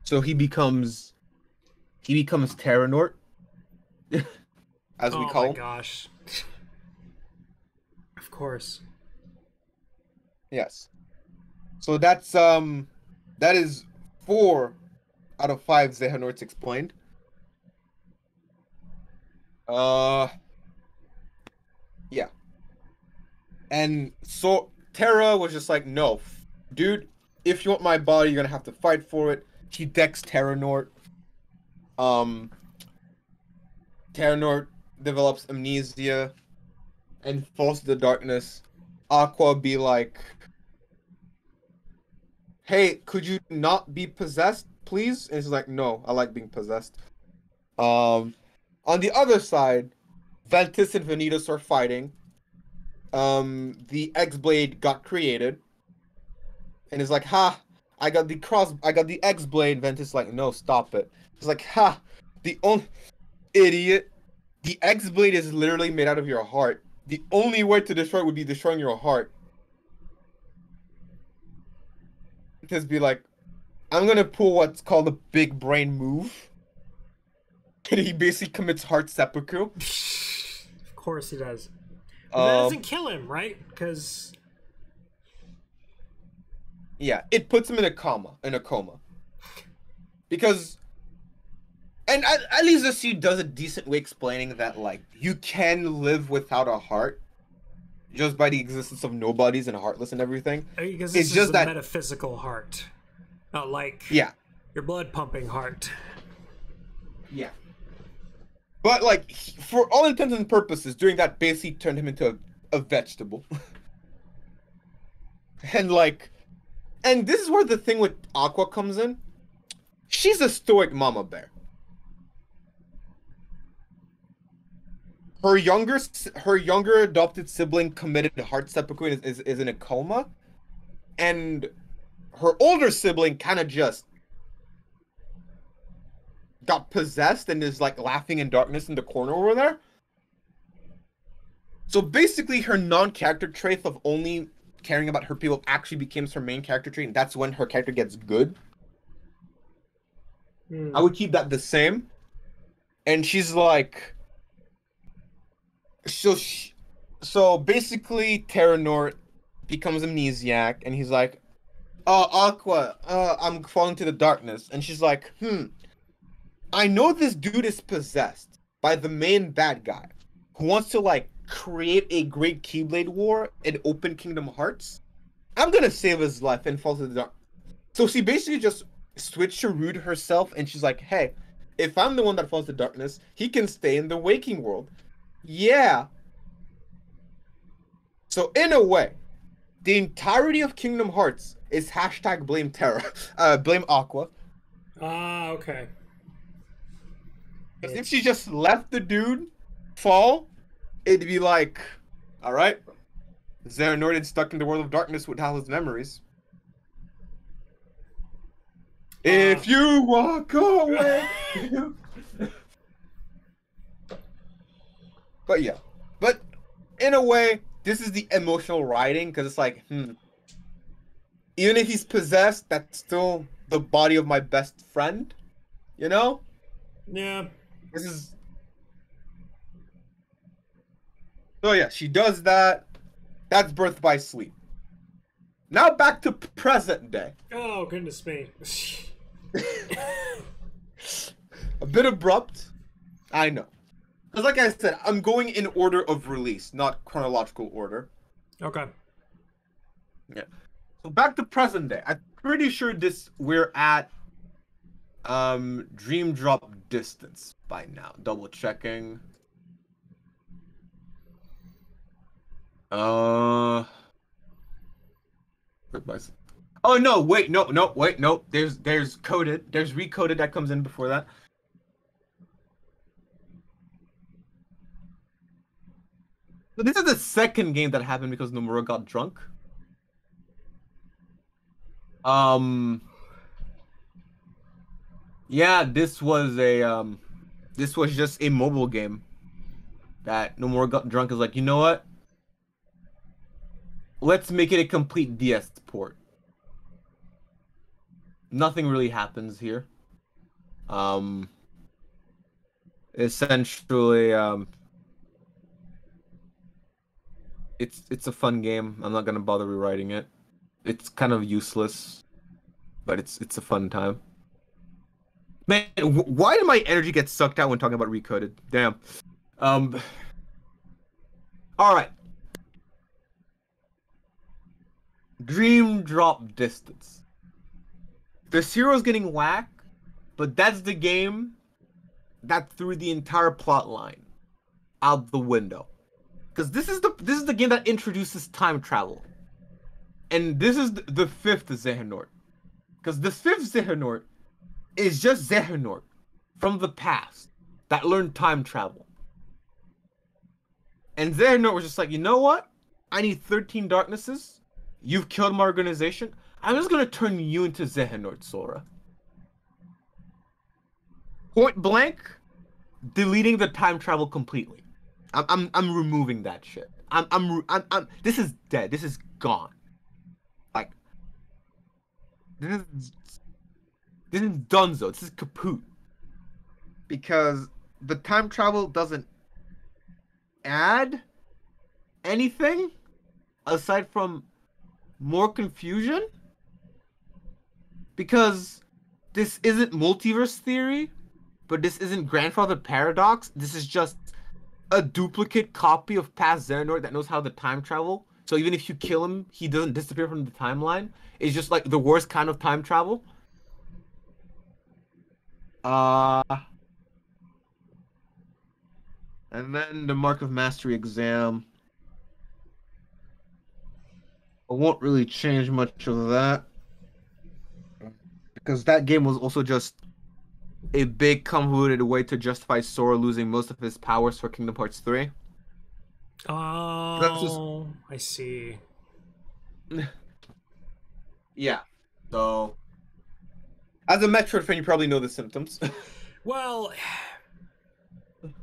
So he becomes Terranort, as we call him. Oh my gosh. Of course. Yes. So that's that is 4 out of 5 Xehanorts explained. Yeah. And so Terra was just like, no, dude, if you want my body, you're gonna have to fight for it. She decks Terranort. Terranort develops amnesia and falls to the darkness. Aqua be like, hey, could you not be possessed, please? And she's like, no, I like being possessed. On the other side, Ventus and Vanitas are fighting. The X-Blade got created. And it's like, ha, I got the X-Blade. Ventus is like, no, stop it. It's like, ha, the only idiot. The X-Blade is literally made out of your heart. The only way to destroy it would be destroying your heart. Just be like, I'm gonna pull what's called a big brain move. And he basically commits heart seppuku. Of course he does. But that doesn't kill him, right? Because... yeah, it puts him in a coma. Because... and at least this suit does a decent way explaining that, like, you can live without a heart. just by the existence of nobodies and heartless and everything. Because It's this just is a that, metaphysical heart, not like yeah, your blood pumping heart. yeah. But like, for all intents and purposes, doing that basically turned him into a vegetable. And like, and this is where the thing with Aqua comes in. She's a stoic mama bear. Her younger adopted sibling committed heart seppuku and is in a coma, and her older sibling kind of just got possessed and is like laughing in darkness in the corner over there. So basically, her non-character trait of only caring about her people actually becomes her main character trait, and that's when her character gets good. I would keep that the same. And she's like, so basically, Terranort becomes amnesiac, and he's like, Aqua, I'm falling to the darkness. And she's like, I know this dude is possessed by the main bad guy who wants to like create a great Keyblade war and open Kingdom Hearts. I'm gonna save his life and fall to the dark. So she basically just switched to Rude herself, and she's like, hey, if I'm the one that falls to darkness, he can stay in the waking world. Yeah. So in a way, the entirety of Kingdom Hearts is hashtag blame Terra, blame Aqua. Ah, okay. Because if she just left the dude fall, it'd be like, all right, Xehanort is stuck in the world of darkness with all his memories. If you walk away. But yeah, but in a way, this is the emotional writing, because it's like, even if he's possessed, that's still the body of my best friend, you know? Yeah. This is. So yeah, she does that. That's Birth by Sleep. Now back to present day. Oh, goodness me. A bit abrupt, I know. Because like I said, I'm going in order of release, not chronological order. Okay. Yeah. So back to present day. I'm pretty sure we're at Dream Drop distance by now. Double checking. Oh no, wait, no. There's coded. There's recoded that comes in before that. So this is the second game that happened because Nomura got drunk. Yeah, this was just a mobile game that Nomura got drunk. Is like, you know what? Let's make it a complete DS port. Nothing really happens here. Essentially, it's a fun game. I'm not gonna bother rewriting it. It's kind of useless, but it's a fun time. Man, why did my energy get sucked out when talking about Recoded? Damn. All right. Dream Drop distance. This hero's getting whacked, but that's the game that threw the entire plot line out the window. Because this is the game that introduces time travel. And this is the fifth Xehanort. Because the fifth Xehanort is just Xehanort from the past that learned time travel. And Xehanort was just like, you know what? I need 13 darknesses. You've killed my organization. I'm just gonna turn you into Xehanort, Sora. Point blank, deleting the time travel completely. I'm removing that shit. This is dead. This is gone. Like, this is donezo. This is kaput. Because the time travel doesn't add anything aside from more confusion. Because this isn't multiverse theory, but this isn't grandfather paradox. This is just a duplicate copy of past Xehanort that knows how to time travel. So even if you kill him, he doesn't disappear from the timeline. It's just like the worst kind of time travel. Uh, and then the Mark of Mastery exam. I won't really change much of that because that game was also just a big convoluted way to justify Sora losing most of his powers for Kingdom Hearts 3. That's just Oh, I see. yeah. So as a Metroid fan, you probably know the symptoms. Well,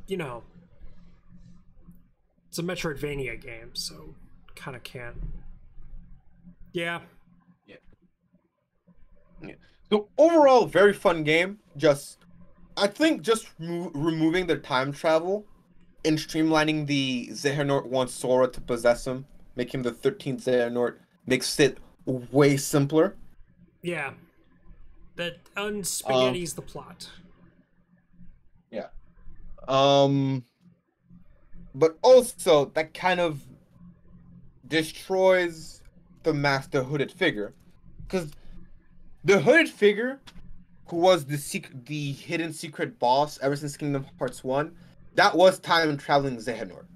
you know, it's a Metroidvania game, so kind of can't. Yeah. Yeah. Yeah. So overall, very fun game. I think just removing the time travel and streamlining the Xehanort wants Sora to possess him, make him the 13th Xehanort, makes it way simpler. Yeah. That unspaghetti's the plot. Yeah. But also that kind of destroys the hooded figure, because the hooded figure, who was the hidden secret boss ever since Kingdom Hearts 1, that was time traveling Xehanort.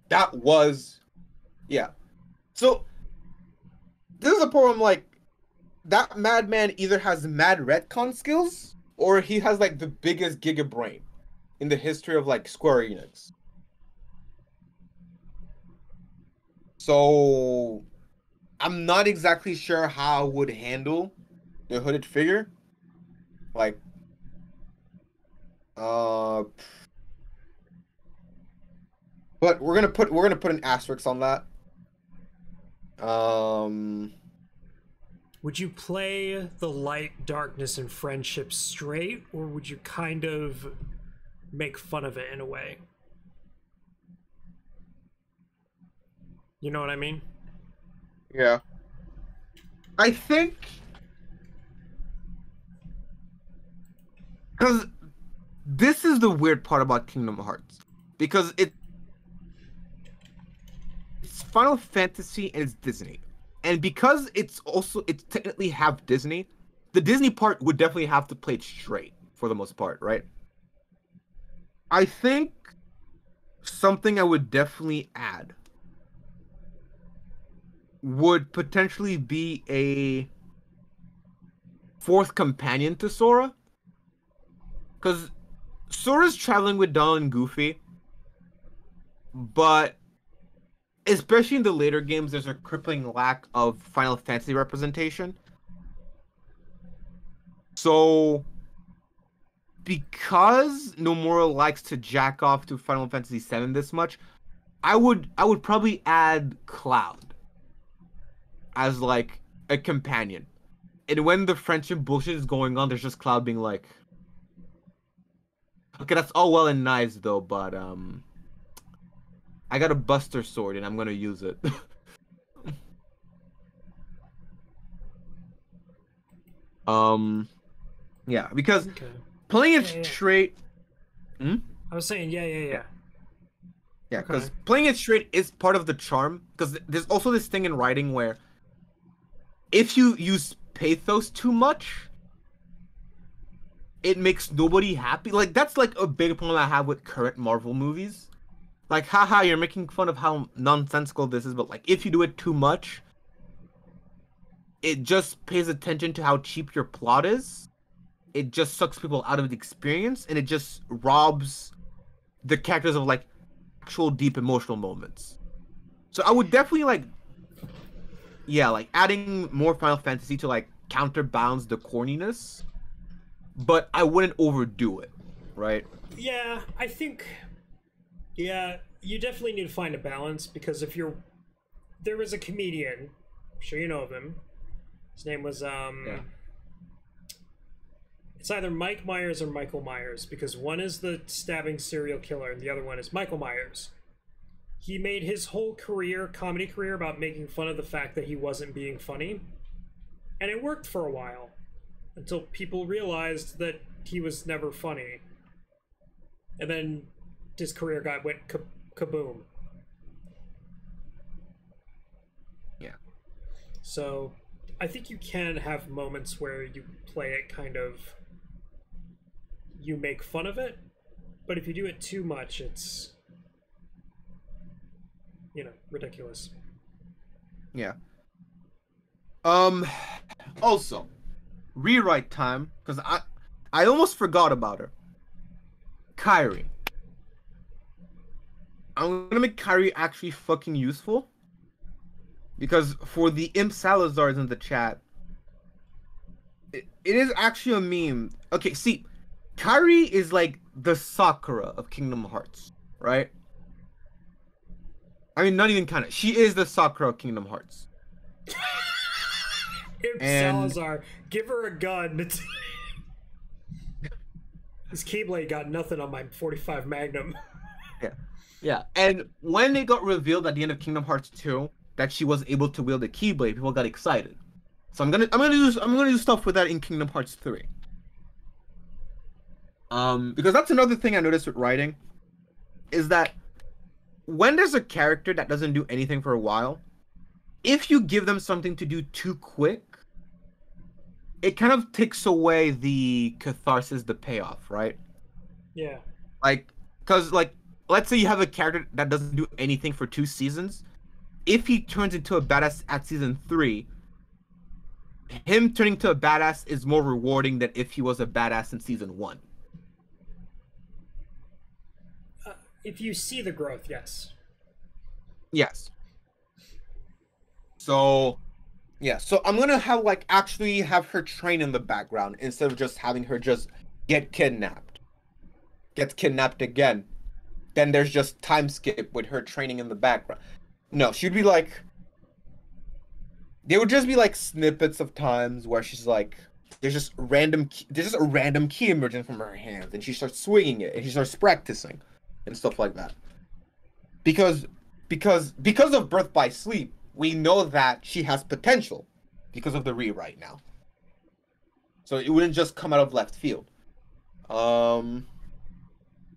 That was, yeah. So this is a problem. Like, that madman either has mad retcon skills or he has like the biggest giga brain in the history of like Square Enix. So I'm not exactly sure how I would handle the hooded figure. Like, but we're gonna put an asterisk on that. Would you play the light, darkness, and friendship straight, or would you kind of make fun of it in a way? You know what I mean? Yeah. I think because this is the weird part about Kingdom Hearts, because it's Final Fantasy and it's Disney, and because it's technically half Disney, the Disney part would definitely have to play it straight for the most part, right? I think something I would definitely add would potentially be a fourth companion to Sora, because Sora's traveling with Donald and Goofy, but especially in the later games, there's a crippling lack of Final Fantasy representation. So, because Nomura likes to jack off to Final Fantasy VII this much, I would probably add Cloud as like a companion. And when the friendship bullshit is going on, there's just Cloud being like, okay, that's all well and nice though, but I got a Buster Sword and I'm gonna use it. Yeah, because playing it straight. I was saying, yeah. Yeah, because playing it straight is part of the charm. Because there's also this thing in writing where if you use pathos too much, it makes nobody happy. Like, that's like a big problem I have with current Marvel movies. Like, haha, you're making fun of how nonsensical this is, but like, if you do it too much, it just pays attention to how cheap your plot is. It just sucks people out of the experience, and it just robs the characters of like actual deep emotional moments. So I would definitely like adding more Final Fantasy to like counterbalance the corniness, but I wouldn't overdo it, right? Yeah, I think you definitely need to find a balance, because there was a comedian, I'm sure you know of him. His name was It's either Mike Myers or Michael Myers, because one is the stabbing serial killer and the other one is Michael Myers. He made his whole comedy career, about making fun of the fact that he wasn't being funny. And it worked for a while, until people realized that he was never funny. And then his career went kaboom. Yeah. So I think you can have moments where you play it kind of, you make fun of it, but if you do it too much, it's, you know, ridiculous. Yeah. Also, rewrite time, because I almost forgot about her. Kyrie. I'm gonna make Kyrie actually fucking useful. Because for the Imp Salazars in the chat, it is actually a meme. Okay, see, Kyrie is like the Sakura of Kingdom Hearts, right? I mean, not even kind of. She is the Sakura of Kingdom Hearts. Imp Salazar, give her a gun. This Keyblade got nothing on my 45 Magnum. Yeah. Yeah. And when it got revealed at the end of Kingdom Hearts 2 that she was able to wield the Keyblade, people got excited. So I'm gonna do stuff with that in Kingdom Hearts 3. Because that's another thing I noticed with writing, is that when there's a character that doesn't do anything for a while, if you give them something to do too quick, it kind of takes away the catharsis, the payoff, right? Yeah. Like, because, like, let's say you have a character that doesn't do anything for 2 seasons. If he turns into a badass at season 3, him turning to a badass is more rewarding than if he was a badass in season 1. If you see the growth, yes. Yes. So, yeah. So I'm gonna have, like, actually have her train in the background instead of just having her just get kidnapped. Gets kidnapped again. Then there's just time skip with her training in the background. No, she'd be like... There would just be, like, snippets of times where she's like... There's just a random key emerging from her hands, and she starts swinging it, and she starts practicing, and stuff like that. Because of Birth by Sleep, we know that she has potential because of the rewrite now. So it wouldn't just come out of left field. And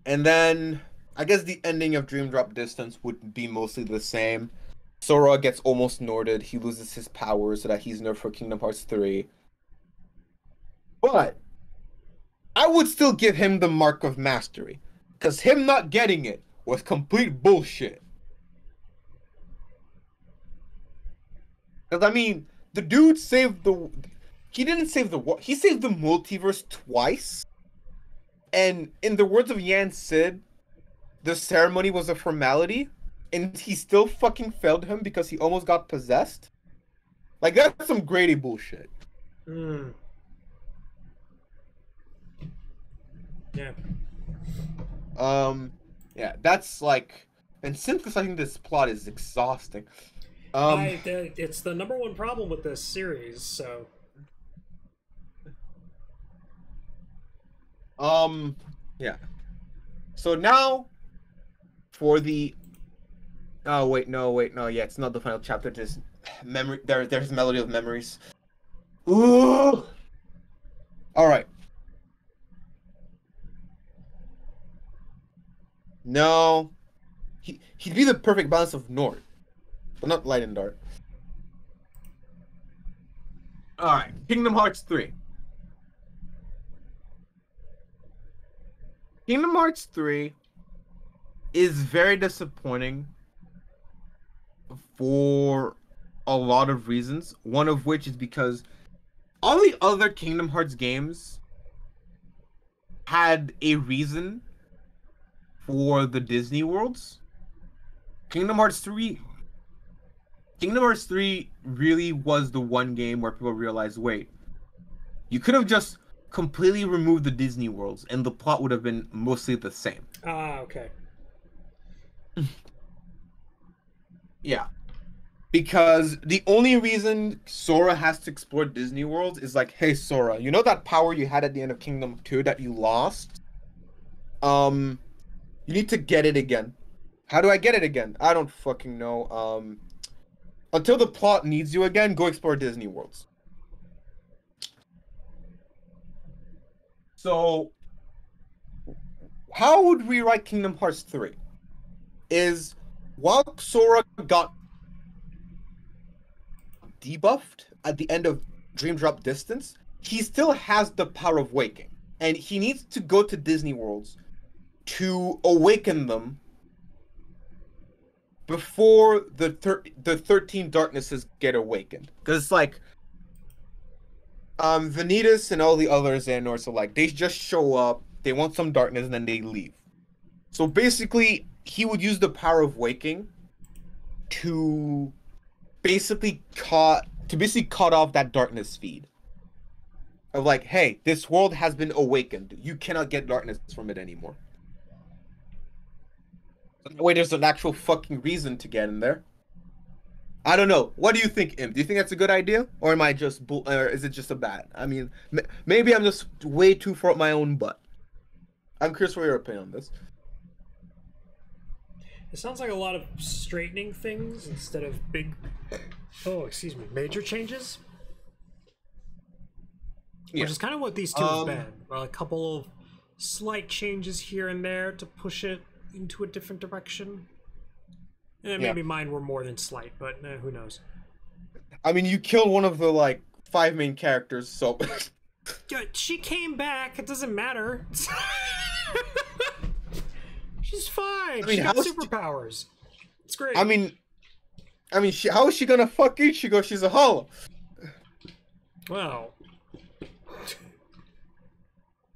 then I guess the ending of Dream Drop Distance would be mostly the same. Sora gets almost Norded. He loses his powers so that he's nerfed for Kingdom Hearts 3. But I would still give him the Mark of Mastery, because him not getting it was complete bullshit. Because, I mean, the dude saved the... He didn't save the... He saved the multiverse twice. And in the words of Yan Sid, the ceremony was a formality, and he still fucking failed him because he almost got possessed. Like, that's some Grady bullshit. Yeah. Yeah, that's like... And synthesizing this plot is exhausting. It's the #1 problem with this series, so... Yeah. So now, for the... Oh, wait, no, yeah, it's not the final chapter, there's memory, there's Melody of Memories. Ooh! Alright. No. He'd be the perfect balance of Nord, but not Light and Dark. Alright, Kingdom Hearts 3. Kingdom Hearts 3 is very disappointing for a lot of reasons. One of which is because all the other Kingdom Hearts games had a reason for the Disney worlds. Kingdom Hearts 3 really was the one game where people realized, wait, you could have just completely removed the Disney worlds and the plot would have been mostly the same. Ah, okay. Yeah. Because the only reason Sora has to explore Disney worlds is like, hey Sora, you know that power you had at the end of Kingdom 2 that you lost? You need to get it again. How do I get it again? I don't fucking know. Until the plot needs you again, go explore Disney worlds. So, how would we write Kingdom Hearts 3? Is while Sora got debuffed at the end of Dream Drop Distance, he still has the power of waking. And he needs to go to Disney Worlds to awaken them before the 13 darknesses get awakened. Because it's like Vanitas and all the other Xehanorts are like, they just show up, they want some darkness, and then they leave. So basically, he would use the power of waking to basically cut off that darkness feed. Of like, hey, this world has been awakened. You cannot get darkness from it anymore. That way there's an actual fucking reason to get in there. I don't know. What do you think, Imp? Do you think that's a good idea? Or am I just or is it just a bad? I mean, maybe I'm just way too far up my own butt. I'm curious for your opinion on this. It sounds like a lot of straightening things instead of big, major changes. Yeah. Which is kind of what these two have been. A couple of slight changes here and there to push it into a different direction. And maybe mine were more than slight, but who knows. I mean, you killed one of the, like, 5 main characters, so... She came back. It doesn't matter. She's fine. I mean, she got superpowers. It's great. I mean, how is she gonna fuck Ichigo? She's a hollow. Well...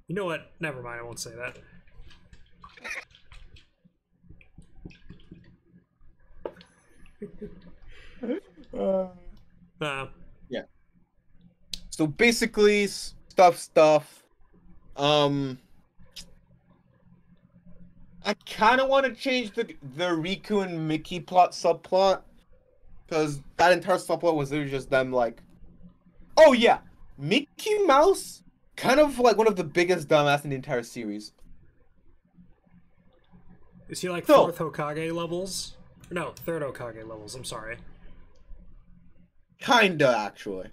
You know what? Never mind, I won't say that. Yeah. So basically, stuff. I kind of want to change the Riku and Mickey subplot, because that entire subplot was literally just them like, oh yeah, Mickey Mouse, kind of like one of the biggest dumbass in the entire series. Is he like 4th Hokage levels? No, 3rd Hokage levels, I'm sorry. Kinda, actually.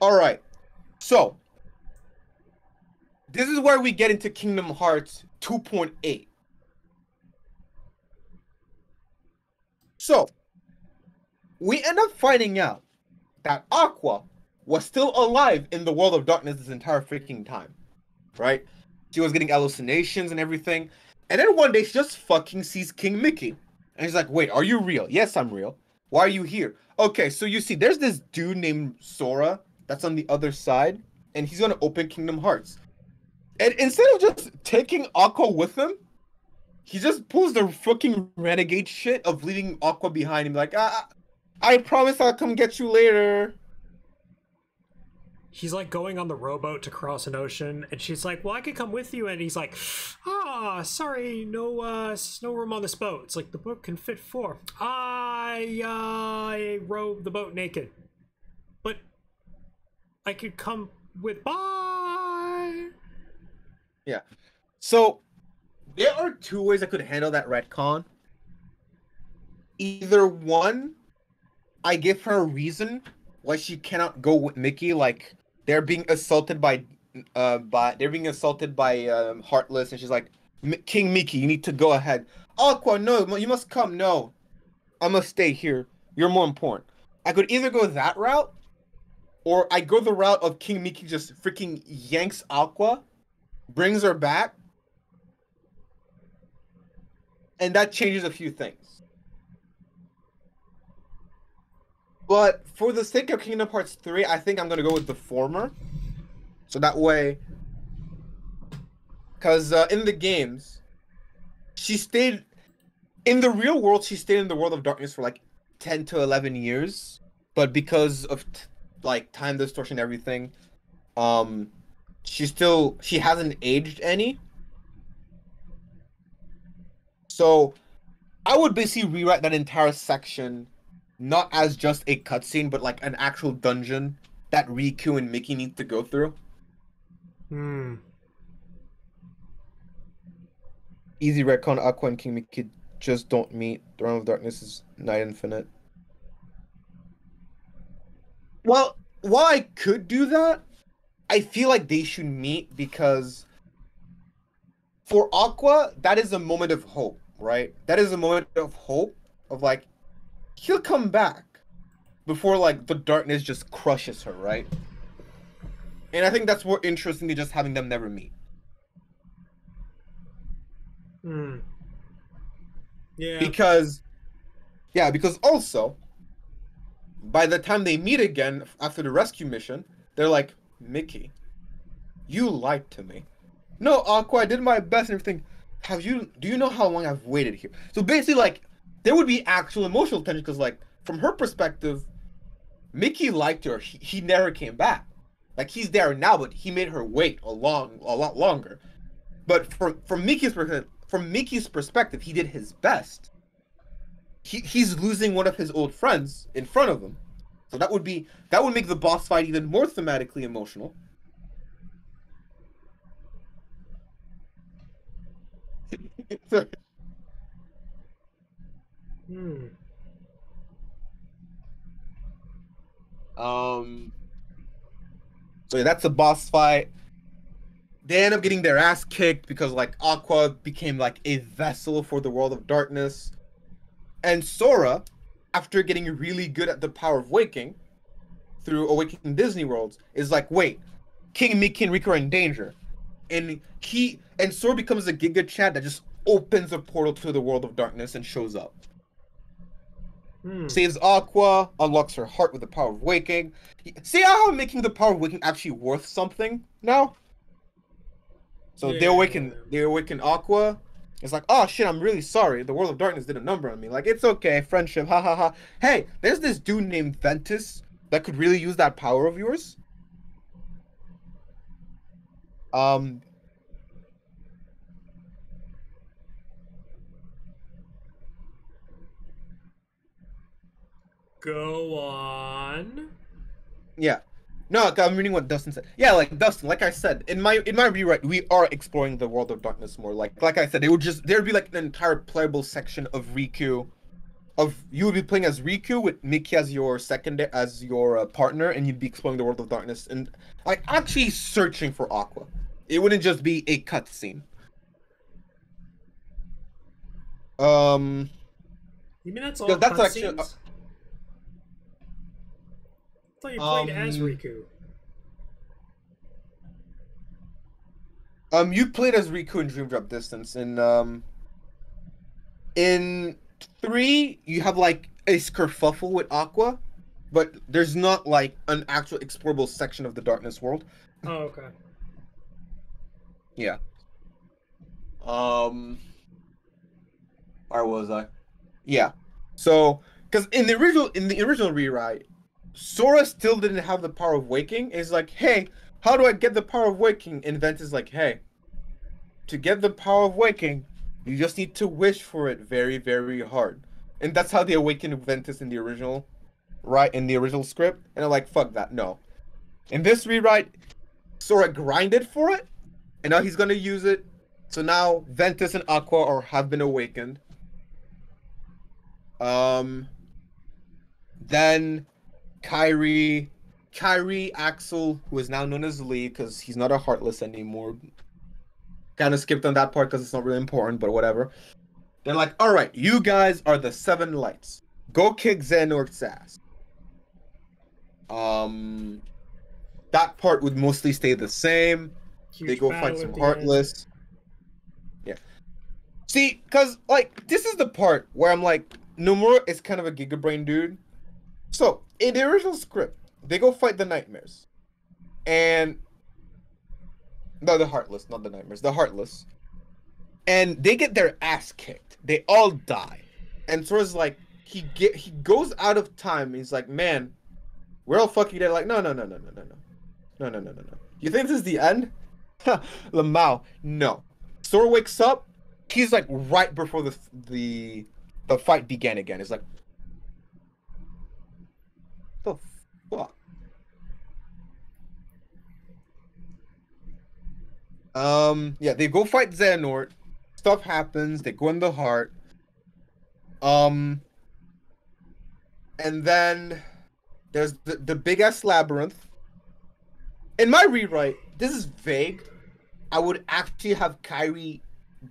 Alright. So, this is where we get into Kingdom Hearts 2.8. So, we end up finding out that Aqua was still alive in the World of Darkness this entire freaking time. Right? She was getting hallucinations and everything. And then one day she just fucking sees King Mickey. And he's like, wait, are you real? Yes, I'm real. Why are you here? Okay, so you see, there's this dude named Sora that's on the other side. And he's going to open Kingdom Hearts. And instead of just taking Aqua with him, he just pulls the fucking renegade shit of leaving Aqua behind him. Like, I promise I'll come get you later. He's like going on the rowboat to cross an ocean, and she's like, well, I could come with you. And he's like, sorry, no room on this boat. It's like, the boat can fit 4. I row the boat naked. But I could come with, bye. Yeah. So, there are 2 ways I could handle that retcon. Either one, I give her a reason why she cannot go with Mickey, like, they're being assaulted by Heartless, and she's like, King Mickey, you need to go ahead. Aqua, no, you must come. No, I must stay here. You're more important. I could either go that route, or I go the route of King Mickey just freaking yanks Aqua, brings her back, and that changes a few things. But for the sake of Kingdom Hearts 3, I think I'm going to go with the former. So that way... Because in the games, she stayed... In the real world, she stayed in the World of Darkness for like 10 to 11 years. But because of like time distortion and everything, she hasn't aged any. So I would basically rewrite that entire section not as just a cutscene, but like an actual dungeon that Riku and Mickey need to go through. Easy retcon, Aqua and King Mickey just don't meet. The Realm of Darkness is Night Infinite. Well, while I could do that, I feel like they should meet because for Aqua, that is a moment of hope, right? That is a moment of hope of like he'll come back before like the darkness just crushes her, right? And I think that's more interesting than just having them never meet. Hmm. Yeah. Because also by the time they meet again after the rescue mission, they're like, Mickey, you lied to me. No, Aqua, I did my best and everything. Do you know how long I've waited here? So basically, like, there would be actual emotional tension because, like, from her perspective, Mickey liked her. He never came back. Like, he's there now, but he made her wait a lot longer. But from Mickey's perspective, he did his best. He's losing one of his old friends in front of him. So that would make the boss fight even more thematically emotional. Hmm. So yeah, that's a boss fight. They end up getting their ass kicked because like Aqua became like a vessel for the world of darkness. And Sora, after getting really good at the power of waking through Awakening Disney Worlds, is like, wait, King Mickey and Rico are in danger. And Sora becomes a Giga Chad that just opens a portal to the world of darkness and shows up. Saves Aqua, unlocks her heart with the power of waking. See how I'm making the power of waking actually worth something now? So Yeah. they awaken Aqua. It's like, oh shit, I'm really sorry. The world of darkness did a number on me. Like, it's okay, friendship, ha ha ha. Hey, there's this dude named Ventus that could really use that power of yours. Go on. Yeah. No, I'm reading what Dustin said. Yeah, like Dustin, like I said, in my rewrite, we are exploring the world of darkness more. Like I said, there'd be like an entire playable section of Riku. You would be playing as Riku with Mickey as your partner, and you'd be exploring the world of darkness and like actually searching for Aqua. It wouldn't just be a cutscene. You mean that's all that's actually. cutscenes? I thought you played as Riku. You played as Riku in Dream Drop Distance, and in 3 you have like a skerfuffle with Aqua, but there's not like an actual explorable section of the darkness world. Oh, okay. Yeah. Where was I? Yeah. So, because in the original rewrite, Sora still didn't have the power of waking. It's like, hey, how do I get the power of waking? And Ventus is like, hey, to get the power of waking, you just need to wish for it very, very hard. And that's how they awakened Ventus in the original, right? In the original script. And they're like, fuck that, no. In this rewrite, Sora grinded for it, and now he's gonna use it. So now Ventus and Aqua have been awakened. Then Kyrie, Axel, who is now known as Lee, because he's not a Heartless anymore. Kind of skipped on that part because it's not really important, but whatever. They're like, all right, you guys are the 7 lights. Go kick Xehanort's ass. That part would mostly stay the same. They go fight some Heartless. Yeah. See, because, like, this is the part where I'm like, Nomura is kind of a Giga Brain dude. So, in the original script, they go fight the Nightmares. And... No, the Heartless, not the Nightmares. The Heartless. And they get their ass kicked. They all die. And Sora's like, he goes out of time. He's like, man, we're all fucking dead. Like, no. You think this is the end? Lamau, no. Sora wakes up. He's like right before the fight began again. It's like, the fuck. Yeah, they go fight Xehanort. Stuff happens. They go in the heart. And then there's the big ass labyrinth. In my rewrite, this is vague. I would actually have Kairi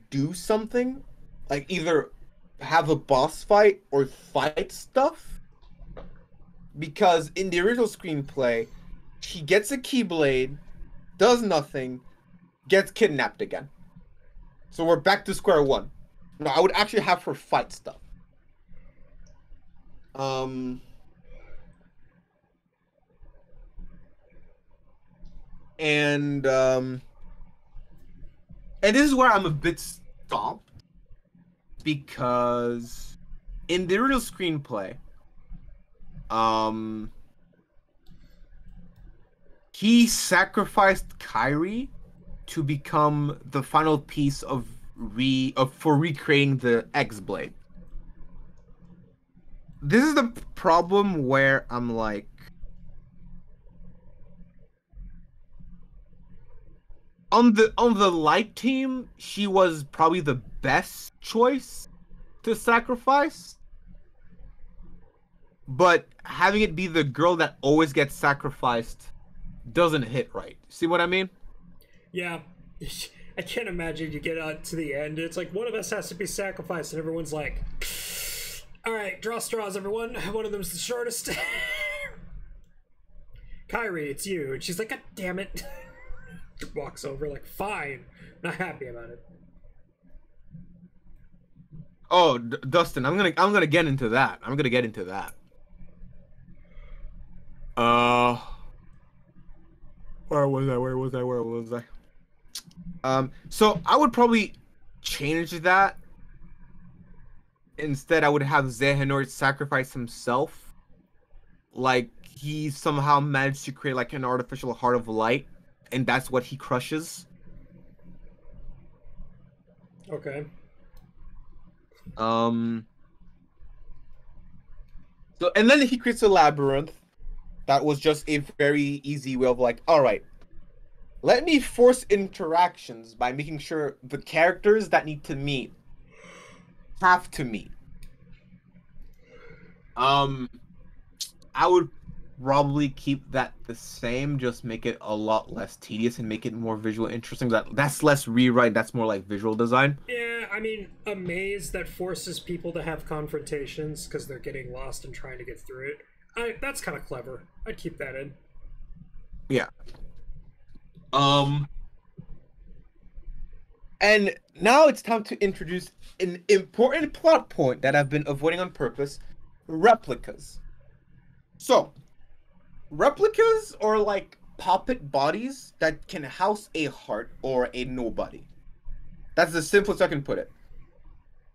do something, like either have a boss fight or fight stuff. Because in the original screenplay, she gets a Keyblade, does nothing, gets kidnapped again. So we're back to square one. No, I would actually have her fight stuff. And this is where I'm a bit stomped, because in the original screenplay, he sacrificed Kairi to become the final piece for recreating the X-Blade. This is the problem where I'm like, on the light team, she was probably the best choice to sacrifice. But having it be the girl that always gets sacrificed doesn't hit right. See what I mean? Yeah. I can't imagine you get out to the end. It's like one of us has to be sacrificed, and everyone's like, all right, draw straws, everyone. One of them's the shortest. Kairi, it's you. And she's like, God damn it. Walks over like, fine. Not happy about it. Oh, Dustin, I'm gonna get into that. I'm gonna get into that. Where was I? So I would probably change that. Instead, I would have Xehanort sacrifice himself. Like, he somehow managed to create like an artificial heart of light, and that's what he crushes. Okay. So, and then he creates a labyrinth that was just a very easy way of like, all right, let me force interactions by making sure the characters that need to meet have to meet. I would probably keep that the same, just make it a lot less tedious and make it more visual interesting. That's less rewrite, that's more like visual design. Yeah, I mean, a maze that forces people to have confrontations because they're getting lost and trying to get through it. That's kind of clever. I'd keep that in. Yeah. And now it's time to introduce an important plot point that I've been avoiding on purpose: replicas. So, replicas are like puppet bodies that can house a heart or a nobody. That's the simplest I can put it.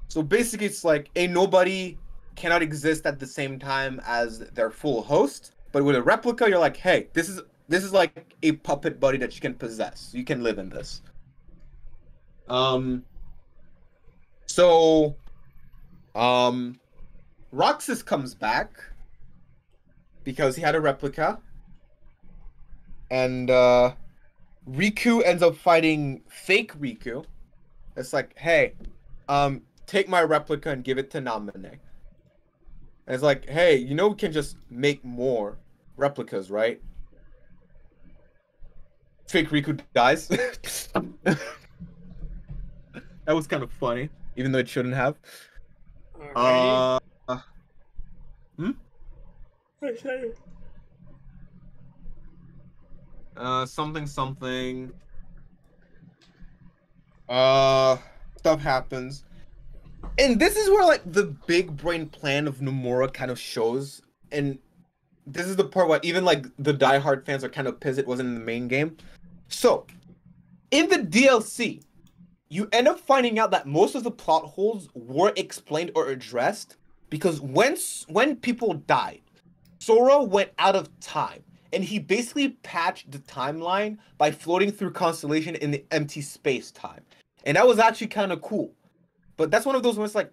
So basically, it's like a nobody cannot exist at the same time as their full host, but with a replica, you're like, hey, this is like a puppet body that you can possess. You can live in this. Roxas comes back because he had a replica, and Riku ends up fighting fake Riku. It's like, hey, take my replica and give it to Namine. And it's like, hey, you know we can just make more replicas, right? Fake Riku dies. That was kind of funny, even though it shouldn't have. Something. Stuff happens. And this is where, like, the big brain plan of Nomura kind of shows. And this is the part where even, like, the diehard fans are kind of pissed it wasn't in the main game. So, in the DLC, you end up finding out that most of the plot holes were explained or addressed because when people died, Sora went out of time, and he basically patched the timeline by floating through Constellation in the empty space-time. And that was actually kind of cool. But that's one of those ones like,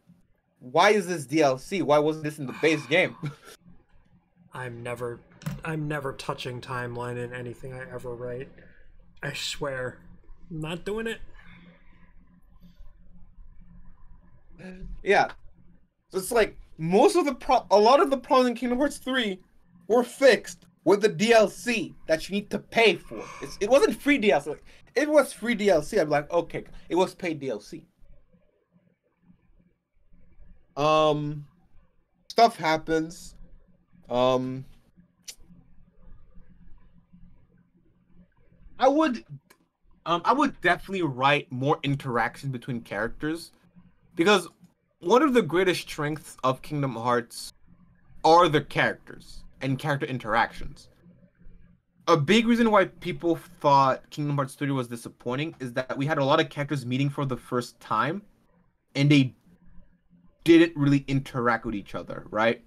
why is this DLC? Why wasn't this in the base game? I'm never touching timeline in anything I ever write. I swear. I'm not doing it. Yeah. So it's like, a lot of the problems in Kingdom Hearts 3 were fixed with the DLC that you need to pay for. It wasn't free DLC. Like, if it was free DLC, I'd be like, okay, it was paid DLC. Stuff happens. I would definitely write more interaction between characters, because one of the greatest strengths of Kingdom Hearts are the characters and character interactions. A big reason why people thought Kingdom Hearts 3 was disappointing is that we had a lot of characters meeting for the first time, and they didn't really interact with each other, right?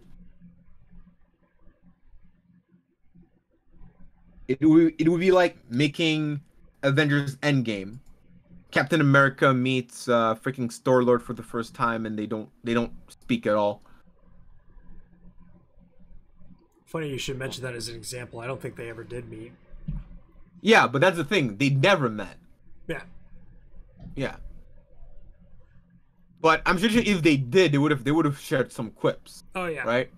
It would be like making Avengers Endgame. Captain America meets freaking Star-Lord for the first time, and they don't speak at all. Funny you should mention that as an example. I don't think they ever did meet. Yeah, but that's the thing. They never met. Yeah. Yeah. But I'm sure if they did, they would have shared some quips. Oh yeah. Right?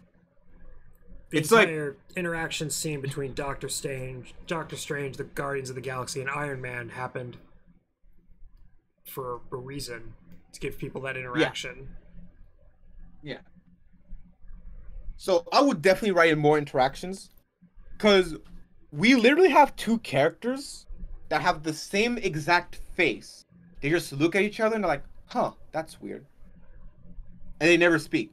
The It's entire interaction scene between Doctor Strange, the Guardians of the Galaxy, and Iron Man happened for a reason, to give people that interaction. Yeah. So I would definitely write in more interactions, because we literally have two characters that have the same exact face. They just look at each other and they're like, huh, that's weird. And they never speak.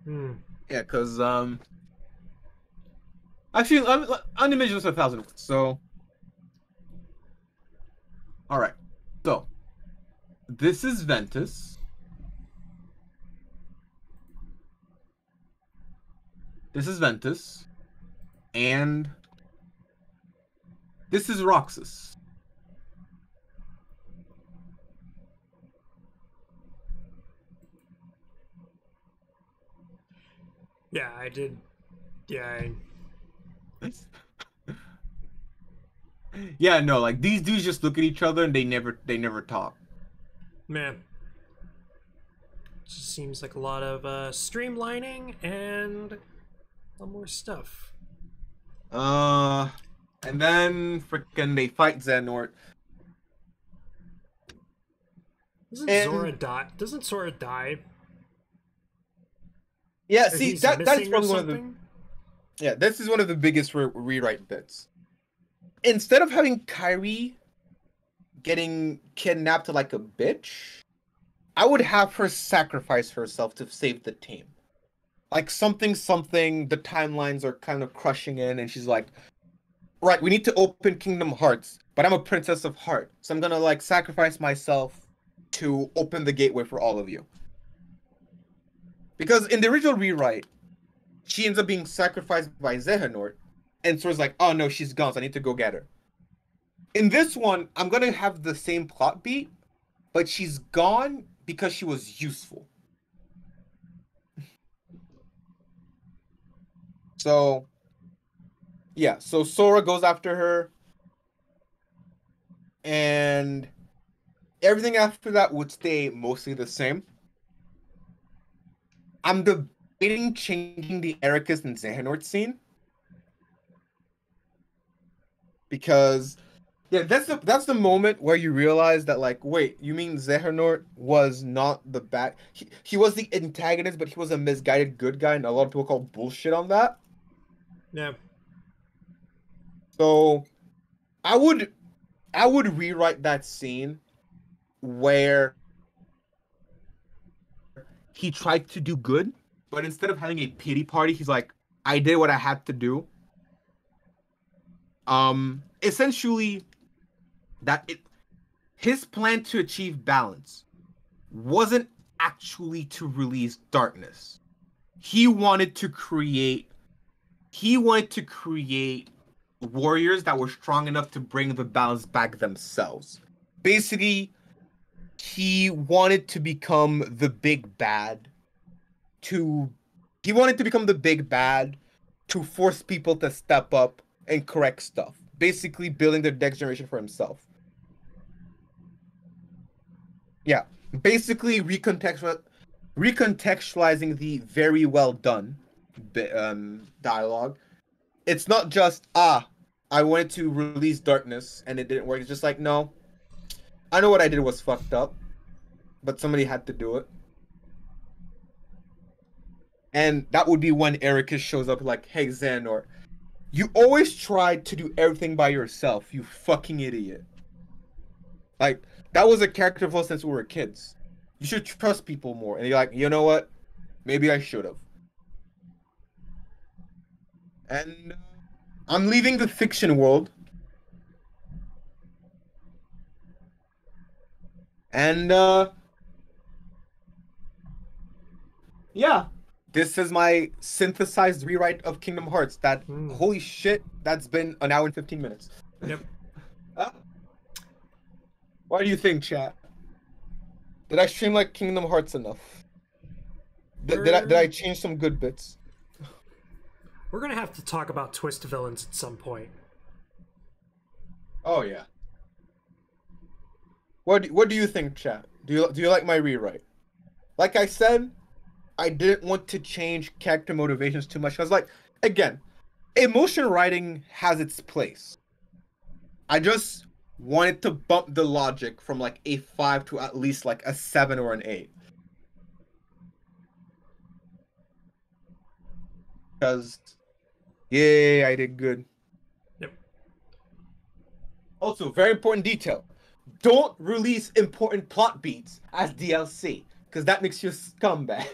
Yeah, because actually, I'm imagine this 1,000 words. So, all right. So, this is Ventus. This is Ventus, and this is Roxas. Yeah, I did. Yeah. Yeah, no, like these dudes just look at each other and they never talk. Man. Just seems like a lot of streamlining and a lot more stuff. And then freaking they fight Xehanort. Doesn't Zora die? Yeah, see, that's probably one of the... something? Yeah, this is one of the biggest rewrite bits. Instead of having Kairi getting kidnapped like a bitch, I would have her sacrifice herself to save the team. Like something, the timelines are kind of crushing in, and she's like, right, we need to open Kingdom Hearts, but I'm a Princess of Heart, so I'm gonna like sacrifice myself to open the gateway for all of you. Because in the original rewrite, she ends up being sacrificed by Xehanort, and Sora's like, oh no, she's gone, so I need to go get her. In this one, I'm gonna have the same plot beat, but she's gone because she was useful. So, yeah, so Sora goes after her, and everything after that would stay mostly the same. I'm debating changing the Ericus and Xehanort scene, because yeah, that's the moment where you realize that, like, wait, you mean Xehanort was not the bad, he was the antagonist, but he was a misguided good guy, and a lot of people call bullshit on that. Yeah. So I would rewrite that scene where he tried to do good, but instead of having a pity party, he's like, I did what I had to do. Essentially, his plan to achieve balance wasn't actually to release darkness. He wanted to create warriors that were strong enough to bring the balance back themselves. Basically, he wanted to become the big bad to force people to step up and correct stuff. Basically building the next generation for himself. Yeah. Basically recontextualizing the very well done dialogue. It's not just I wanted to release darkness and it didn't work. It's just like, no, I know what I did was fucked up, but somebody had to do it. And that would be when Ericus shows up like, hey Zen, or you always tried to do everything by yourself, you fucking idiot. Like, that was a character flaw since we were kids. You should trust people more. And you're like, you know what? Maybe I should have. And I'm leaving the fiction world. And yeah. This is my synthesized rewrite of Kingdom Hearts. That holy shit, that's been an hour and 15 minutes. Yep. What do you think, chat? Did I stream like Kingdom Hearts enough? Did I change some good bits? We're gonna have to talk about twist villains at some point. Oh yeah. What do you think, chat? Do you like my rewrite? Like I said, I didn't want to change character motivations too much. Because, like, again, emotion writing has its place. I just wanted to bump the logic from, like, a 5 to at least, like, a 7 or an 8. Because, yay, I did good. Yep. Also, very important detail. Don't release important plot beats as DLC. Because that makes you a scumbag.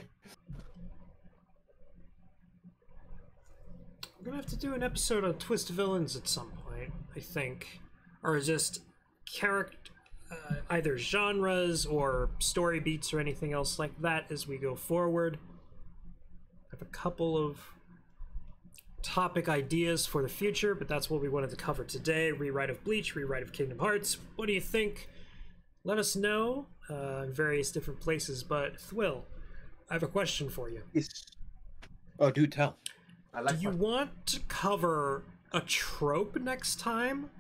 We're gonna have to do an episode on twist villains at some point, I think, or just either genres or story beats or anything else like that as we go forward. I have a couple of topic ideas for the future, but that's what we wanted to cover today. Rewrite of Bleach, rewrite of Kingdom Hearts. What do you think? Let us know in various different places. But Thwill, I have a question for you. Yes. Oh, do tell. Do you want to cover a trope next time?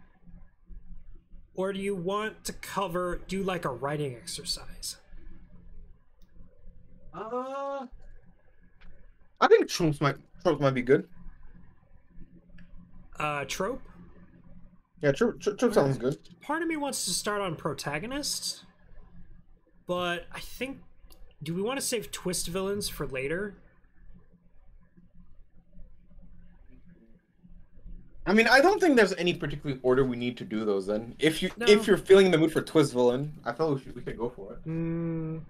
Or do you want to do like a writing exercise? I think tropes might be good. Trope? Yeah, trope sounds good. Part of me wants to start on protagonist, but I think, do we want to save twist villains for later? I mean, I don't think there's any particular order we need to do those in. If you're feeling the mood for twist villain, I feel we could go for it. We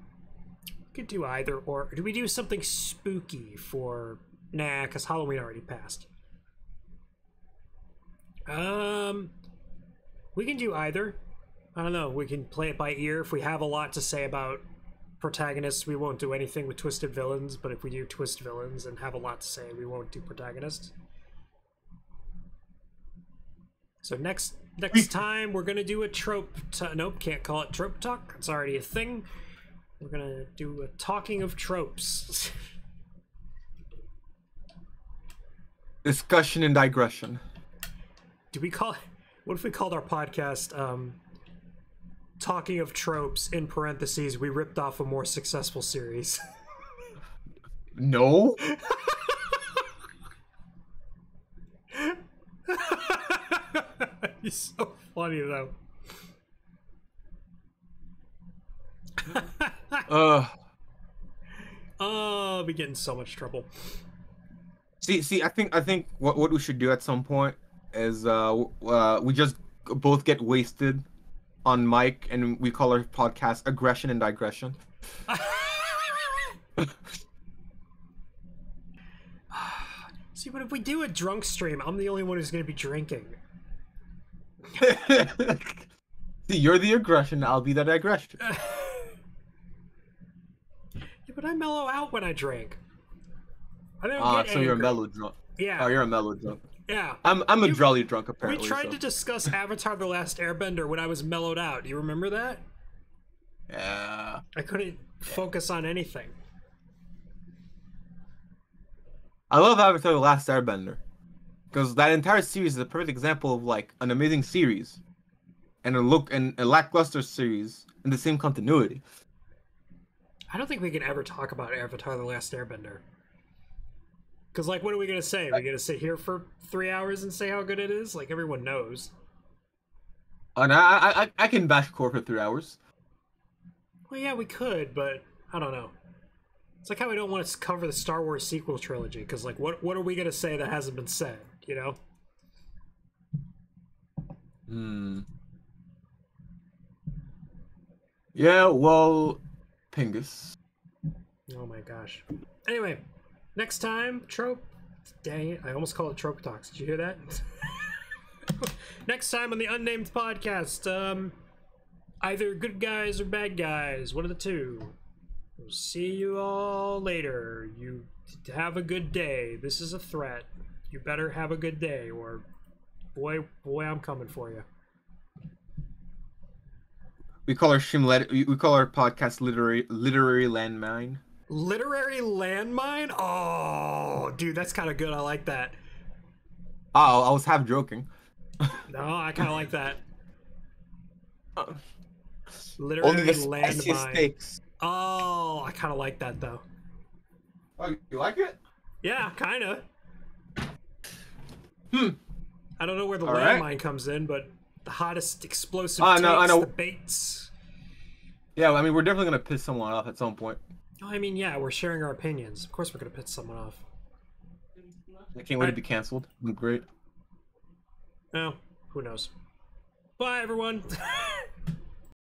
could do either, or do we do something spooky for? Nah, because Halloween already passed. We can do either. I don't know. We can play it by ear. If we have a lot to say about protagonists, we won't do anything with twisted villains. But if we do twist villains and have a lot to say, we won't do protagonists. So next time we're gonna do a trope. Nope, can't call it trope talk. It's already a thing. We're gonna do a talking of tropes. Discussion and digression. Do we call? What if we called our podcast "Talking of Tropes"? In parentheses, we ripped off a more successful series. No. He's so funny though. Oh, I'll be getting so much trouble. See, I think what we should do at some point is we just both get wasted on mic and we call our podcast Aggression and Digression. See, but if we do a drunk stream, I'm the only one who's going to be drinking. See, you're the aggression, I'll be the digression. Yeah, but I mellow out when I drink. I don't get so angry. you're a mellow drunk. Yeah. Oh, you're a mellow drunk. Yeah. I'm a jolly drunk apparently. We tried to discuss Avatar: The Last Airbender when I was mellowed out. Do you remember that? Yeah. I couldn't focus on anything. I love Avatar: The Last Airbender because that entire series is a perfect example of like an amazing series and a lackluster series in the same continuity. I don't think we can ever talk about Avatar: The Last Airbender. Because, like, what are we gonna say? Are we gonna sit here for 3 hours and say how good it is? Like, everyone knows. And I can bash core for 3 hours. Well, yeah, we could, but I don't know. It's like how we don't want to cover the Star Wars sequel trilogy, because, like, what are we gonna say that hasn't been said? You know? Yeah, well, Pingus. Oh my gosh. Anyway, next time, trope. Dang it, I almost called it Trope Talks. Did you hear that? Next time on the Unnamed Podcast, either good guys or bad guys, one of the two. We'll see you all later. You have a good day. This is a threat. You better have a good day, or boy, I'm coming for you. We call our podcast literary landmine. Literary landmine? Oh, dude, that's kind of good. I like that. Oh, I was half joking. No, I kind of like that. Literary Only the spiciest landmine. steaks. Oh, I kind of like that though. Oh, you like it? Yeah, kind of. I don't know where the All landmine right. comes in, but the hottest explosive I takes, know. the baits. Yeah, I mean, we're definitely gonna piss someone off at some point. Oh, I mean, yeah, we're sharing our opinions. Of course, we're gonna piss someone off. I can't wait to be canceled. Great. Oh, who knows? Bye, everyone.